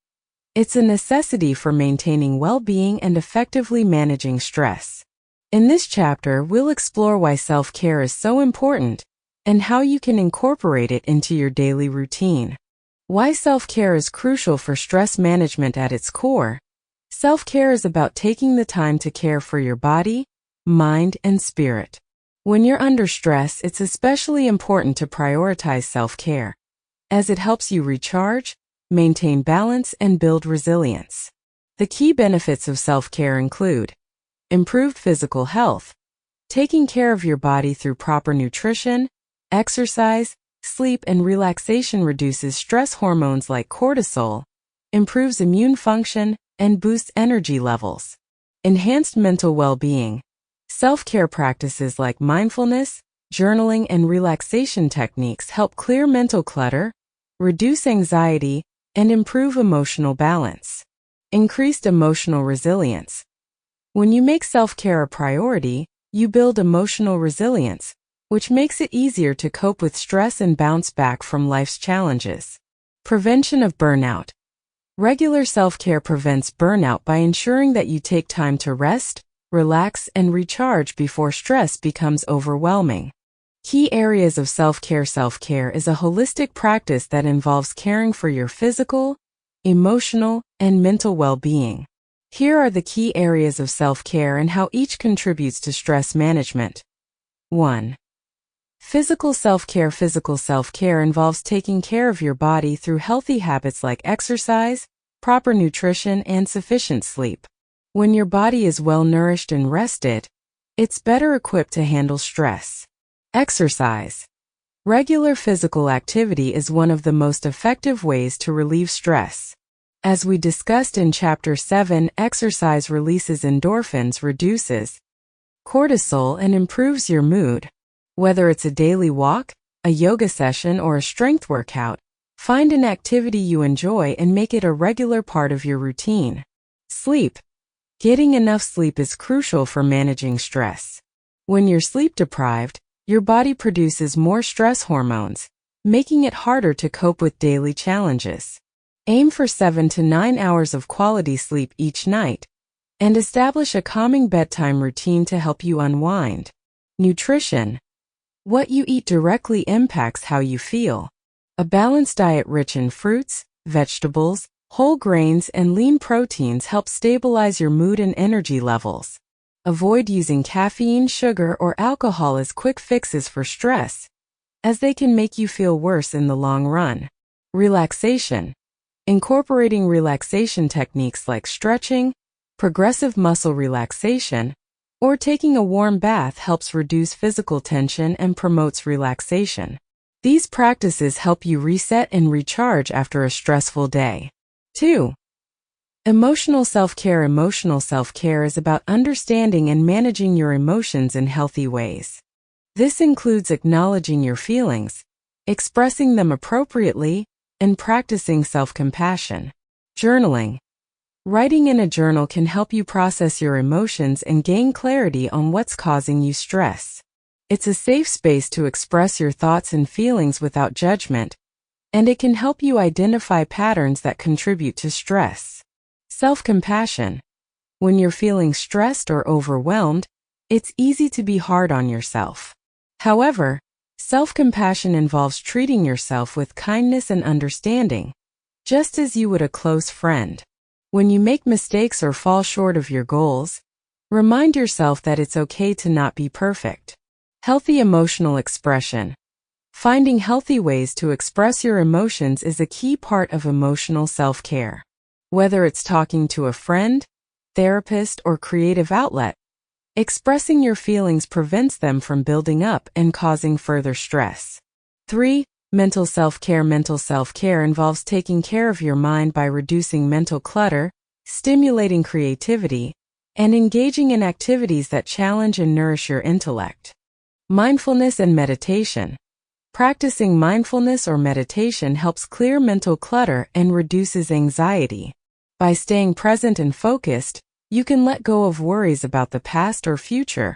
It's a necessity for maintaining well-being and effectively managing stress. In this chapter, we'll explore why self-care is so important and how you can incorporate it into your daily routine. Why self-care is crucial for stress management. At its core, self-care is about taking the time to care for your body, mind, and spirit. When you're under stress, it's especially important to prioritize self-care, as it helps you recharge, maintain balance, and build resilience. The key benefits of self-care include improved physical health. Taking care of your body through proper nutrition, exercise, sleep, and relaxation reduces stress hormones like cortisol, improves immune function, and boosts energy levels. Enhanced mental well-being. Self-care practices like mindfulness, journaling, and relaxation techniques help clear mental clutter, reduce anxiety, and improve emotional balance. Increased emotional resilience. When you make self-care a priority, you build emotional resilience, which makes it easier to cope with stress and bounce back from life's challenges. Prevention of burnout. Regular self-care prevents burnout by ensuring that you take time to rest, relax, and recharge before stress becomes overwhelming. Key areas of self-care. Self-care is a holistic practice that involves caring for your physical, emotional, and mental well-being. Here are the key areas of self-care and how each contributes to stress management. 1. Physical self-care. Physical self-care involves taking care of your body through healthy habits like exercise, proper nutrition, and sufficient sleep. When your body is well-nourished and rested, it's better equipped to handle stress. Exercise. Regular physical activity is one of the most effective ways to relieve stress. As we discussed in Chapter 7, exercise releases endorphins, reduces cortisol, and improves your mood. Whether it's a daily walk, a yoga session, or a strength workout, find an activity you enjoy and make it a regular part of your routine. Sleep. Getting enough sleep is crucial for managing stress. When you're sleep deprived, your body produces more stress hormones, making it harder to cope with daily challenges. Aim for 7 to 9 hours of quality sleep each night, and establish a calming bedtime routine to help you unwind. Nutrition. What you eat directly impacts how you feel. A balanced diet rich in fruits, vegetables, whole grains, and lean proteins helps stabilize your mood and energy levels. Avoid using caffeine, sugar, or alcohol as quick fixes for stress, as they can make you feel worse in the long run. Relaxation. Incorporating relaxation techniques like stretching, progressive muscle relaxation, or taking a warm bath helps reduce physical tension and promotes relaxation. These practices help you reset and recharge after a stressful day. 2. Emotional self-care. Emotional self-care is about understanding and managing your emotions in healthy ways. This includes acknowledging your feelings, expressing them appropriately, and practicing self-compassion. Journaling. Writing in a journal can help you process your emotions and gain clarity on what's causing you stress. It's a safe space to express your thoughts and feelings without judgment, and it can help you identify patterns that contribute to stress. Self-compassion. When you're feeling stressed or overwhelmed, it's easy to be hard on yourself. However, self-compassion involves treating yourself with kindness and understanding, just as you would a close friend. When you make mistakes or fall short of your goals, remind yourself that it's okay to not be perfect. Healthy emotional expression. Finding healthy ways to express your emotions is a key part of emotional self-care. Whether it's talking to a friend, therapist, or creative outlet, expressing your feelings prevents them from building up and causing further stress. 3. Mental self-care. Mental self-care involves taking care of your mind by reducing mental clutter, stimulating creativity, and engaging in activities that challenge and nourish your intellect. Mindfulness and meditation. Practicing mindfulness or meditation helps clear mental clutter and reduces anxiety. By staying present and focused, you can let go of worries about the past or future,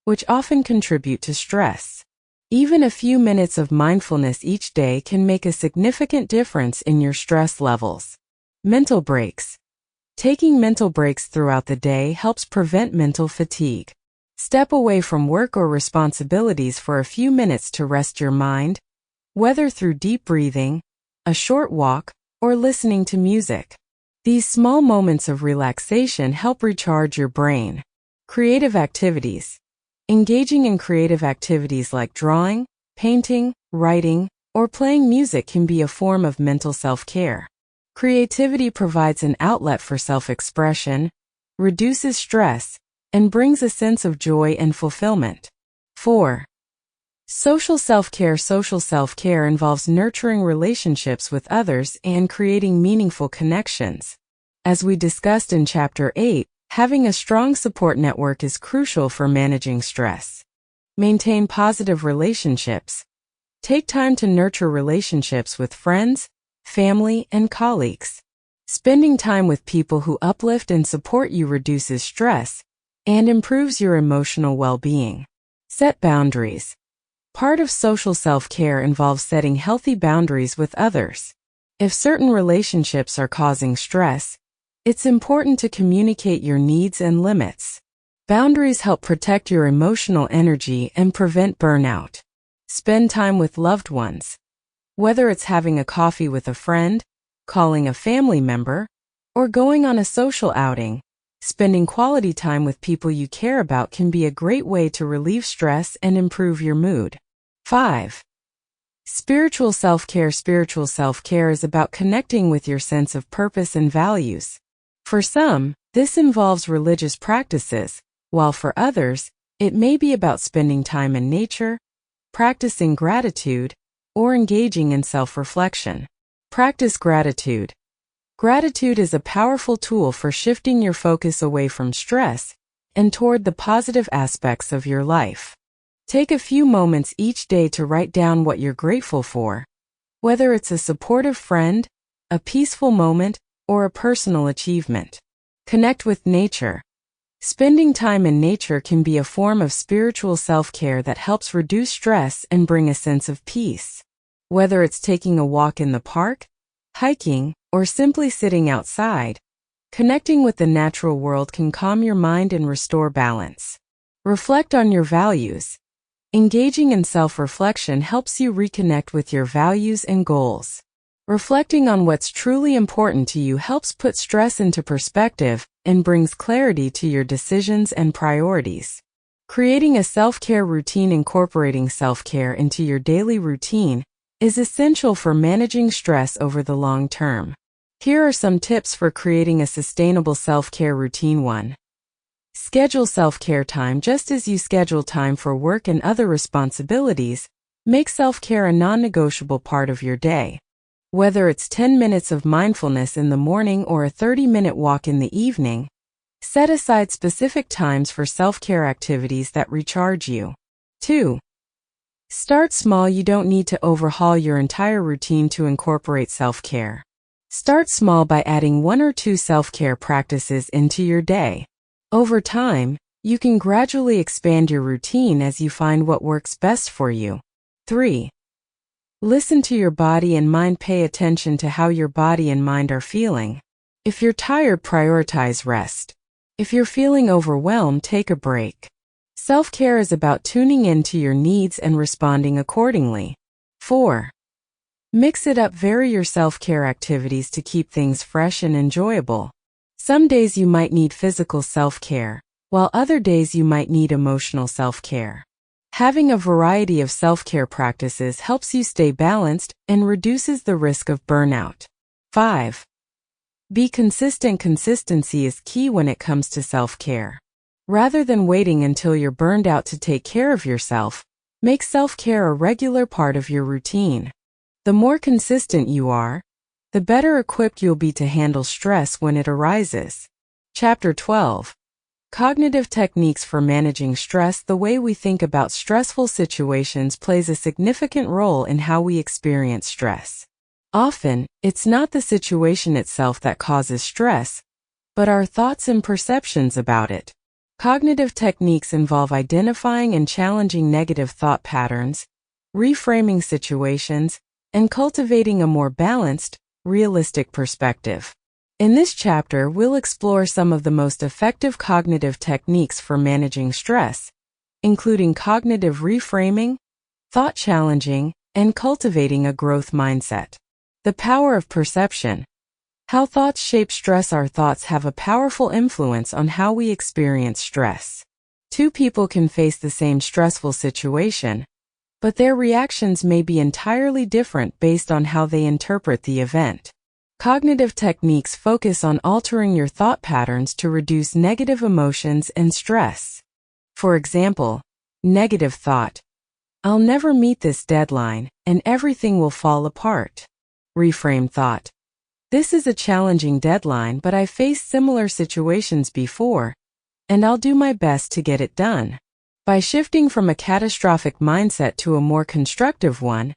which often contribute to stress. Even a few minutes of mindfulness each day can make a significant difference in your stress levels. Mental breaks. Taking mental breaks throughout the day helps prevent mental fatigue. Step away from work or responsibilities for a few minutes to rest your mind, whether through deep breathing, a short walk, or listening to music. These small moments of relaxation help recharge your brain. Creative activities. Engaging in creative activities like drawing, painting, writing, or playing music can be a form of mental self-care. Creativity provides an outlet for self-expression, reduces stress, and brings a sense of joy and fulfillment. 4. Social self-care. Social self-care involves nurturing relationships with others and creating meaningful connections. As we discussed in Chapter 8, having a strong support network is crucial for managing stress. Maintain positive relationships. Take time to nurture relationships with friends, family, and colleagues. Spending time with people who uplift and support you reduces stress and improves your emotional well-being. Set boundaries. Part of social self-care involves setting healthy boundaries with others. If certain relationships are causing stress, it's important to communicate your needs and limits. Boundaries help protect your emotional energy and prevent burnout. Spend time with loved ones. Whether it's having a coffee with a friend, calling a family member, or going on a social outing, spending quality time with people you care about can be a great way to relieve stress and improve your mood. 5. Spiritual self-care. Spiritual self-care is about connecting with your sense of purpose and values. For some, this involves religious practices, while for others, it may be about spending time in nature, practicing gratitude, or engaging in self-reflection. Practice gratitude. Gratitude is a powerful tool for shifting your focus away from stress and toward the positive aspects of your life. Take a few moments each day to write down what you're grateful for, whether it's a supportive friend, a peaceful moment, or a personal achievement. Connect with nature. Spending time in nature can be a form of spiritual self-care that helps reduce stress and bring a sense of peace. Whether it's taking a walk in the park, hiking, or simply sitting outside, connecting with the natural world can calm your mind and restore balance. Reflect on your values. Engaging in self-reflection helps you reconnect with your values and goals. Reflecting on what's truly important to you helps put stress into perspective and brings clarity to your decisions and priorities. Creating a self-care routine. Incorporating self-care into your daily routine is essential for managing stress over the long term. Here are some tips for creating a sustainable self-care routine. 1. Schedule self-care time. Just as you schedule time for work and other responsibilities, make self-care a non-negotiable part of your day. Whether it's 10 minutes of mindfulness in the morning or a 30-minute walk in the evening, set aside specific times for self-care activities that recharge you. 2. Start small. You don't need to overhaul your entire routine to incorporate self-care. Start small by adding 1 or 2 self-care practices into your day. Over time, you can gradually expand your routine as you find what works best for you. 3. Listen to your body and mind. Pay attention to how your body and mind are feeling. If you're tired, prioritize rest. If you're feeling overwhelmed, take a break. Self-care is about tuning in to your needs and responding accordingly. 4. Mix it up. Vary your self-care activities to keep things fresh and enjoyable. Some days you might need physical self-care, while other days you might need emotional self-care. Having a variety of self-care practices helps you stay balanced and reduces the risk of burnout. 5. Be consistent. Consistency is key when it comes to self-care. Rather than waiting until you're burned out to take care of yourself, make self-care a regular part of your routine. The more consistent you are, the better equipped you'll be to handle stress when it arises. Chapter 12. Cognitive techniques for managing stress. The way we think about stressful situations plays a significant role in how we experience stress. Often, it's not the situation itself that causes stress, but our thoughts and perceptions about it. Cognitive techniques involve identifying and challenging negative thought patterns, reframing situations, and cultivating a more balanced, realistic perspective. In this chapter, we'll explore some of the most effective cognitive techniques for managing stress, including cognitive reframing, thought challenging, and cultivating a growth mindset. The power of perception. How thoughts shape stress. Our thoughts have a powerful influence on how we experience stress. 2 people can face the same stressful situation, but their reactions may be entirely different based on how they interpret the event. Cognitive techniques focus on altering your thought patterns to reduce negative emotions and stress. For example, negative thought: I'll never meet this deadline, and everything will fall apart. Reframe thought: this is a challenging deadline, but I've faced similar situations before, and I'll do my best to get it done. By shifting from a catastrophic mindset to a more constructive one,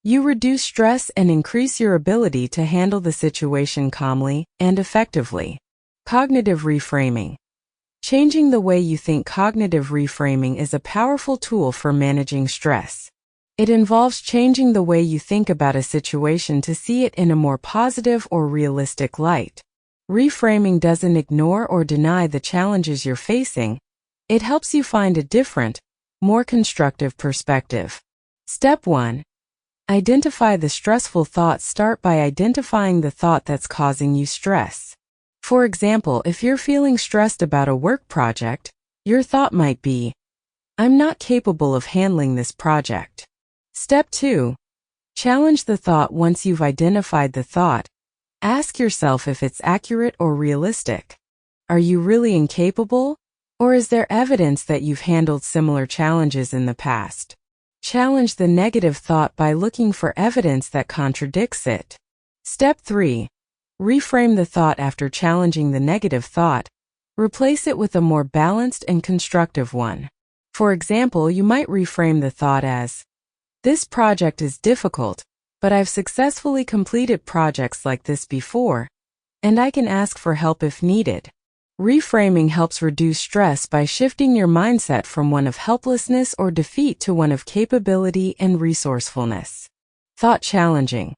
you reduce stress and increase your ability to handle the situation calmly and effectively. Cognitive reframing. Changing the way you think. Cognitive reframing is a powerful tool for managing stress. It involves changing the way you think about a situation to see it in a more positive or realistic light. Reframing doesn't ignore or deny the challenges you're facing. It helps you find a different, more constructive perspective. Step 1. Identify the stressful thoughts. Start by identifying the thought that's causing you stress. For example, if you're feeling stressed about a work project, your thought might be, I'm not capable of handling this project. Step 2. Challenge the thought. Once you've identified the thought, ask yourself if it's accurate or realistic. Are you really incapable? Or is there evidence that you've handled similar challenges in the past? Challenge the negative thought by looking for evidence that contradicts it. Step 3. Reframe the thought. After challenging the negative thought, replace it with a more balanced and constructive one. For example, you might reframe the thought as, this project is difficult, but I've successfully completed projects like this before, and I can ask for help if needed. Reframing helps reduce stress by shifting your mindset from one of helplessness or defeat to one of capability and resourcefulness. Thought challenging.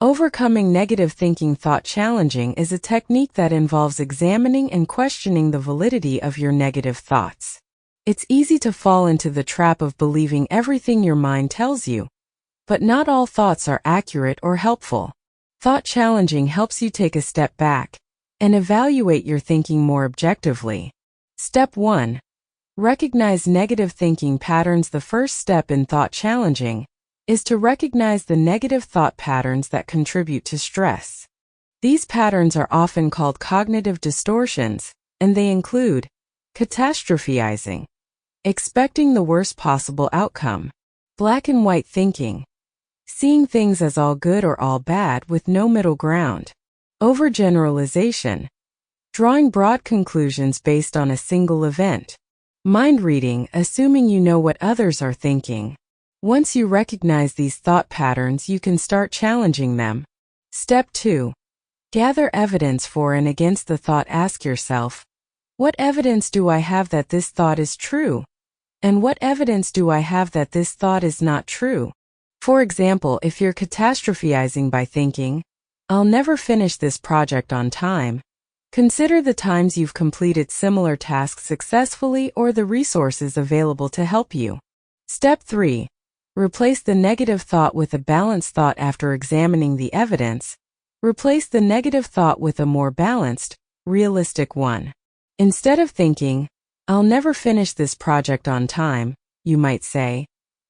Overcoming negative thinking thought challenging is a technique that involves examining and questioning the validity of your negative thoughts. It's easy to fall into the trap of believing everything your mind tells you, but not all thoughts are accurate or helpful. Thought challenging helps you take a step back and evaluate your thinking more objectively. Step 1. Recognize negative thinking patterns. The first step in thought challenging is to recognize the negative thought patterns that contribute to stress. These patterns are often called cognitive distortions, and they include catastrophizing, expecting the worst possible outcome, black and white thinking, seeing things as all good or all bad with no middle ground, overgeneralization, drawing broad conclusions based on a single event, mind reading, assuming you know what others are thinking. Once you recognize these thought patterns, you can start challenging them. Step 2. Gather evidence for and against the thought. Ask yourself, what evidence do I have that this thought is true? And what evidence do I have that this thought is not true? For example, if you're catastrophizing by thinking, I'll never finish this project on time, consider the times you've completed similar tasks successfully or the resources available to help you. Step 3. Replace the negative thought with a balanced thought. After examining the evidence, replace the negative thought with a more balanced, realistic one. Instead of thinking, I'll never finish this project on time, you might say,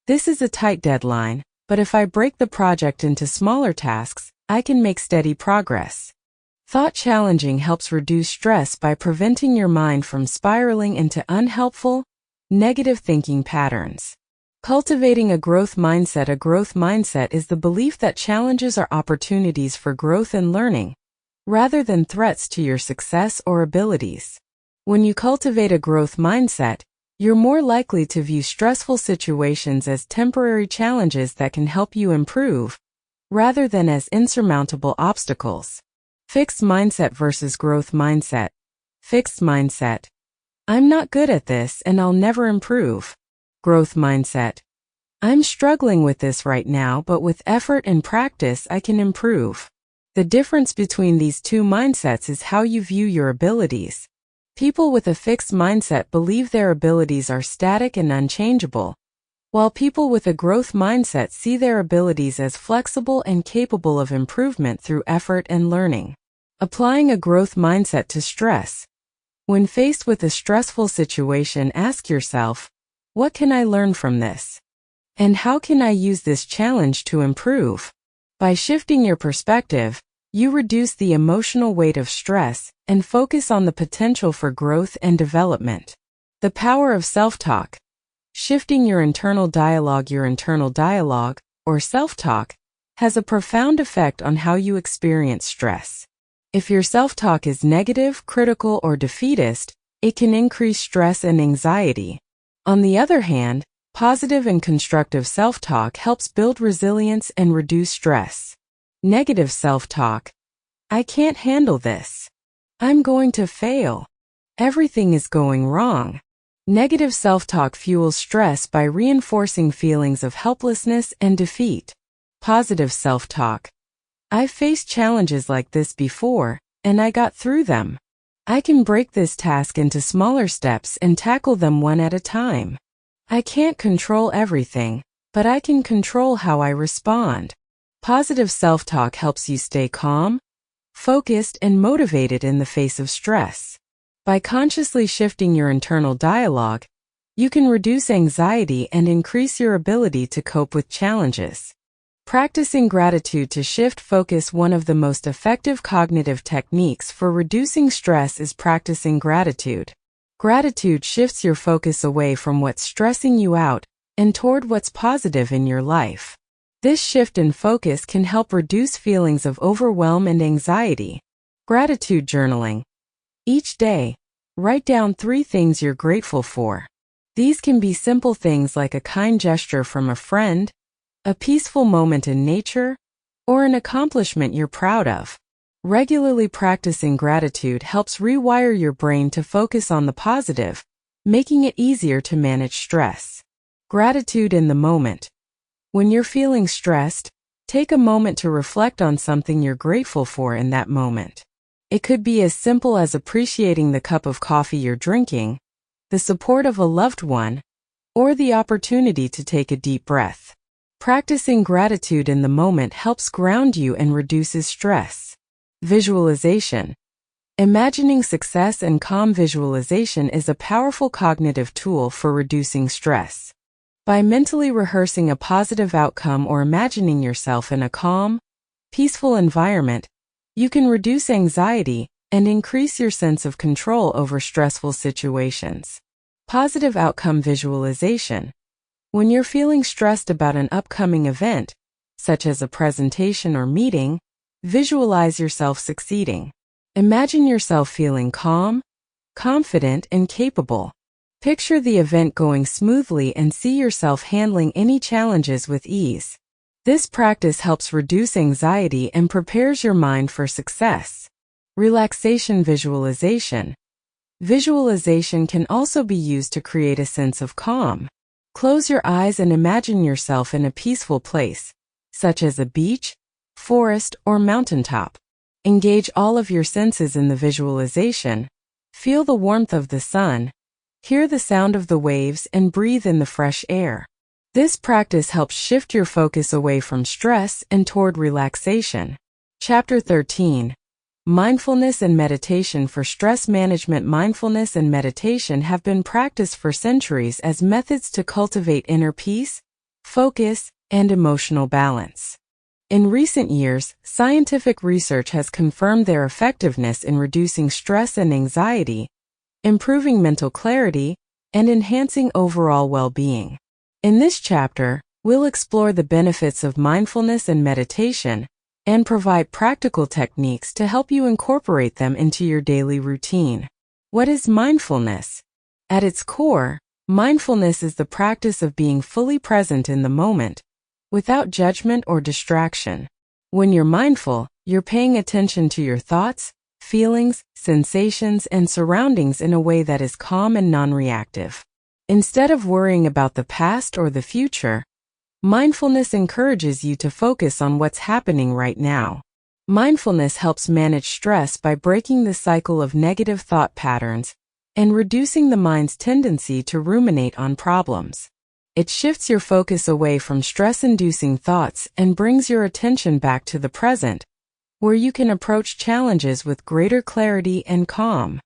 this is a tight deadline, but if I break the project into smaller tasks, I can make steady progress. Thought challenging helps reduce stress by preventing your mind from spiraling into unhelpful, negative thinking patterns. Cultivating a growth mindset. A growth mindset is the belief that challenges are opportunities for growth and learning, rather than threats to your success or abilities. When you cultivate a growth mindset, you're more likely to view stressful situations as temporary challenges that can help you improve, rather than as insurmountable obstacles. Fixed mindset versus growth mindset. Fixed mindset. I'm not good at this and I'll never improve. Growth mindset. I'm struggling with this right now, but with effort and practice I can improve. The difference between these two mindsets is how you view your abilities. People with a fixed mindset believe their abilities are static and unchangeable, while people with a growth mindset see their abilities as flexible and capable of improvement through effort and learning. Applying a growth mindset to stress. When faced with a stressful situation, ask yourself, what can I learn from this? And how can I use this challenge to improve? By shifting your perspective, you reduce the emotional weight of stress and focus on the potential for growth and development. The power of self-talk. Shifting your internal dialogue. Your internal dialogue, or self-talk, has a profound effect on how you experience stress. If your self-talk is negative, critical, or defeatist, it can increase stress and anxiety. On the other hand, positive and constructive self-talk helps build resilience and reduce stress. Negative self-talk. I can't handle this. I'm going to fail. Everything is going wrong. Negative self-talk fuels stress by reinforcing feelings of helplessness and defeat. Positive self-talk. I've faced challenges like this before, and I got through them. I can break this task into smaller steps and tackle them one at a time. I can't control everything, but I can control how I respond. Positive self-talk helps you stay calm, focused, and motivated in the face of stress. By consciously shifting your internal dialogue, you can reduce anxiety and increase your ability to cope with challenges. Practicing gratitude to shift focus. One of the most effective cognitive techniques for reducing stress is practicing gratitude. Gratitude shifts your focus away from what's stressing you out and toward what's positive in your life. This shift in focus can help reduce feelings of overwhelm and anxiety. Gratitude journaling. Each day, write down 3 things you're grateful for. These can be simple things like a kind gesture from a friend, a peaceful moment in nature, or an accomplishment you're proud of. Regularly practicing gratitude helps rewire your brain to focus on the positive, making it easier to manage stress. Gratitude in the moment. When you're feeling stressed, Take a moment to reflect on something you're grateful for in that moment. It could be as simple as appreciating the cup of coffee you're drinking, the support of a loved one, or the opportunity to take a deep breath. Practicing gratitude in the moment helps ground you and reduces stress. Visualization. Imagining success and calm visualization is a powerful cognitive tool for reducing stress. By mentally rehearsing a positive outcome or imagining yourself in a calm, peaceful environment, you can reduce anxiety and increase your sense of control over stressful situations. Positive outcome visualization. When you're feeling stressed about an upcoming event, such as a presentation or meeting, visualize yourself succeeding. Imagine yourself feeling calm, confident, and capable. Picture the event going smoothly and see yourself handling any challenges with ease. This practice helps reduce anxiety and prepares your mind for success. Relaxation visualization. Visualization can also be used to create a sense of calm. Close your eyes and imagine yourself in a peaceful place, such as a beach, forest, or mountaintop. Engage all of your senses in the visualization. Feel the warmth of the sun, hear the sound of the waves, and breathe in the fresh air. This practice helps shift your focus away from stress and toward relaxation. Chapter 13. Mindfulness and meditation for stress management. Mindfulness and meditation have been practiced for centuries as methods to cultivate inner peace, focus, and emotional balance. In recent years, scientific research has confirmed their effectiveness in reducing stress and anxiety, improving mental clarity, and enhancing overall well-being. In this chapter, we'll explore the benefits of mindfulness and meditation and provide practical techniques to help you incorporate them into your daily routine. What is mindfulness? At its core, mindfulness is the practice of being fully present in the moment, without judgment or distraction. When you're mindful, you're paying attention to your thoughts, feelings, sensations, and surroundings in a way that is calm and non-reactive. Instead of worrying about the past or the future, mindfulness encourages you to focus on what's happening right now. Mindfulness helps manage stress by breaking the cycle of negative thought patterns and reducing the mind's tendency to ruminate on problems. It shifts your focus away from stress-inducing thoughts and brings your attention back to the present, where you can approach challenges with greater clarity and calm.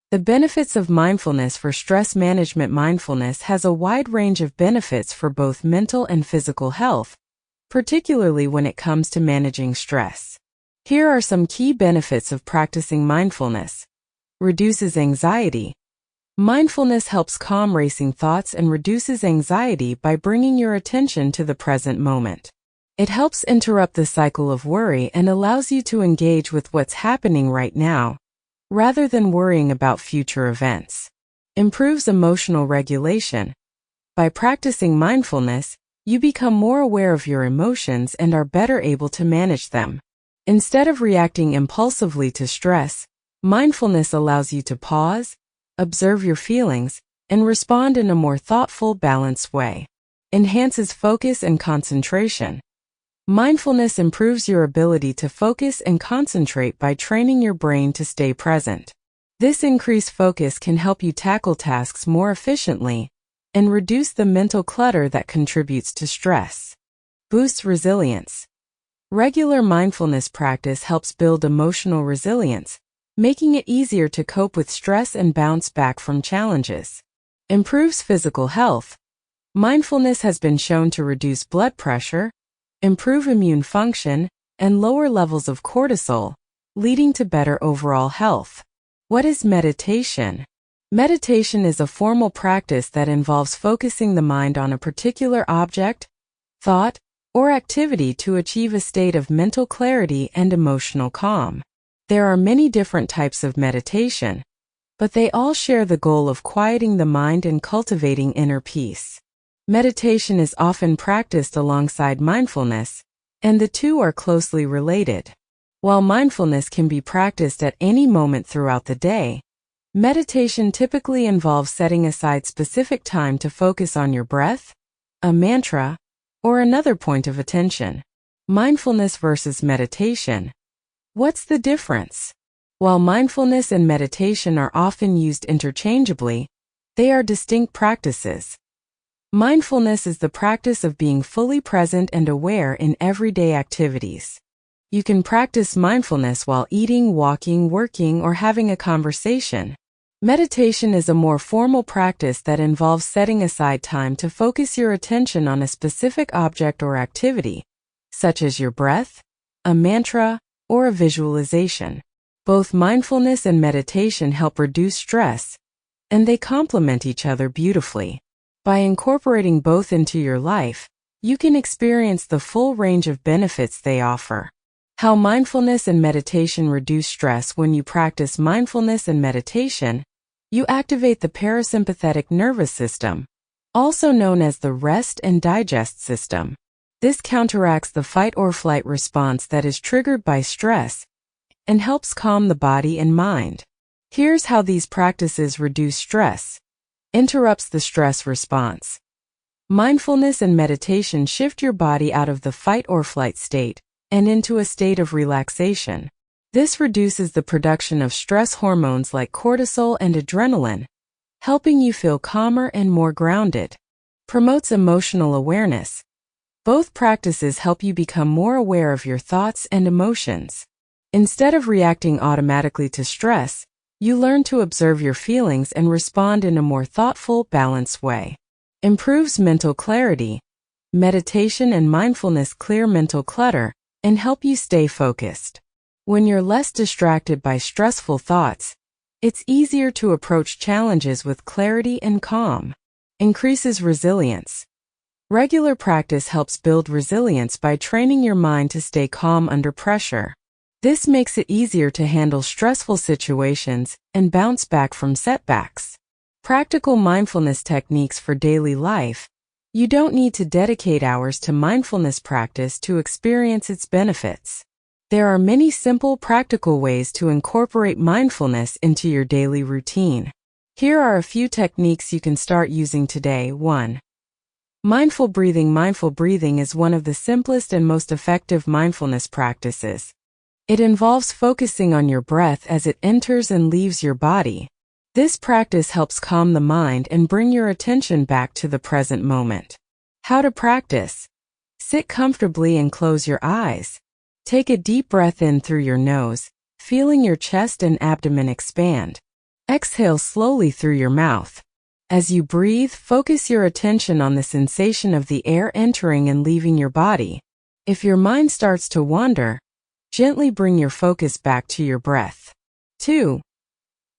The benefits of mindfulness for stress management. Mindfulness has a wide range of benefits for both mental and physical health, particularly when it comes to managing stress. Here are some key benefits of practicing mindfulness. Reduces anxiety. Mindfulness helps calm racing thoughts and reduces anxiety by bringing your attention to the present moment. It helps interrupt the cycle of worry and allows you to engage with what's happening right now, rather than worrying about future events. Improves emotional regulation. By practicing mindfulness, you become more aware of your emotions and are better able to manage them. Instead of reacting impulsively to stress, mindfulness allows you to pause, observe your feelings, and respond in a more thoughtful, balanced way. Enhances focus and concentration. Mindfulness improves your ability to focus and concentrate by training your brain to stay present. This increased focus can help you tackle tasks more efficiently and reduce the mental clutter that contributes to stress. Boosts resilience. Regular mindfulness practice helps build emotional resilience, making it easier to cope with stress and bounce back from challenges. Improves physical health. Mindfulness has been shown to reduce blood pressure, improve immune function, and lower levels of cortisol, leading to better overall health. What is meditation? Meditation is a formal practice that involves focusing the mind on a particular object, thought, or activity to achieve a state of mental clarity and emotional calm. There are many different types of meditation, but they all share the goal of quieting the mind and cultivating inner peace. Meditation is often practiced alongside mindfulness, and the two are closely related. While mindfulness can be practiced at any moment throughout the day, meditation typically involves setting aside specific time to focus on your breath, a mantra, or another point of attention. Mindfulness versus meditation. What's the difference? While mindfulness and meditation are often used interchangeably, they are distinct practices. Mindfulness is the practice of being fully present and aware in everyday activities. You can practice mindfulness while eating, walking, working, or having a conversation. Meditation is a more formal practice that involves setting aside time to focus your attention on a specific object or activity, such as your breath, a mantra, or a visualization. Both mindfulness and meditation help reduce stress, and they complement each other beautifully. By incorporating both into your life, you can experience the full range of benefits they offer. How mindfulness and meditation reduce stress. When you practice mindfulness and meditation, you activate the parasympathetic nervous system, also known as the rest and digest system. This counteracts the fight or flight response that is triggered by stress and helps calm the body and mind. Here's how these practices reduce stress. Interrupts the stress response. Mindfulness and meditation shift your body out of the fight or flight state and into a state of relaxation. This reduces the production of stress hormones like cortisol and adrenaline, helping you feel calmer and more grounded. Promotes emotional awareness. Both practices help you become more aware of your thoughts and emotions. Instead of reacting automatically to stress, you learn to observe your feelings and respond in a more thoughtful, balanced way. Improves mental clarity. Meditation and mindfulness clear mental clutter and help you stay focused. When you're less distracted by stressful thoughts, it's easier to approach challenges with clarity and calm. Increases resilience. Regular practice helps build resilience by training your mind to stay calm under pressure. This makes it easier to handle stressful situations and bounce back from setbacks. Practical mindfulness techniques for daily life. You don't need to dedicate hours to mindfulness practice to experience its benefits. There are many simple, practical ways to incorporate mindfulness into your daily routine. Here are a few techniques you can start using today. 1. Mindful breathing. Mindful breathing is one of the simplest and most effective mindfulness practices. It involves focusing on your breath as it enters and leaves your body. This practice helps calm the mind and bring your attention back to the present moment. How to practice. Sit comfortably and close your eyes. Take a deep breath in through your nose, feeling your chest and abdomen expand. Exhale slowly through your mouth. As you breathe, focus your attention on the sensation of the air entering and leaving your body. If your mind starts to wander, gently bring your focus back to your breath. 2.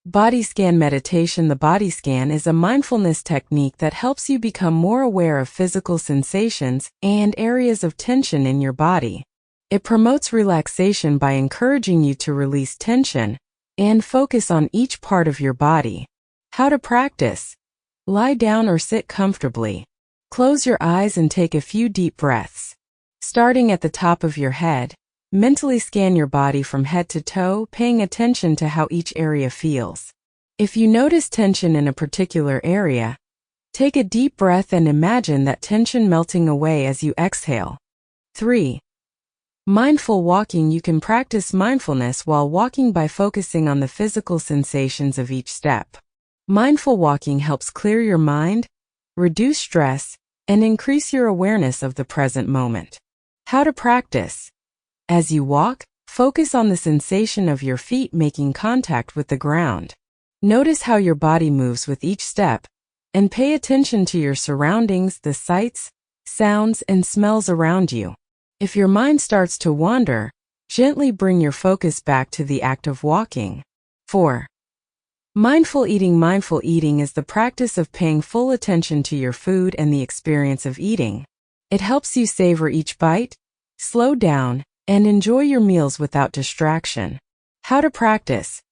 Body scan meditation. The body scan is a mindfulness technique that helps you become more aware of physical sensations and areas of tension in your body. It promotes relaxation by encouraging you to release tension and focus on each part of your body. How to practice. Lie down or sit comfortably. Close your eyes and take a few deep breaths. Starting at the top of your head, mentally scan your body from head to toe, paying attention to how each area feels. If you notice tension in a particular area, take a deep breath and imagine that tension melting away as you exhale. 3. Mindful walking. You can practice mindfulness while walking by focusing on the physical sensations of each step. Mindful walking helps clear your mind, reduce stress, and increase your awareness of the present moment. How to practice. As you walk, focus on the sensation of your feet making contact with the ground. Notice how your body moves with each step, and pay attention to your surroundings, the sights, sounds, and smells around you. If your mind starts to wander, gently bring your focus back to the act of walking. 4. Mindful eating. Mindful eating is the practice of paying full attention to your food and the experience of eating. It helps you savor each bite, slow down, and enjoy your meals without distraction. How to practice.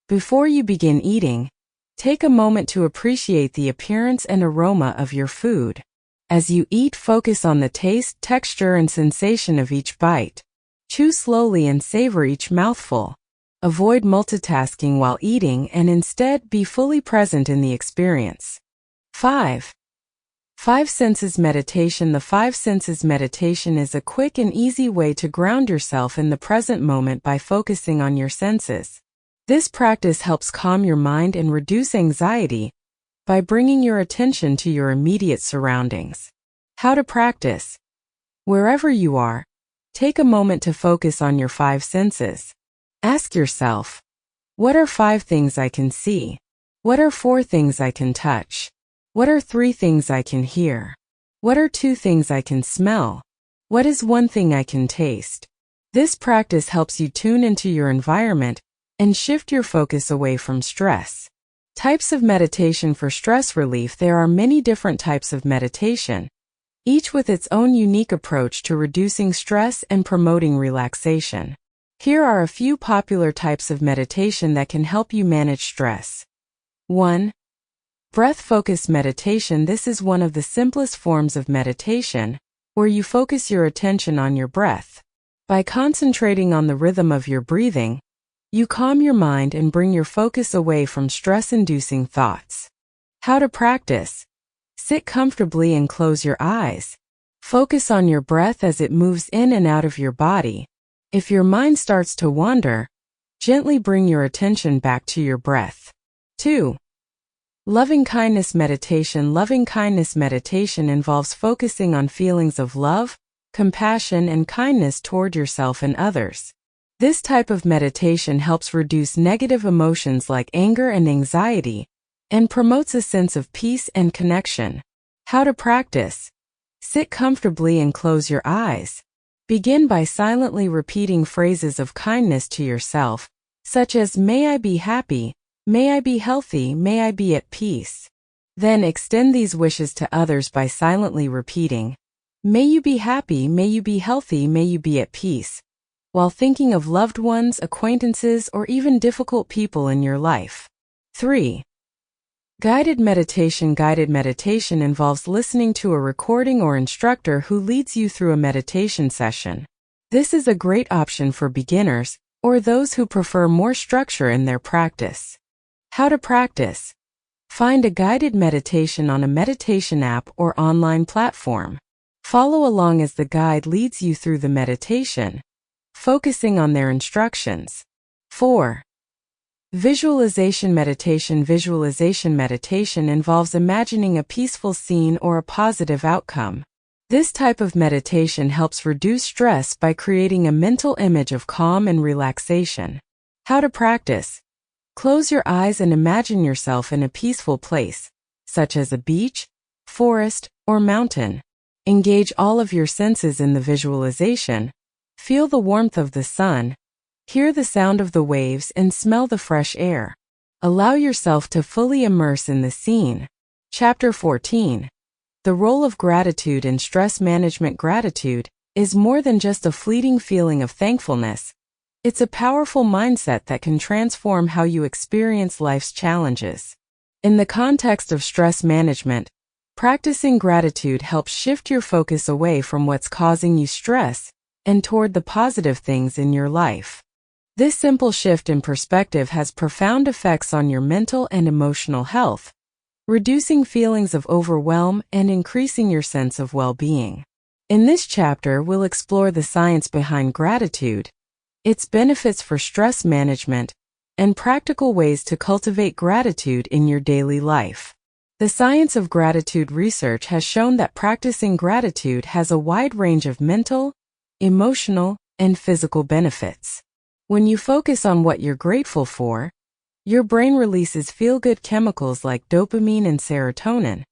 Before you begin eating, take a moment to appreciate the appearance and aroma of your food. As you eat, focus on the taste, texture, and sensation of each bite. Chew slowly and savor each mouthful. Avoid multitasking while eating and instead be fully present in the experience. 5. Five Senses Meditation. The Five Senses Meditation is a quick and easy way to ground yourself in the present moment by focusing on your senses. This practice helps calm your mind and reduce anxiety by bringing your attention to your immediate surroundings. How to practice. Wherever you are, take a moment to focus on your five senses. Ask yourself, what are 5 things I can see? What are 4 things I can touch? What are 3 things I can hear? What are 2 things I can smell? What is 1 thing I can taste? This practice helps you tune into your environment and shift your focus away from stress. Types of meditation for stress relief. There are many different types of meditation, each with its own unique approach to reducing stress and promoting relaxation. Here are a few popular types of meditation that can help you manage stress. 1. Breath-focused meditation. This is one of the simplest forms of meditation, where you focus your attention on your breath. By concentrating on the rhythm of your breathing, you calm your mind and bring your focus away from stress-inducing thoughts. How to practice. Sit comfortably and close your eyes. Focus on your breath as it moves in and out of your body. If your mind starts to wander, gently bring your attention back to your breath. 2. Loving-kindness meditation. Loving-kindness meditation involves focusing on feelings of love, compassion, and kindness toward yourself and others. This type of meditation helps reduce negative emotions like anger and anxiety, and promotes a sense of peace and connection. How to practice. Sit comfortably and close your eyes. Begin by silently repeating phrases of kindness to yourself, such as, "May I be happy," "May I be healthy," "May I be at peace." Then extend these wishes to others by silently repeating, "May you be happy, may you be healthy, may you be at peace," while thinking of loved ones, acquaintances, or even difficult people in your life. 3. Guided meditation. Guided meditation involves listening to a recording or instructor who leads you through a meditation session. This is a great option for beginners or those who prefer more structure in their practice. How to practice. Find a guided meditation on a meditation app or online platform. Follow along as the guide leads you through the meditation, focusing on their instructions. 4. Visualization meditation. Visualization meditation involves imagining a peaceful scene or a positive outcome. This type of meditation helps reduce stress by creating a mental image of calm and relaxation. How to practice. Close your eyes and imagine yourself in a peaceful place, such as a beach, forest, or mountain. Engage all of your senses in the visualization. Feel the warmth of the sun, hear the sound of the waves, and smell the fresh air. Allow yourself to fully immerse in the scene. Chapter 14. The role of gratitude in stress management. Gratitude is more than just a fleeting feeling of thankfulness. It's a powerful mindset that can transform how you experience life's challenges. In the context of stress management, practicing gratitude helps shift your focus away from what's causing you stress and toward the positive things in your life. This simple shift in perspective has profound effects on your mental and emotional health, reducing feelings of overwhelm and increasing your sense of well-being. In this chapter, we'll explore the science behind gratitude, its benefits for stress management, and practical ways to cultivate gratitude in your daily life. The science of gratitude. Research has shown that practicing gratitude has a wide range of mental, emotional, and physical benefits. When you focus on what you're grateful for, your brain releases feel-good chemicals like dopamine and serotonin,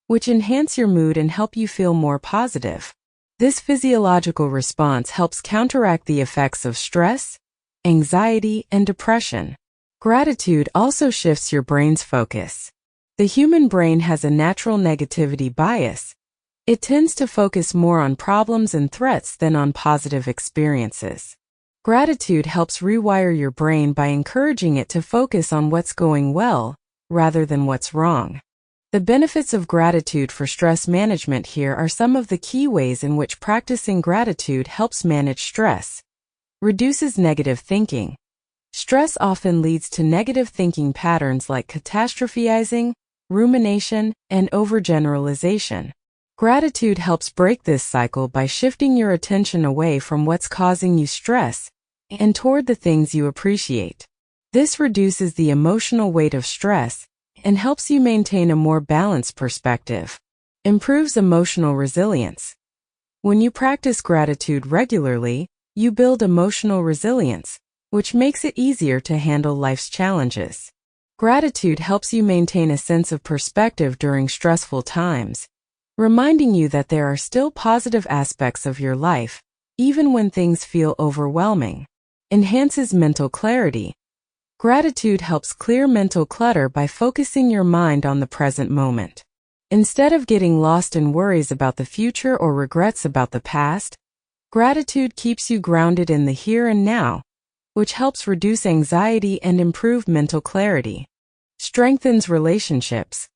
which enhance your mood and help you feel more positive. This physiological response helps counteract the effects of stress, anxiety, and depression. Gratitude also shifts your brain's focus. The human brain has a natural negativity bias. It tends to focus more on problems and threats than on positive experiences. Gratitude helps rewire your brain by encouraging it to focus on what's going well, rather than what's wrong. The benefits of gratitude for stress management. Here are some of the key ways in which practicing gratitude helps manage stress. Reduces negative thinking. Stress often leads to negative thinking patterns like catastrophizing, rumination, and overgeneralization. Gratitude helps break this cycle by shifting your attention away from what's causing you stress and toward the things you appreciate. This reduces the emotional weight of stress and helps you maintain a more balanced perspective. Improves emotional resilience. When you practice gratitude regularly, you build emotional resilience, which makes it easier to handle life's challenges. Gratitude helps you maintain a sense of perspective during stressful times, reminding you that there are still positive aspects of your life, even when things feel overwhelming. Enhances mental clarity. Gratitude helps clear mental clutter by focusing your mind on the present moment. Instead of getting lost in worries about the future or regrets about the past, gratitude keeps you grounded in the here and now, which helps reduce anxiety and improve mental clarity. Strengthens relationships.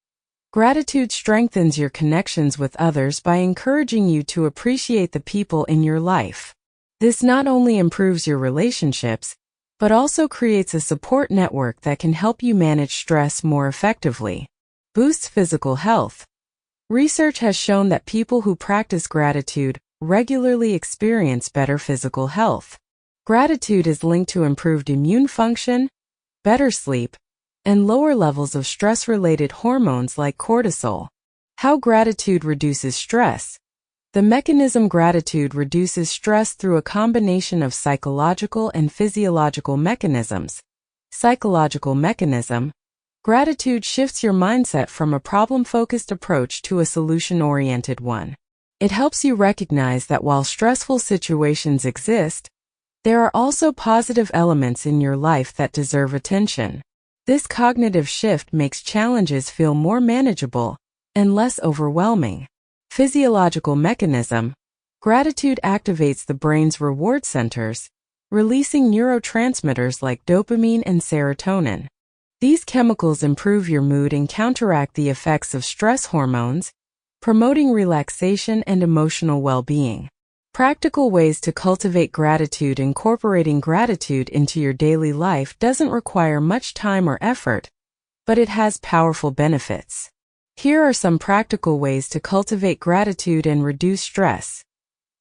Gratitude strengthens your connections with others by encouraging you to appreciate the people in your life. This not only improves your relationships, but also creates a support network that can help you manage stress more effectively. Boosts physical health. Research has shown that people who practice gratitude regularly experience better physical health. Gratitude is linked to improved immune function, better sleep, and lower levels of stress-related hormones like cortisol. How gratitude reduces stress. The mechanism gratitude reduces stress through a combination of psychological and physiological mechanisms. Psychological mechanism. Gratitude shifts your mindset from a problem-focused approach to a solution-oriented one. It helps you recognize that while stressful situations exist, there are also positive elements in your life that deserve attention. This cognitive shift makes challenges feel more manageable and less overwhelming. Physiological mechanism. Gratitude activates the brain's reward centers, releasing neurotransmitters like dopamine and serotonin. These chemicals improve your mood and counteract the effects of stress hormones, promoting relaxation and emotional well-being. Practical ways to cultivate gratitude. Incorporating gratitude into your daily life doesn't require much time or effort, but it has powerful benefits. Here are some practical ways to cultivate gratitude and reduce stress.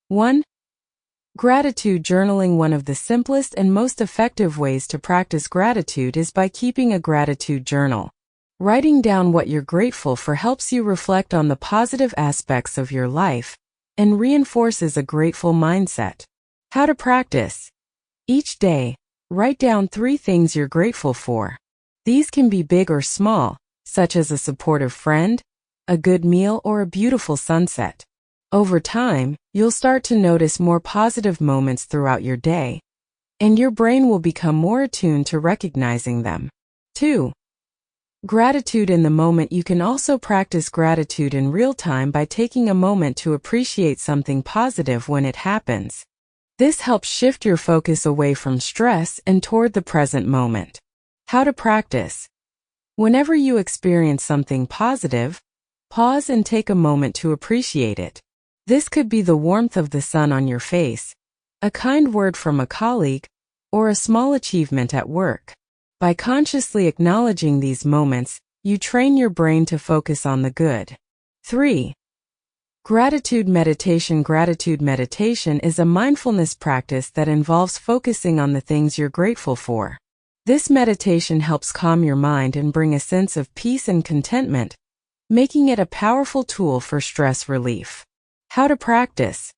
1. Gratitude journaling. One of the simplest and most effective ways to practice gratitude is by keeping a gratitude journal. Writing down what you're grateful for helps you reflect on the positive aspects of your life and reinforces a grateful mindset. How to practice. Each day, write down 3 things you're grateful for. These can be big or small, such as a supportive friend, a good meal, or a beautiful sunset. Over time, you'll start to notice more positive moments throughout your day, and your brain will become more attuned to recognizing them. 2. Gratitude in the moment. You can also practice gratitude in real time by taking a moment to appreciate something positive when it happens. This helps shift your focus away from stress and toward the present moment. How to practice. Whenever you experience something positive, pause and take a moment to appreciate it. This could be the warmth of the sun on your face, a kind word from a colleague, or a small achievement at work. By consciously acknowledging these moments, you train your brain to focus on the good. 3. Gratitude meditation. Gratitude meditation is a mindfulness practice that involves focusing on the things you're grateful for. This meditation helps calm your mind and bring a sense of peace and contentment, making it a powerful tool for stress relief. How to practice.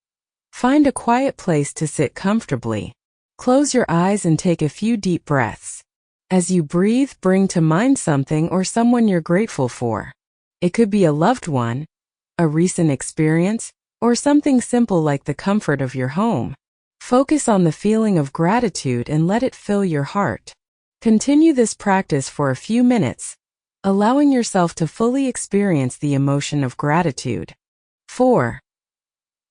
Find a quiet place to sit comfortably. Close your eyes and take a few deep breaths. As you breathe, bring to mind something or someone you're grateful for. It could be a loved one, a recent experience, or something simple like the comfort of your home. Focus on the feeling of gratitude and let it fill your heart. Continue this practice for a few minutes, allowing yourself to fully experience the emotion of gratitude. 4.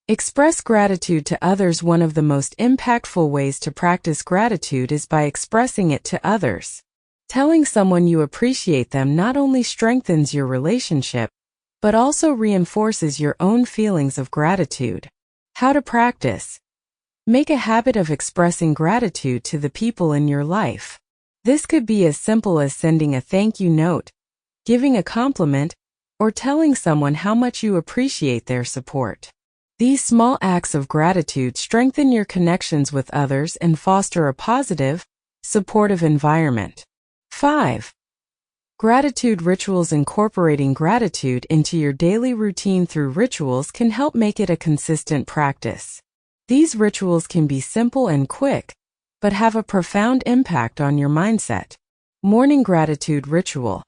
Express gratitude to others. One of the most impactful ways to practice gratitude is by expressing it to others. Telling someone you appreciate them not only strengthens your relationship, but also reinforces your own feelings of gratitude. How to practice. Make a habit of expressing gratitude to the people in your life. This could be as simple as sending a thank you note, giving a compliment, or telling someone how much you appreciate their support. These small acts of gratitude strengthen your connections with others and foster a positive, supportive environment. 5. Gratitude rituals. Incorporating gratitude into your daily routine through rituals can help make it a consistent practice. These rituals can be simple and quick, but have a profound impact on your mindset. Morning gratitude ritual.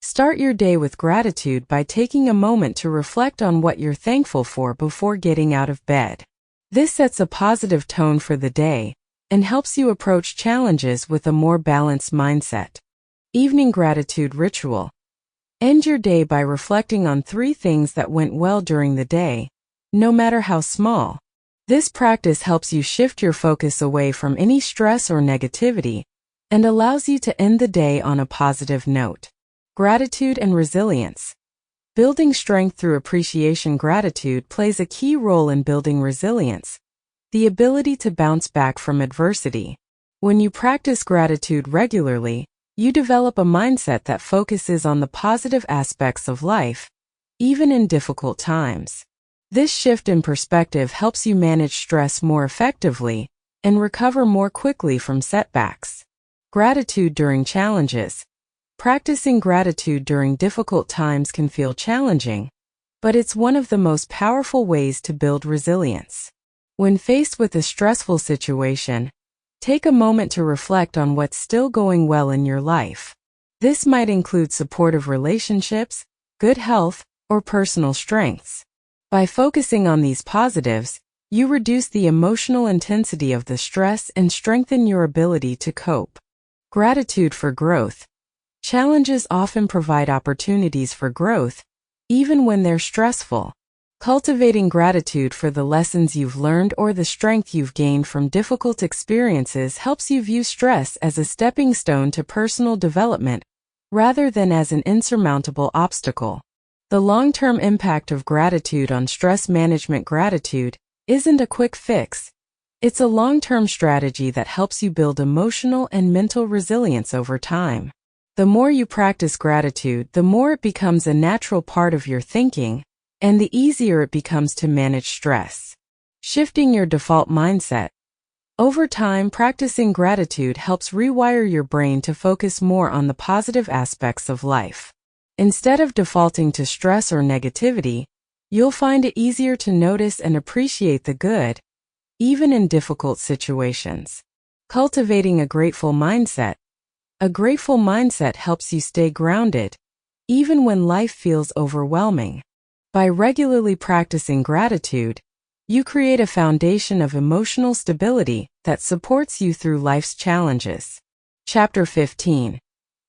Start your day with gratitude by taking a moment to reflect on what you're thankful for before getting out of bed. This sets a positive tone for the day and helps you approach challenges with a more balanced mindset. Evening gratitude ritual. End your day by reflecting on 3 things that went well during the day, no matter how small. This practice helps you shift your focus away from any stress or negativity and allows you to end the day on a positive note. Gratitude and resilience. Building strength through appreciation. Gratitude plays a key role in building resilience, the ability to bounce back from adversity. When you practice gratitude regularly, you develop a mindset that focuses on the positive aspects of life, even in difficult times. This shift in perspective helps you manage stress more effectively and recover more quickly from setbacks. Gratitude during challenges. Practicing gratitude during difficult times can feel challenging, but it's one of the most powerful ways to build resilience. When faced with a stressful situation, take a moment to reflect on what's still going well in your life. This might include supportive relationships, good health, or personal strengths. By focusing on these positives, you reduce the emotional intensity of the stress and strengthen your ability to cope. Gratitude for growth. Challenges often provide opportunities for growth, even when they're stressful. Cultivating gratitude for the lessons you've learned or the strength you've gained from difficult experiences helps you view stress as a stepping stone to personal development, rather than as an insurmountable obstacle. The long-term impact of gratitude on stress management. Gratitude isn't a quick fix. It's a long-term strategy that helps you build emotional and mental resilience over time. The more you practice gratitude, the more it becomes a natural part of your thinking, and the easier it becomes to manage stress. Shifting your default mindset. Over time, practicing gratitude helps rewire your brain to focus more on the positive aspects of life. Instead of defaulting to stress or negativity, you'll find it easier to notice and appreciate the good, even in difficult situations. Cultivating a grateful mindset. A grateful mindset helps you stay grounded, even when life feels overwhelming. By regularly practicing gratitude, you create a foundation of emotional stability that supports you through life's challenges. Chapter 15.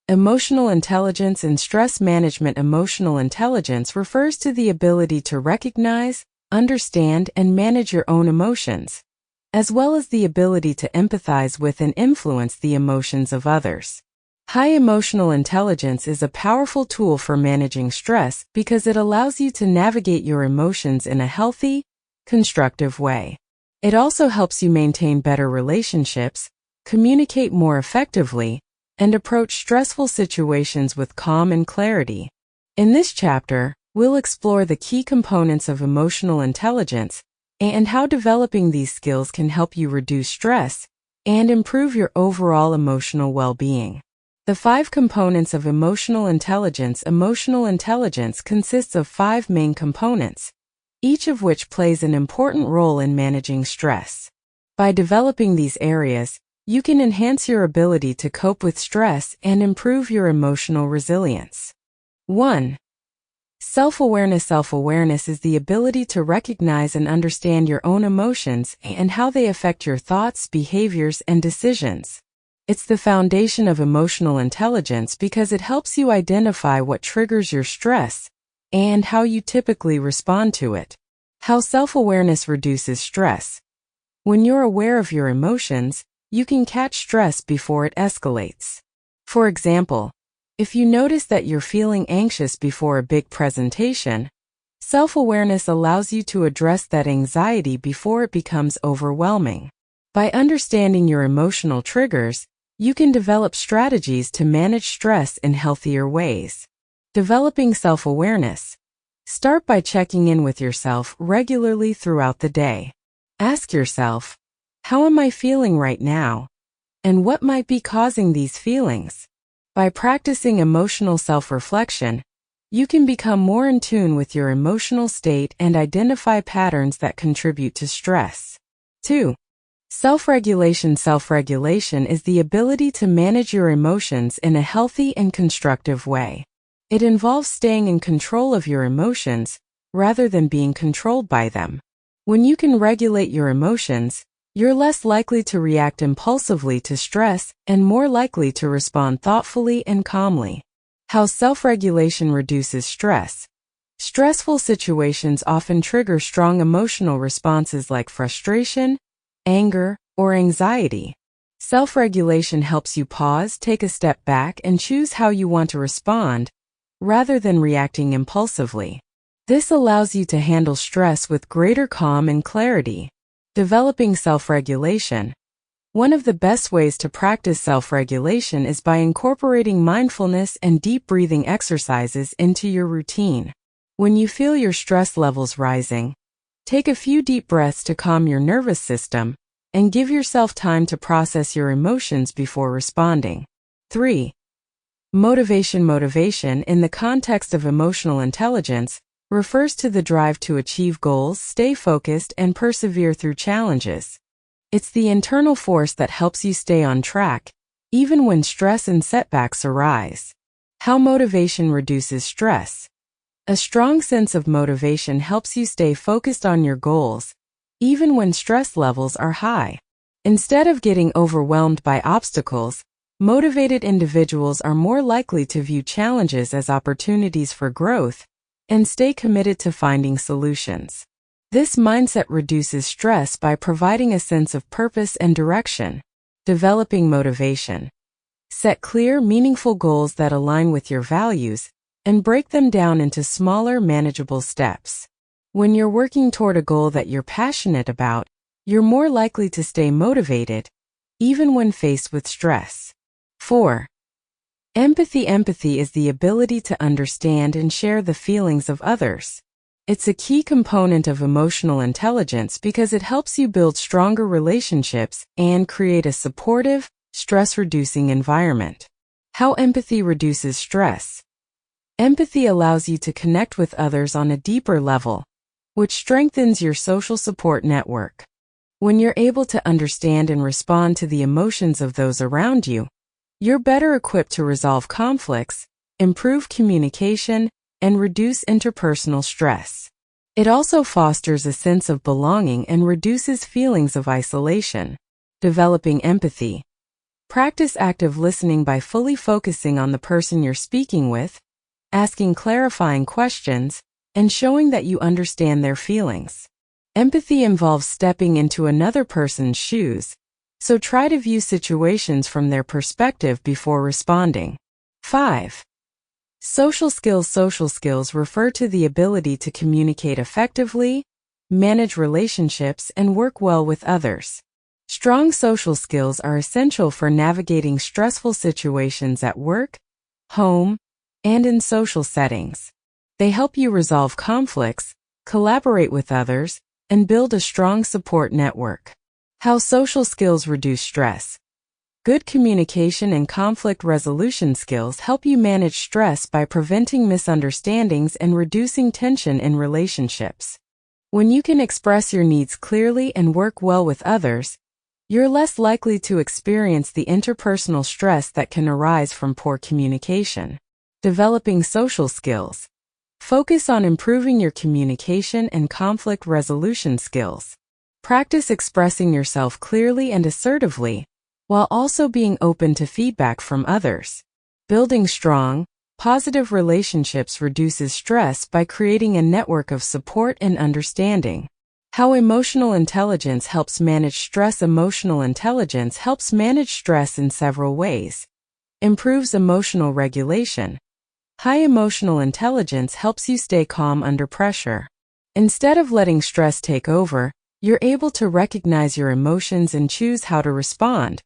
Emotional intelligence and stress management. Emotional intelligence refers to the ability to recognize, understand, and manage your own emotions, as well as the ability to empathize with and influence the emotions of others. High emotional intelligence is a powerful tool for managing stress because it allows you to navigate your emotions in a healthy, constructive way. It also helps you maintain better relationships, communicate more effectively, and approach stressful situations with calm and clarity. In this chapter, we'll explore the key components of emotional intelligence and how developing these skills can help you reduce stress and improve your overall emotional well-being. The 5 components of emotional intelligence. Emotional intelligence consists of 5 main components, each of which plays an important role in managing stress. By developing these areas, you can enhance your ability to cope with stress and improve your emotional resilience. 1. Self-awareness. Self-awareness is the ability to recognize and understand your own emotions and how they affect your thoughts, behaviors, and decisions. It's the foundation of emotional intelligence because it helps you identify what triggers your stress and how you typically respond to it. How self-awareness reduces stress. When you're aware of your emotions, you can catch stress before it escalates. For example, if you notice that you're feeling anxious before a big presentation, self-awareness allows you to address that anxiety before it becomes overwhelming. By understanding your emotional triggers, you can develop strategies to manage stress in healthier ways. Developing self-awareness. Start by checking in with yourself regularly throughout the day. Ask yourself, how am I feeling right now? And what might be causing these feelings? By practicing emotional self-reflection, you can become more in tune with your emotional state and identify patterns that contribute to stress. 2. Self-regulation. Self-regulation is the ability to manage your emotions in a healthy and constructive way. It involves staying in control of your emotions rather than being controlled by them. When you can regulate your emotions, you're less likely to react impulsively to stress and more likely to respond thoughtfully and calmly. How self-regulation reduces stress. Stressful situations often trigger strong emotional responses like frustration, anger, or anxiety. Self-regulation helps you pause, take a step back, and choose how you want to respond, rather than reacting impulsively. This allows you to handle stress with greater calm and clarity. Developing self-regulation. One of the best ways to practice self-regulation is by incorporating mindfulness and deep breathing exercises into your routine. When you feel your stress levels rising, take a few deep breaths to calm your nervous system and give yourself time to process your emotions before responding. 3. Motivation. Motivation, in the context of emotional intelligence, refers to the drive to achieve goals, stay focused, and persevere through challenges. It's the internal force that helps you stay on track, even when stress and setbacks arise. How motivation reduces stress. A strong sense of motivation helps you stay focused on your goals, even when stress levels are high. Instead of getting overwhelmed by obstacles, motivated individuals are more likely to view challenges as opportunities for growth and stay committed to finding solutions. This mindset reduces stress by providing a sense of purpose and direction. Developing motivation. Set clear, meaningful goals that align with your values and break them down into smaller, manageable steps. When you're working toward a goal that you're passionate about, you're more likely to stay motivated, even when faced with stress. 4. Empathy. Empathy is the ability to understand and share the feelings of others. It's a key component of emotional intelligence because it helps you build stronger relationships and create a supportive, stress-reducing environment. How empathy reduces stress. Empathy allows you to connect with others on a deeper level, which strengthens your social support network. When you're able to understand and respond to the emotions of those around you, you're better equipped to resolve conflicts, improve communication, and reduce interpersonal stress. It also fosters a sense of belonging and reduces feelings of isolation. Developing empathy. Practice active listening by fully focusing on the person you're speaking with, asking clarifying questions, and showing that you understand their feelings. Empathy involves stepping into another person's shoes, so try to view situations from their perspective before responding. 5. Social skills. Social skills refer to the ability to communicate effectively, manage relationships, and work well with others. Strong social skills are essential for navigating stressful situations at work, home, and in social settings. They help you resolve conflicts, collaborate with others, and build a strong support network. How social skills reduce stress. Good communication and conflict resolution skills help you manage stress by preventing misunderstandings and reducing tension in relationships. When you can express your needs clearly and work well with others, you're less likely to experience the interpersonal stress that can arise from poor communication. Developing social skills. Focus on improving your communication and conflict resolution skills. Practice expressing yourself clearly and assertively, while also being open to feedback from others. Building strong, positive relationships reduces stress by creating a network of support and understanding. How emotional intelligence helps manage stress. Emotional intelligence helps manage stress in several ways. Improves emotional regulation. High emotional intelligence helps you stay calm under pressure. Instead of letting stress take over, you're able to recognize your emotions and choose how to respond,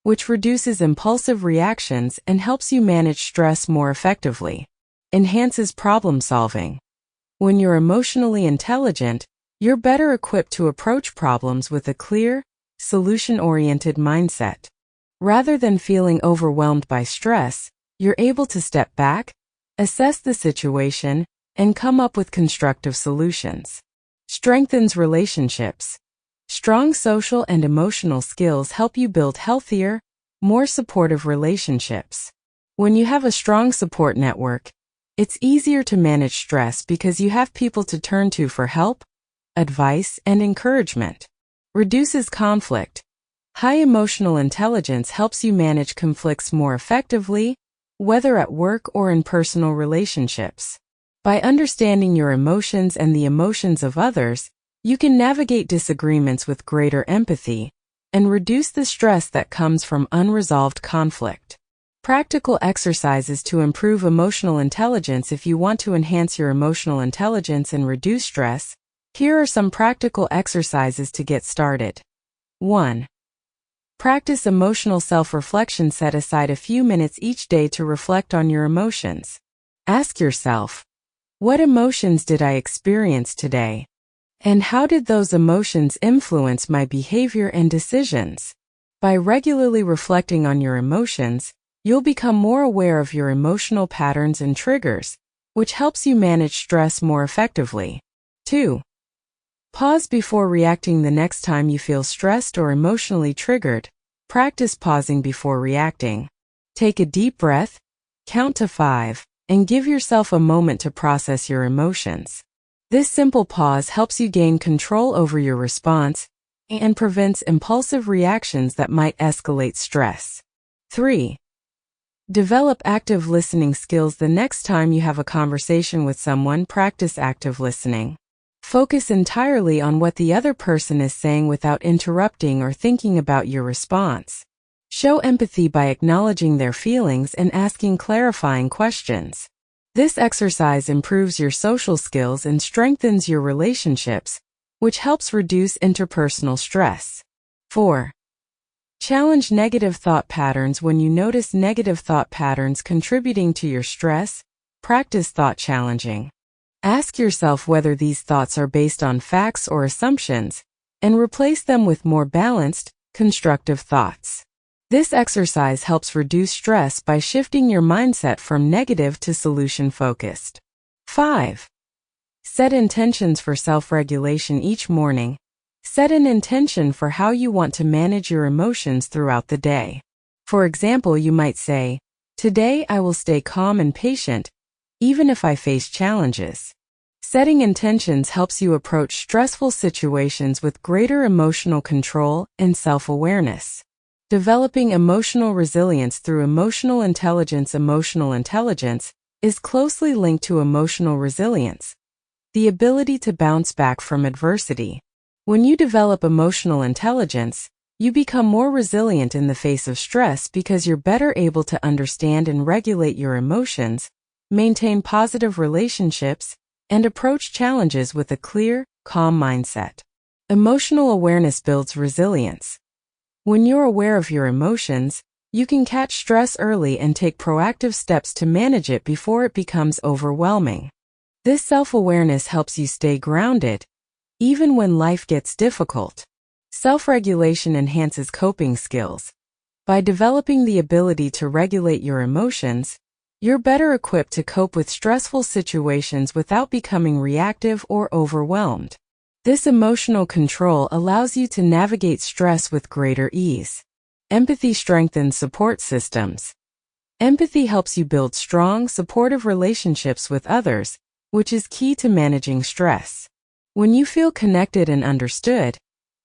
which reduces impulsive reactions and helps you manage stress more effectively. enhances problem solving. When you're emotionally intelligent, you're better equipped to approach problems with a clear, solution-oriented mindset. Rather than feeling overwhelmed by stress, you're able to step back, assess the situation, and come up with constructive solutions. Strengthens relationships. Strong social and emotional skills help you build healthier, more supportive relationships. When you have a strong support network, it's easier to manage stress because you have people to turn to for help, advice, and encouragement. Reduces conflict. High emotional intelligence helps you manage conflicts more effectively, whether at work or in personal relationships. By understanding your emotions and the emotions of others, you can navigate disagreements with greater empathy and reduce the stress that comes from unresolved conflict. Practical exercises to improve emotional intelligence. If you want to enhance your emotional intelligence and reduce stress, here are some practical exercises to get started. 1. Practice emotional self-reflection. Set aside a few minutes each day to reflect on your emotions. Ask yourself, what emotions did I experience today? And how did those emotions influence my behavior and decisions? By regularly reflecting on your emotions, you'll become more aware of your emotional patterns and triggers, which helps you manage stress more effectively. 2. Pause before reacting. The next time you feel stressed or emotionally triggered, practice pausing before reacting. Take a deep breath, count to 5, and give yourself a moment to process your emotions. This simple pause helps you gain control over your response and prevents impulsive reactions that might escalate stress. 3. Develop active listening skills. The next time you have a conversation with someone, practice active listening. Focus entirely on what the other person is saying without interrupting or thinking about your response. Show empathy by acknowledging their feelings and asking clarifying questions. This exercise improves your social skills and strengthens your relationships, which helps reduce interpersonal stress. 4. Challenge negative thought patterns. When you notice negative thought patterns contributing to your stress, practice thought challenging. Ask yourself whether these thoughts are based on facts or assumptions, and replace them with more balanced, constructive thoughts. This exercise helps reduce stress by shifting your mindset from negative to solution-focused. 5. Set intentions for self-regulation. Each morning, set an intention for how you want to manage your emotions throughout the day. For example, you might say, "Today I will stay calm and patient, even if I face challenges." Setting intentions helps you approach stressful situations with greater emotional control and self-awareness. Developing emotional resilience through emotional intelligence. Emotional intelligence is closely linked to emotional resilience, the ability to bounce back from adversity. When you develop emotional intelligence, you become more resilient in the face of stress because you're better able to understand and regulate your emotions, maintain positive relationships, and approach challenges with a clear, calm mindset. Emotional awareness builds resilience. When you're aware of your emotions, you can catch stress early and take proactive steps to manage it before it becomes overwhelming. This self-awareness helps you stay grounded, even when life gets difficult. Self-regulation enhances coping skills. By developing the ability to regulate your emotions, you're better equipped to cope with stressful situations without becoming reactive or overwhelmed. This emotional control allows you to navigate stress with greater ease. Empathy strengthens support systems. Empathy helps you build strong, supportive relationships with others, which is key to managing stress. When you feel connected and understood,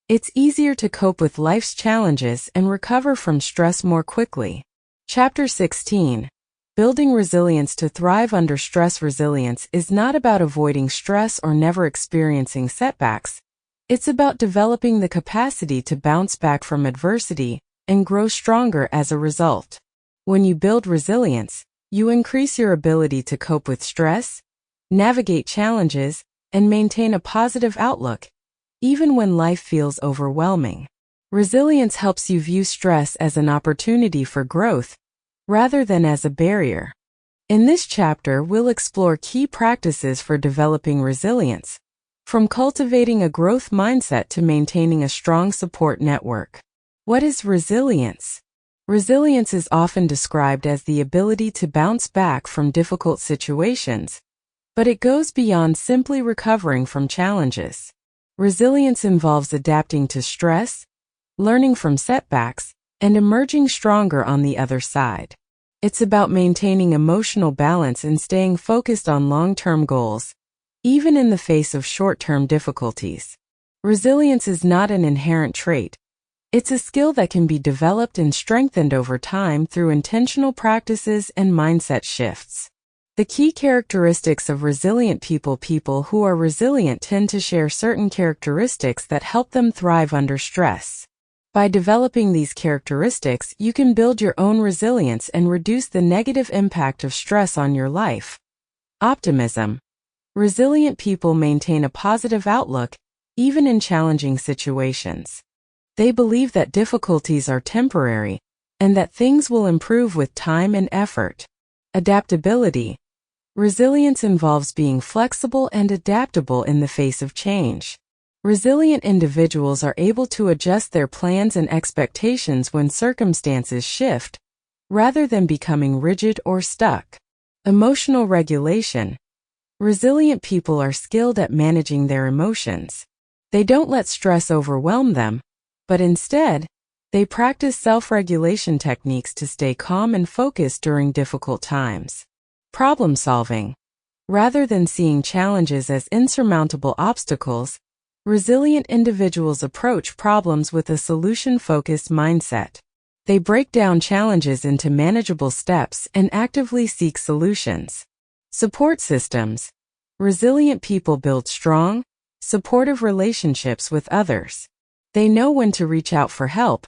it's easier to cope with life's challenges and recover from stress more quickly. Chapter 16. Building resilience to thrive under stress. Resilience is not about avoiding stress or never experiencing setbacks. It's about developing the capacity to bounce back from adversity and grow stronger as a result. When you build resilience, you increase your ability to cope with stress, navigate challenges, and maintain a positive outlook, even when life feels overwhelming. Resilience helps you view stress as an opportunity for growth, rather than as a barrier. In this chapter, we'll explore key practices for developing resilience, from cultivating a growth mindset to maintaining a strong support network. What is resilience? Resilience is often described as the ability to bounce back from difficult situations, but it goes beyond simply recovering from challenges. Resilience involves adapting to stress, learning from setbacks, and emerging stronger on the other side. It's about maintaining emotional balance and staying focused on long-term goals, even in the face of short-term difficulties. Resilience is not an inherent trait. It's a skill that can be developed and strengthened over time through intentional practices and mindset shifts. The key characteristics of resilient people who are resilient tend to share certain characteristics that help them thrive under stress. By developing these characteristics, you can build your own resilience and reduce the negative impact of stress on your life. Optimism. Resilient people maintain a positive outlook, even in challenging situations. They believe that difficulties are temporary, and that things will improve with time and effort. Adaptability. Resilience involves being flexible and adaptable in the face of change. Resilient individuals are able to adjust their plans and expectations when circumstances shift, rather than becoming rigid or stuck. Emotional regulation. Resilient people are skilled at managing their emotions. They don't let stress overwhelm them, but instead, they practice self-regulation techniques to stay calm and focused during difficult times. Problem solving. Rather than seeing challenges as insurmountable obstacles, resilient individuals approach problems with a solution-focused mindset. They break down challenges into manageable steps and actively seek solutions. Support systems. Resilient people build strong, supportive relationships with others. They know when to reach out for help,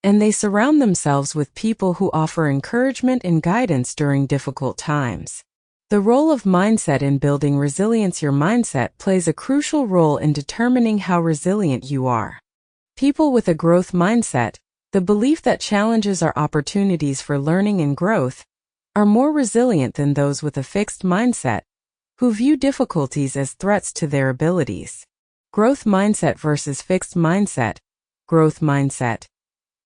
and they surround themselves with people who offer encouragement and guidance during difficult times. The role of mindset in building resilience. Your mindset plays a crucial role in determining how resilient you are. People with a growth mindset, the belief that challenges are opportunities for learning and growth, are more resilient than those with a fixed mindset, who view difficulties as threats to their abilities. Growth mindset versus fixed mindset. Growth mindset.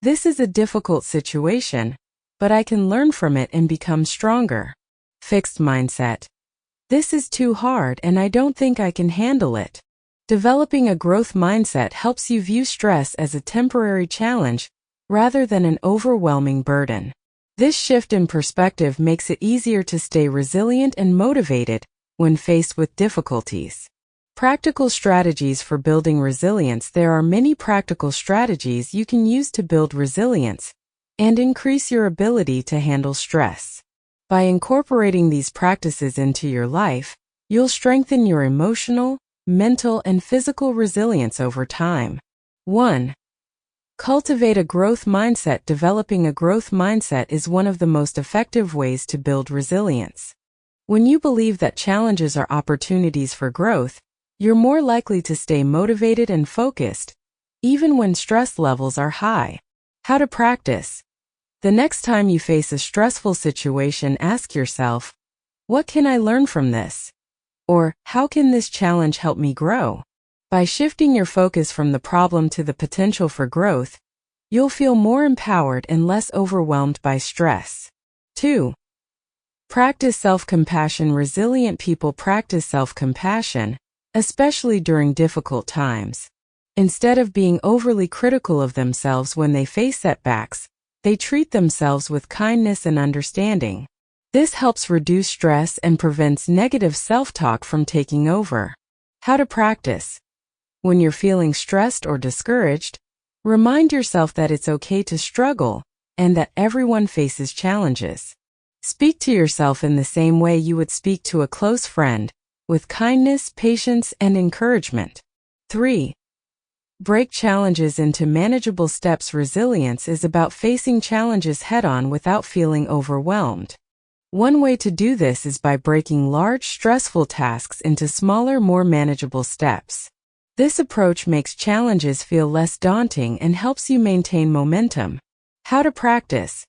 This is a difficult situation, but I can learn from it and become stronger. Fixed mindset. This is too hard and I don't think I can handle it. Developing a growth mindset helps you view stress as a temporary challenge rather than an overwhelming burden. This shift in perspective makes it easier to stay resilient and motivated when faced with difficulties. Practical strategies for building resilience. There are many practical strategies you can use to build resilience and increase your ability to handle stress. By incorporating these practices into your life, you'll strengthen your emotional, mental, and physical resilience over time. 1. Cultivate a growth mindset. Developing a growth mindset is one of the most effective ways to build resilience. When you believe that challenges are opportunities for growth, you're more likely to stay motivated and focused, even when stress levels are high. How to practice. The next time you face a stressful situation, ask yourself, what can I learn from this? Or, how can this challenge help me grow? By shifting your focus from the problem to the potential for growth, you'll feel more empowered and less overwhelmed by stress. 2. Practice self-compassion. Resilient people practice self-compassion, especially during difficult times. Instead of being overly critical of themselves when they face setbacks, they treat themselves with kindness and understanding. This helps reduce stress and prevents negative self-talk from taking over. How to practice. When you're feeling stressed or discouraged, remind yourself that it's okay to struggle and that everyone faces challenges. Speak to yourself in the same way you would speak to a close friend, with kindness, patience, and encouragement. 3. Break challenges into manageable steps. Resilience is about facing challenges head-on without feeling overwhelmed. One way to do this is by breaking large, stressful tasks into smaller, more manageable steps. This approach makes challenges feel less daunting and helps you maintain momentum. How to practice.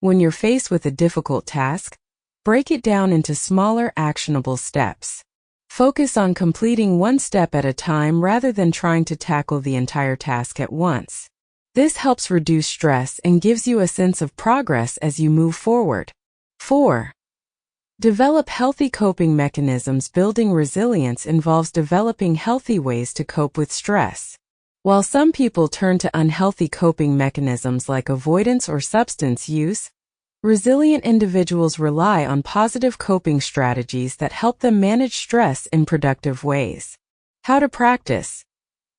When you're faced with a difficult task, Break it down into smaller, actionable steps. Focus on completing one step at a time rather than trying to tackle the entire task at once. This helps reduce stress and gives you a sense of progress as you move forward. 4. Develop healthy coping mechanisms. Building resilience involves developing healthy ways to cope with stress. While some people turn to unhealthy coping mechanisms like avoidance or substance use, resilient individuals rely on positive coping strategies that help them manage stress in productive ways. How to practice.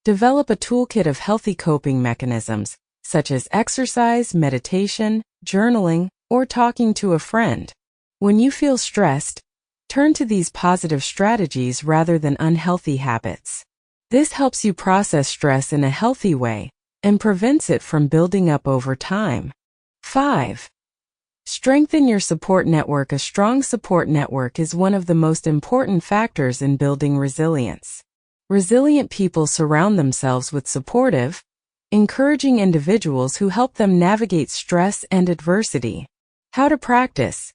Develop a toolkit of healthy coping mechanisms, such as exercise, meditation, journaling, or talking to a friend. When you feel stressed, turn to these positive strategies rather than unhealthy habits. This helps you process stress in a healthy way and prevents it from building up over time. 5. Strengthen your support network. A strong support network is one of the most important factors in building resilience. Resilient people surround themselves with supportive, encouraging individuals who help them navigate stress and adversity. How to practice.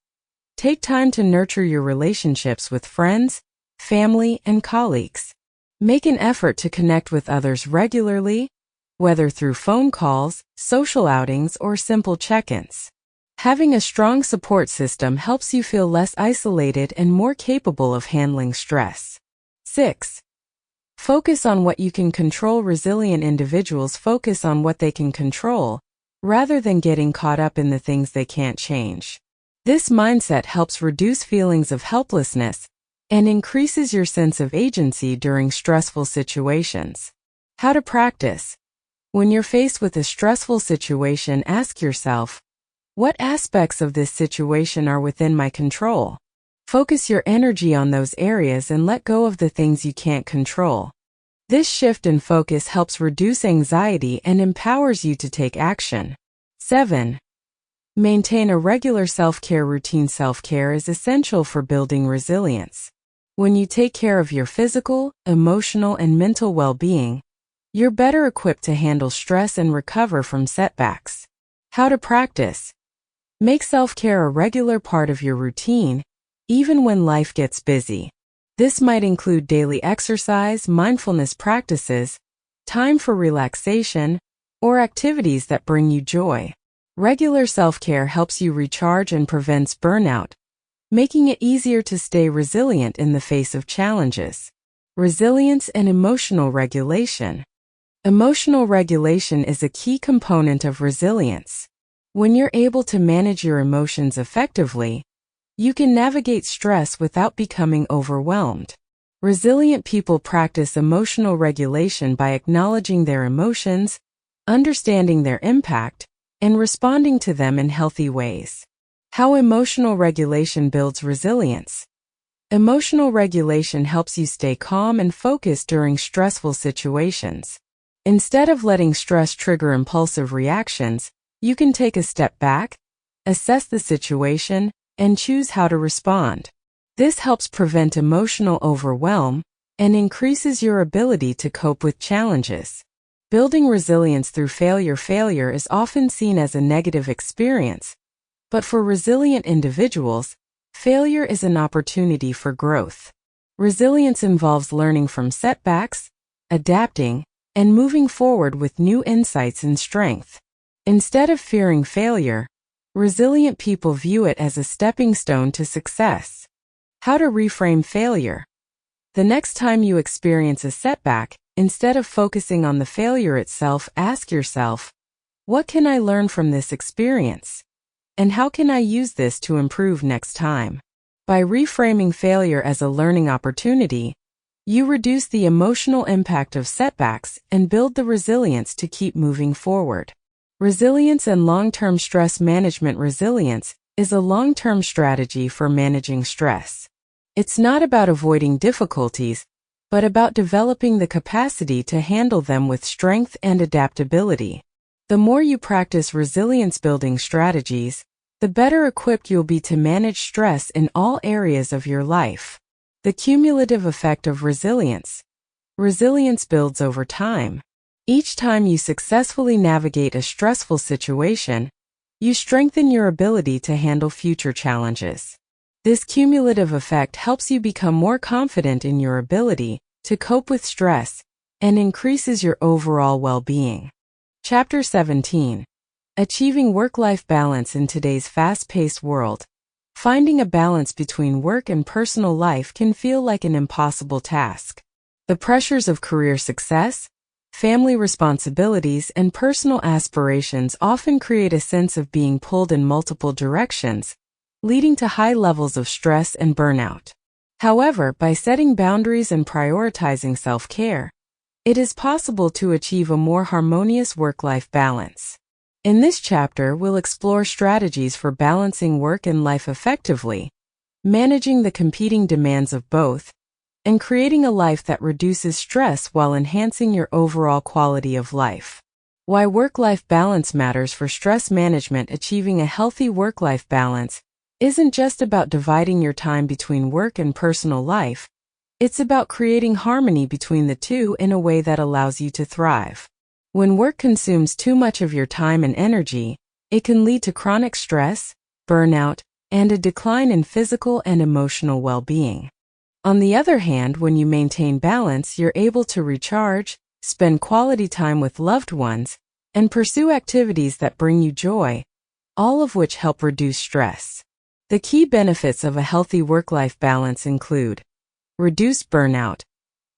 Take time to nurture your relationships with friends, family, and colleagues. Make an effort to connect with others regularly, whether through phone calls, social outings, or simple check-ins. Having a strong support system helps you feel less isolated and more capable of handling stress. 6. Focus on what you can control. Resilient individuals focus on what they can control, rather than getting caught up in the things they can't change. This mindset helps reduce feelings of helplessness and increases your sense of agency during stressful situations. How to practice. When you're faced with a stressful situation, ask yourself, what aspects of this situation are within my control? Focus your energy on those areas and let go of the things you can't control. This shift in focus helps reduce anxiety and empowers you to take action. 7. Maintain a regular self-care routine. Self-care is essential for building resilience. When you take care of your physical, emotional, and mental well-being, you're better equipped to handle stress and recover from setbacks. How to practice. Make self-care a regular part of your routine, even when life gets busy. This might include daily exercise, mindfulness practices, time for relaxation, or activities that bring you joy. Regular self-care helps you recharge and prevents burnout, making it easier to stay resilient in the face of challenges. Resilience and emotional regulation. Emotional regulation is a key component of resilience. When you're able to manage your emotions effectively, you can navigate stress without becoming overwhelmed. Resilient people practice emotional regulation by acknowledging their emotions, understanding their impact, and responding to them in healthy ways. How emotional regulation builds resilience. Emotional regulation helps you stay calm and focused during stressful situations. Instead of letting stress trigger impulsive reactions, you can take a step back, assess the situation, and choose how to respond. This helps prevent emotional overwhelm and increases your ability to cope with challenges. Building resilience through failure. Failure is often seen as a negative experience, but for resilient individuals, failure is an opportunity for growth. Resilience involves learning from setbacks, adapting, and moving forward with new insights and strength. Instead of fearing failure, resilient people view it as a stepping stone to success. How to reframe failure. The next time you experience a setback, instead of focusing on the failure itself, ask yourself, what can I learn from this experience? And how can I use this to improve next time? By reframing failure as a learning opportunity, you reduce the emotional impact of setbacks and build the resilience to keep moving forward. Resilience and long-term stress management. Resilience is a long-term strategy for managing stress. It's not about avoiding difficulties, but about developing the capacity to handle them with strength and adaptability. The more you practice resilience-building strategies, the better equipped you'll be to manage stress in all areas of your life. The cumulative effect of resilience. Resilience builds over time. Each time you successfully navigate a stressful situation, you strengthen your ability to handle future challenges. This cumulative effect helps you become more confident in your ability to cope with stress and increases your overall well-being. Chapter 17. Achieving work-life balance in today's fast-paced world. Finding a balance between work and personal life can feel like an impossible task. The pressures of career success, family responsibilities, and personal aspirations often create a sense of being pulled in multiple directions, leading to high levels of stress and burnout. However, by setting boundaries and prioritizing self-care, it is possible to achieve a more harmonious work-life balance. In this chapter, we'll explore strategies for balancing work and life effectively, managing the competing demands of both, and creating a life that reduces stress while enhancing your overall quality of life. Why work-life balance matters for stress management. Achieving a healthy work-life balance isn't just about dividing your time between work and personal life. It's about creating harmony between the two in a way that allows you to thrive. When work consumes too much of your time and energy, it can lead to chronic stress, burnout, and a decline in physical and emotional well-being. On the other hand, when you maintain balance, you're able to recharge, spend quality time with loved ones, and pursue activities that bring you joy, all of which help reduce stress. The key benefits of a healthy work-life balance include reduced burnout.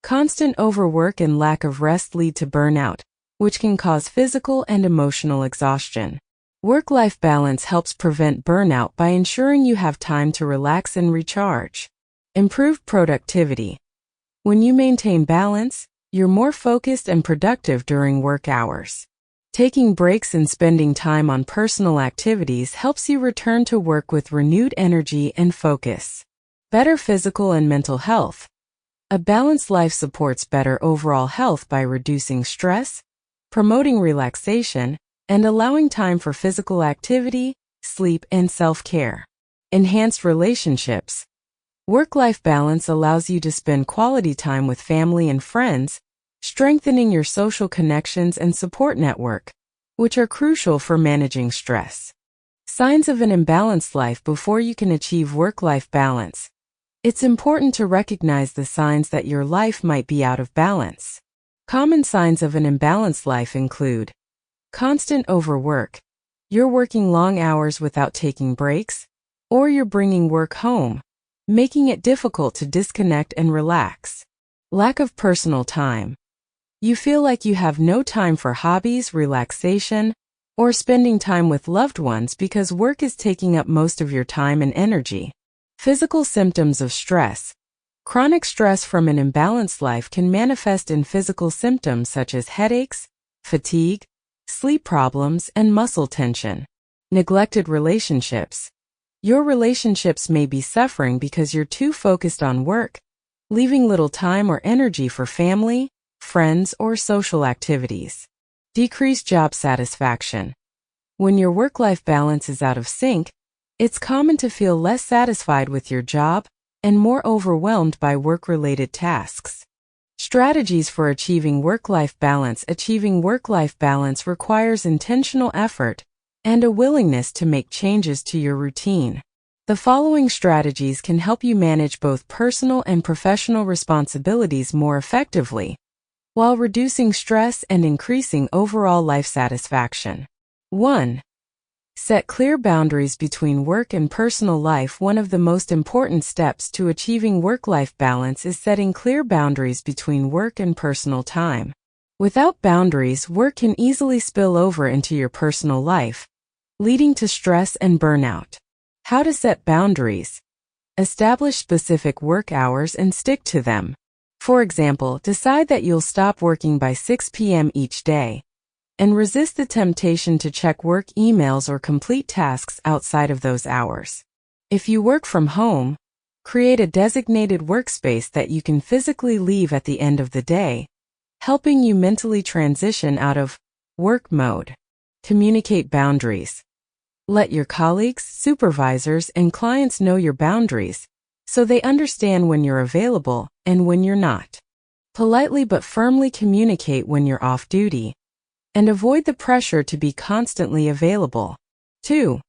Constant overwork and lack of rest lead to burnout, which can cause physical and emotional exhaustion. Work-life balance helps prevent burnout by ensuring you have time to relax and recharge. Improved productivity. When you maintain balance, you're more focused and productive during work hours. Taking breaks and spending time on personal activities helps you return to work with renewed energy and focus. Better physical and mental health. A balanced life supports better overall health by reducing stress, promoting relaxation, and allowing time for physical activity, sleep, and self-care. Enhanced relationships. Work-life balance allows you to spend quality time with family and friends, strengthening your social connections and support network, which are crucial for managing stress. Signs of an imbalanced life. Before you can achieve work-life balance, it's important to recognize the signs that your life might be out of balance. Common signs of an imbalanced life include constant overwork. You're working long hours without taking breaks, or you're bringing work home, making it difficult to disconnect and relax. Lack of personal time. You feel like you have no time for hobbies, relaxation, or spending time with loved ones because work is taking up most of your time and energy. Physical symptoms of stress. Chronic stress from an imbalanced life can manifest in physical symptoms such as headaches, fatigue, sleep problems, and muscle tension. Neglected relationships. Your relationships may be suffering because you're too focused on work, leaving little time or energy for family, friends, or social activities. Decreased job satisfaction. When your work-life balance is out of sync, it's common to feel less satisfied with your job and more overwhelmed by work-related tasks. Strategies for achieving work-life balance. Achieving work-life balance requires intentional effort and a willingness to make changes to your routine. The following strategies can help you manage both personal and professional responsibilities more effectively, while reducing stress and increasing overall life satisfaction. 1. Set clear boundaries between work and personal life. One of the most important steps to achieving work-life balance is setting clear boundaries between work and personal time. Without boundaries, work can easily spill over into your personal life, leading to stress and burnout. How to set boundaries. Establish specific work hours and stick to them. For example, decide that you'll stop working by 6 p.m. each day, and resist the temptation to check work emails or complete tasks outside of those hours. If you work from home, create a designated workspace that you can physically leave at the end of the day, helping you mentally transition out of work mode. Communicate boundaries. Let your colleagues, supervisors, and clients know your boundaries, so they understand when you're available and when you're not. Politely but firmly communicate when you're off duty, and avoid the pressure to be constantly available. 2.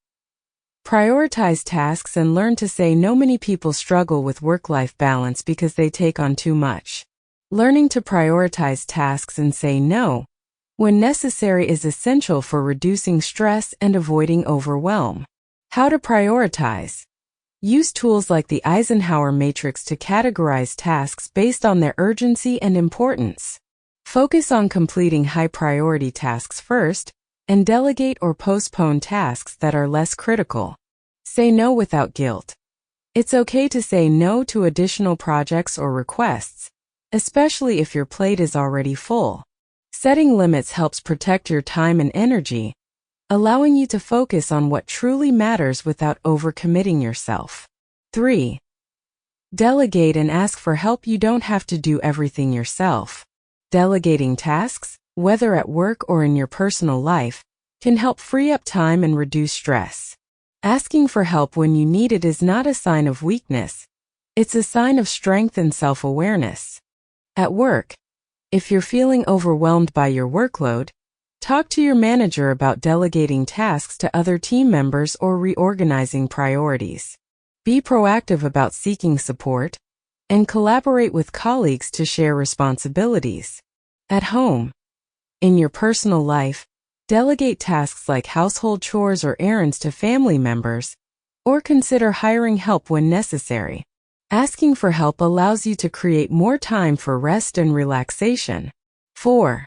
Prioritize tasks and learn to say no. Many people struggle with work-life balance because they take on too much. Learning to prioritize tasks and say no when necessary is essential for reducing stress and avoiding overwhelm. How to prioritize. Use tools like the Eisenhower matrix to categorize tasks based on their urgency and importance. Focus on completing high-priority tasks first, and delegate or postpone tasks that are less critical. Say no without guilt. It's okay to say no to additional projects or requests, especially if your plate is already full. Setting limits helps protect your time and energy, allowing you to focus on what truly matters without overcommitting yourself. 3. Delegate and ask for help. You don't have to do everything yourself. Delegating tasks, whether at work or in your personal life, can help free up time and reduce stress. Asking for help when you need it is not a sign of weakness. It's a sign of strength and self-awareness. At work, if you're feeling overwhelmed by your workload, talk to your manager about delegating tasks to other team members or reorganizing priorities. Be proactive about seeking support, and collaborate with colleagues to share responsibilities. At home, in your personal life, delegate tasks like household chores or errands to family members, or consider hiring help when necessary. Asking for help allows you to create more time for rest and relaxation. 4.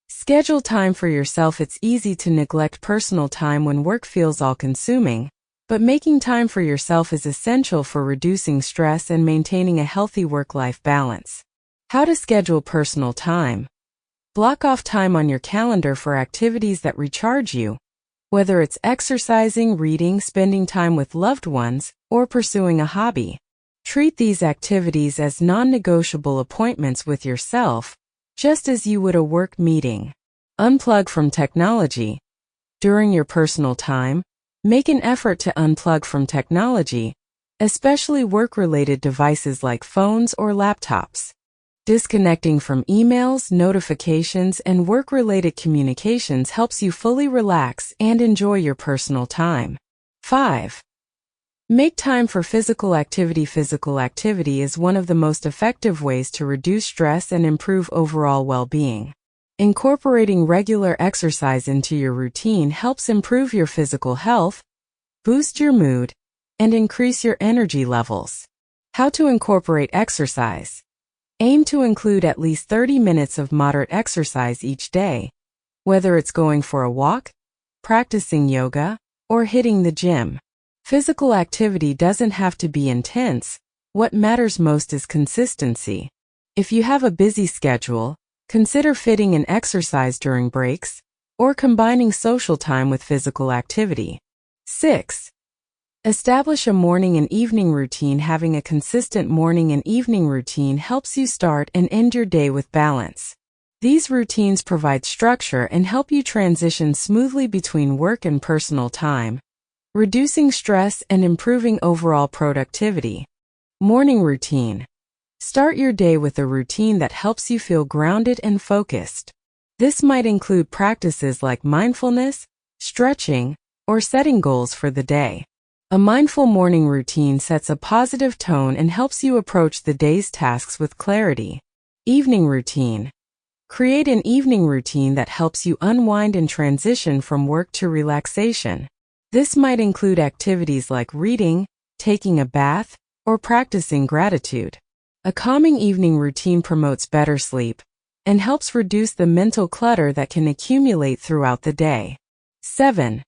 Schedule time for yourself. It's easy to neglect personal time when work feels all-consuming, but making time for yourself is essential for reducing stress and maintaining a healthy work-life balance. How to schedule personal time. Block off time on your calendar for activities that recharge you, whether it's exercising, reading, spending time with loved ones, or pursuing a hobby. Treat these activities as non-negotiable appointments with yourself, just as you would a work meeting. Unplug from technology. During your personal time, make an effort to unplug from technology, especially work-related devices like phones or laptops. Disconnecting from emails, notifications, and work-related communications helps you fully relax and enjoy your personal time. 5. Make time for physical activity. Physical activity is one of the most effective ways to reduce stress and improve overall well-being. Incorporating regular exercise into your routine helps improve your physical health, boost your mood, and increase your energy levels. How to incorporate exercise. Aim to include at least 30 minutes of moderate exercise each day, whether it's going for a walk, practicing yoga, or hitting the gym. Physical activity doesn't have to be intense. What matters most is consistency. If you have a busy schedule, consider fitting in exercise during breaks, or combining social time with physical activity. 6. Establish a morning and evening routine. Having a consistent morning and evening routine helps you start and end your day with balance. These routines provide structure and help you transition smoothly between work and personal time, reducing stress and improving overall productivity. Morning routine. Start your day with a routine that helps you feel grounded and focused. This might include practices like mindfulness, stretching, or setting goals for the day. A mindful morning routine sets a positive tone and helps you approach the day's tasks with clarity. Evening routine. Create an evening routine that helps you unwind and transition from work to relaxation. This might include activities like reading, taking a bath, or practicing gratitude. A calming evening routine promotes better sleep and helps reduce the mental clutter that can accumulate throughout the day. 7.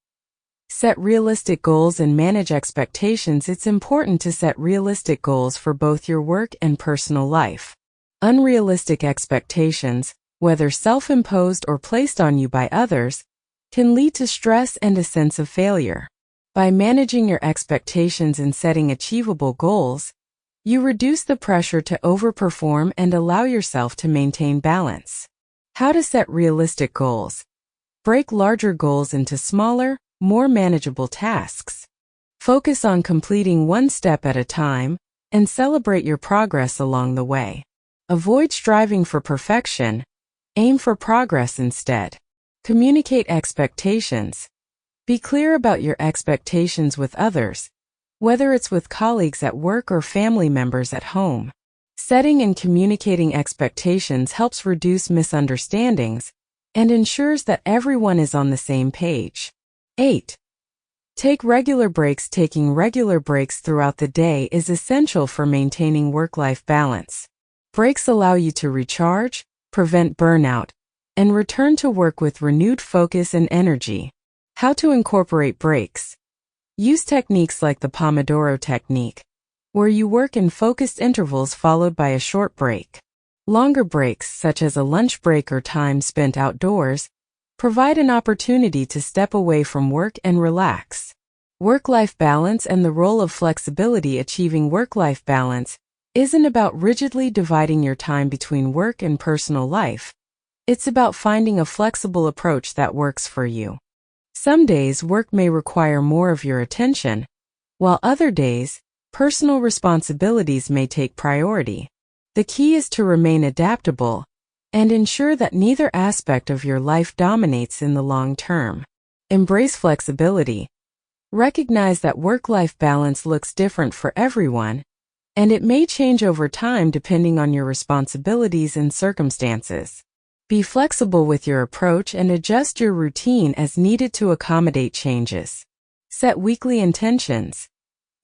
Set realistic goals and manage expectations. It's important to set realistic goals for both your work and personal life. Unrealistic expectations, whether self-imposed or placed on you by others, can lead to stress and a sense of failure. By managing your expectations and setting achievable goals, you reduce the pressure to overperform and allow yourself to maintain balance. How to set realistic goals. Break larger goals into smaller, more manageable tasks. Focus on completing one step at a time and celebrate your progress along the way. Avoid striving for perfection. Aim for progress instead. Communicate expectations. Be clear about your expectations with others, whether it's with colleagues at work or family members at home. Setting and communicating expectations helps reduce misunderstandings and ensures that everyone is on the same page. 8. Take regular breaks. Taking regular breaks throughout the day is essential for maintaining work-life balance. Breaks allow you to recharge, prevent burnout, and return to work with renewed focus and energy. How to incorporate breaks. Use techniques like the Pomodoro technique, where you work in focused intervals followed by a short break. Longer breaks, such as a lunch break or time spent outdoors, provide an opportunity to step away from work and relax. Work-life balance and the role of flexibility. Achieving work-life balance isn't about rigidly dividing your time between work and personal life. It's about finding a flexible approach that works for you. Some days work may require more of your attention, while other days, personal responsibilities may take priority. The key is to remain adaptable and ensure that neither aspect of your life dominates in the long term. Embrace flexibility. Recognize that work-life balance looks different for everyone, and it may change over time depending on your responsibilities and circumstances. Be flexible with your approach and adjust your routine as needed to accommodate changes. Set weekly intentions.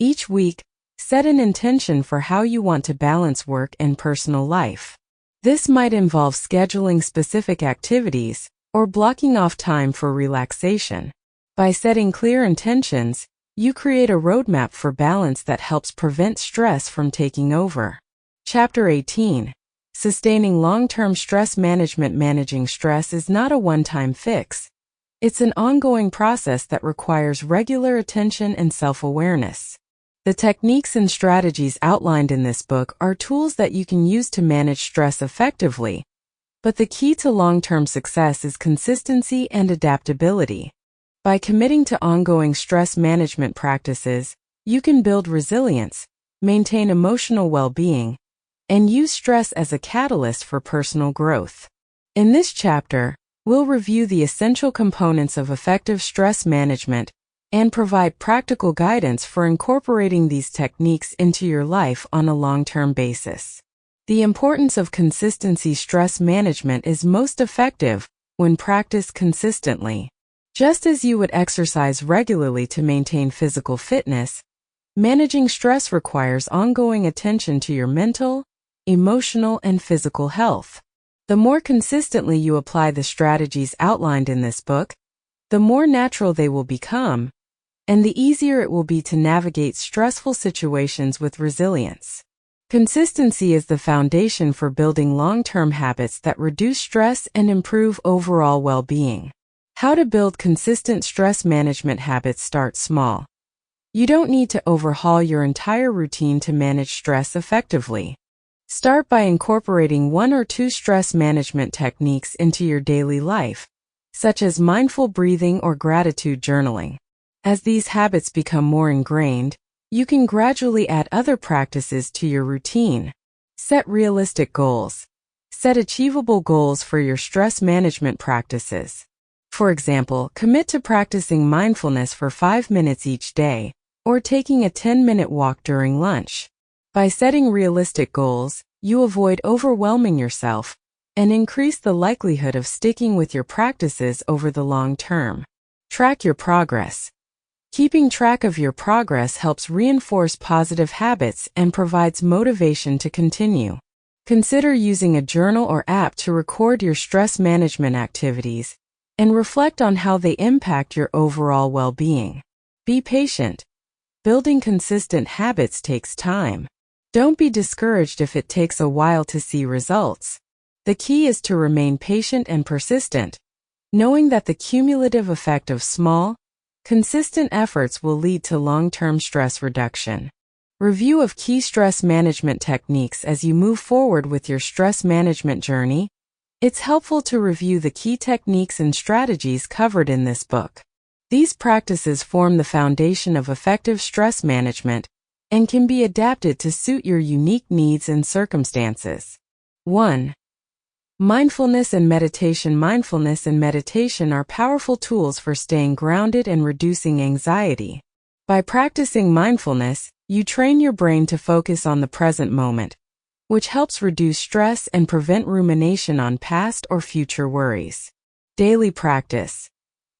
Each week, set an intention for how you want to balance work and personal life. This might involve scheduling specific activities or blocking off time for relaxation. By setting clear intentions, you create a roadmap for balance that helps prevent stress from taking over. Chapter 18. Sustaining long-term stress management. Managing stress is not a one-time fix. It's an ongoing process that requires regular attention and self-awareness. The techniques and strategies outlined in this book are tools that you can use to manage stress effectively, but the key to long-term success is consistency and adaptability. By committing to ongoing stress management practices, you can build resilience, maintain emotional well-being, and use stress as a catalyst for personal growth. In this chapter, we'll review the essential components of effective stress management and provide practical guidance for incorporating these techniques into your life on a long-term basis. The importance of consistency. Stress management is most effective when practiced consistently. Just as you would exercise regularly to maintain physical fitness, managing stress requires ongoing attention to your mental, emotional, and physical health. The more consistently you apply the strategies outlined in this book, the more natural they will become, and the easier it will be to navigate stressful situations with resilience. Consistency is the foundation for building long-term habits that reduce stress and improve overall well-being. How to build consistent stress management habits. Start small. You don't need to overhaul your entire routine to manage stress effectively. Start by incorporating one or two stress management techniques into your daily life, such as mindful breathing or gratitude journaling. As these habits become more ingrained, you can gradually add other practices to your routine. Set realistic goals. Set achievable goals for your stress management practices. For example, commit to practicing mindfulness for 5 minutes each day, or taking a 10-minute walk during lunch. By setting realistic goals, you avoid overwhelming yourself and increase the likelihood of sticking with your practices over the long term. Track your progress. Keeping track of your progress helps reinforce positive habits and provides motivation to continue. Consider using a journal or app to record your stress management activities and reflect on how they impact your overall well-being. Be patient. Building consistent habits takes time. Don't be discouraged if it takes a while to see results. The key is to remain patient and persistent, knowing that the cumulative effect of small, consistent efforts will lead to long-term stress reduction. Review of key stress management techniques. As you move forward with your stress management journey, it's helpful to review the key techniques and strategies covered in this book. These practices form the foundation of effective stress management and can be adapted to suit your unique needs and circumstances. 1. Mindfulness and meditation. Mindfulness and meditation are powerful tools for staying grounded and reducing anxiety. By practicing mindfulness, you train your brain to focus on the present moment, which helps reduce stress and prevent rumination on past or future worries. Daily practice.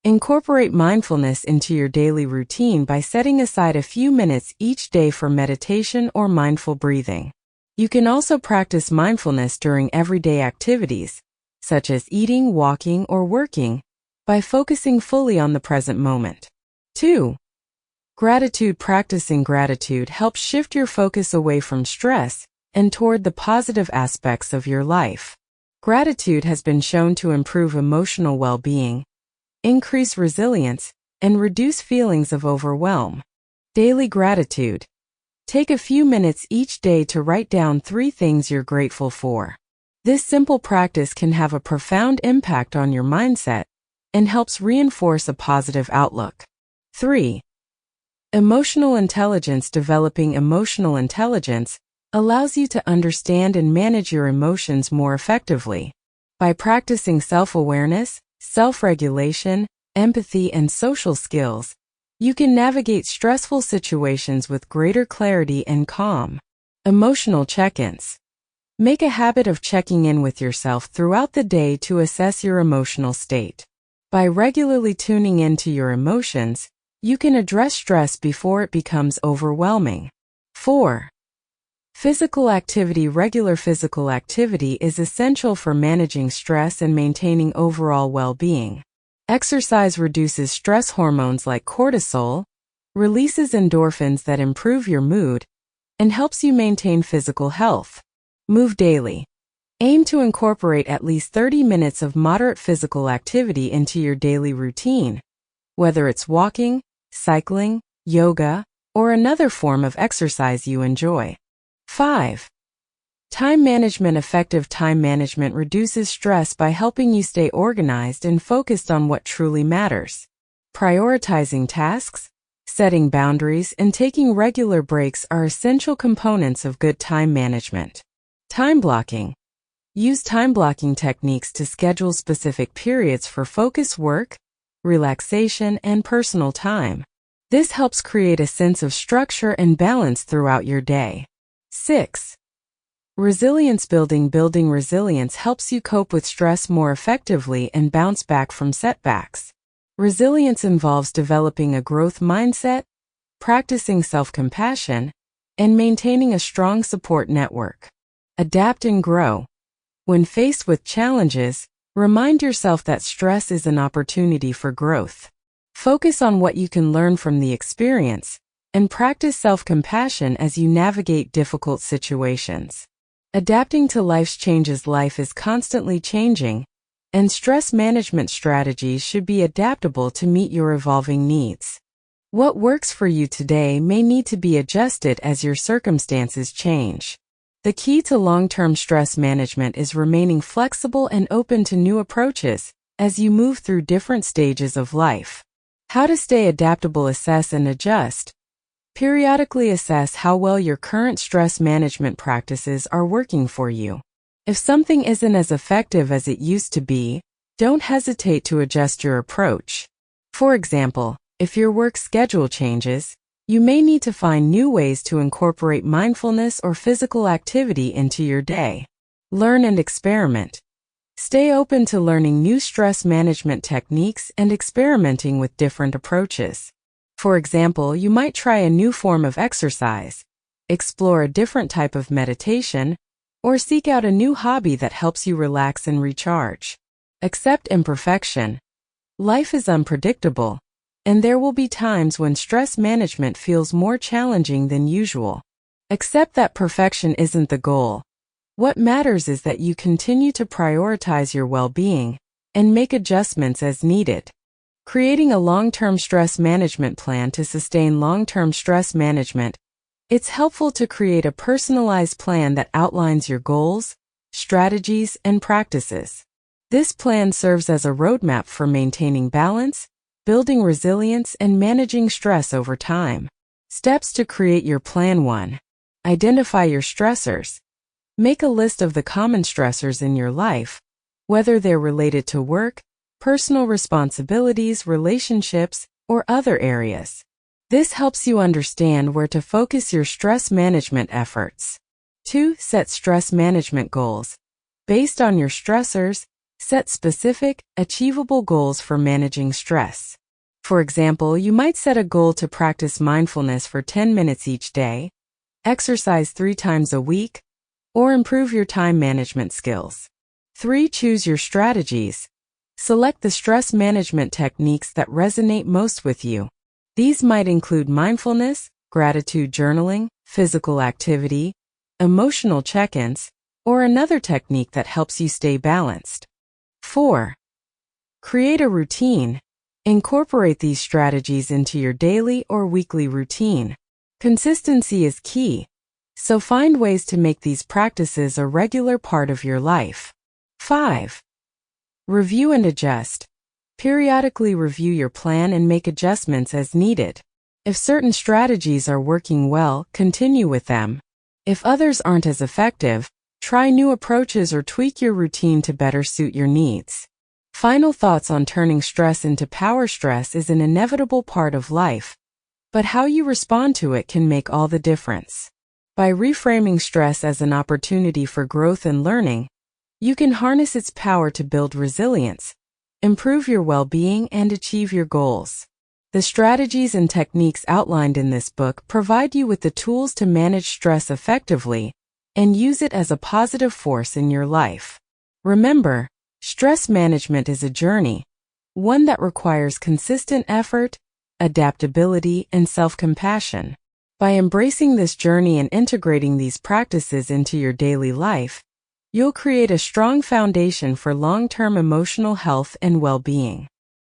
Incorporate mindfulness into your daily routine by setting aside a few minutes each day for meditation or mindful breathing. You can also practice mindfulness during everyday activities, such as eating, walking, or working, by focusing fully on the present moment. 2. Gratitude. Practicing gratitude helps shift your focus away from stress and toward the positive aspects of your life. Gratitude has been shown to improve emotional well-being, increase resilience, and reduce feelings of overwhelm. Daily gratitude. Take a few minutes each day to write down 3 things you're grateful for. This simple practice can have a profound impact on your mindset and helps reinforce a positive outlook. 3. Emotional intelligence. Developing emotional intelligence allows you to understand and manage your emotions more effectively. By practicing self-awareness, self-regulation, empathy, and social skills, you can navigate stressful situations with greater clarity and calm. Emotional check-ins. Make a habit of checking in with yourself throughout the day to assess your emotional state. By regularly tuning into your emotions, you can address stress before it becomes overwhelming. 4. Physical activity. Regular physical activity is essential for managing stress and maintaining overall well-being. Exercise reduces stress hormones like cortisol, releases endorphins that improve your mood, and helps you maintain physical health. Move daily. Aim to incorporate at least 30 minutes of moderate physical activity into your daily routine, whether it's walking, cycling, yoga, or another form of exercise you enjoy. 5. Time management. Effective time management reduces stress by helping you stay organized and focused on what truly matters. Prioritizing tasks, setting boundaries, and taking regular breaks are essential components of good time management. Time blocking. Use time blocking techniques to schedule specific periods for focused work, relaxation, and personal time. This helps create a sense of structure and balance throughout your day. 6. Resilience building. Building resilience helps you cope with stress more effectively and bounce back from setbacks. Resilience involves developing a growth mindset, practicing self-compassion, and maintaining a strong support network. Adapt and grow. When faced with challenges, remind yourself that stress is an opportunity for growth. Focus on what you can learn from the experience, and practice self-compassion as you navigate difficult situations. Adapting to life's changes. Life is constantly changing, and stress management strategies should be adaptable to meet your evolving needs. What works for you today may need to be adjusted as your circumstances change. The key to long-term stress management is remaining flexible and open to new approaches as you move through different stages of life. How to stay adaptable. Assess and adjust. Periodically assess how well your current stress management practices are working for you. If something isn't as effective as it used to be, don't hesitate to adjust your approach. For example, if your work schedule changes, you may need to find new ways to incorporate mindfulness or physical activity into your day. Learn and experiment. Stay open to learning new stress management techniques and experimenting with different approaches. For example, you might try a new form of exercise, explore a different type of meditation, or seek out a new hobby that helps you relax and recharge. Accept imperfection. Life is unpredictable, and there will be times when stress management feels more challenging than usual. Accept that perfection isn't the goal. What matters is that you continue to prioritize your well-being and make adjustments as needed. Creating a long-term stress management plan. To sustain long-term stress management, it's helpful to create a personalized plan that outlines your goals, strategies, and practices. This plan serves as a roadmap for maintaining balance, building resilience, and managing stress over time. Steps to create your plan. 1. Identify your stressors. Make a list of the common stressors in your life, whether they're related to work, personal responsibilities, relationships, or other areas. This helps you understand where to focus your stress management efforts. 2. Set stress management goals. Based on your stressors, set specific, achievable goals for managing stress. For example, you might set a goal to practice mindfulness for 10 minutes each day, exercise 3 times a week, or improve your time management skills. 3. Choose your strategies. Select the stress management techniques that resonate most with you. These might include mindfulness, gratitude journaling, physical activity, emotional check-ins, or another technique that helps you stay balanced. 4. Create a routine. Incorporate these strategies into your daily or weekly routine. Consistency is key, so find ways to make these practices a regular part of your life. 5. Review and adjust. Periodically review your plan and make adjustments as needed. If certain strategies are working well, continue with them. If others aren't as effective, try new approaches or tweak your routine to better suit your needs. Final thoughts on turning stress into power. Stress is an inevitable part of life, but how you respond to it can make all the difference. By reframing stress as an opportunity for growth and learning, you can harness its power to build resilience, improve your well-being, and achieve your goals. The strategies and techniques outlined in this book provide you with the tools to manage stress effectively and use it as a positive force in your life. Remember, stress management is a journey, one that requires consistent effort, adaptability, and self-compassion. By embracing this journey and integrating these practices into your daily life, you'll create a strong foundation for long-term emotional health and well-being.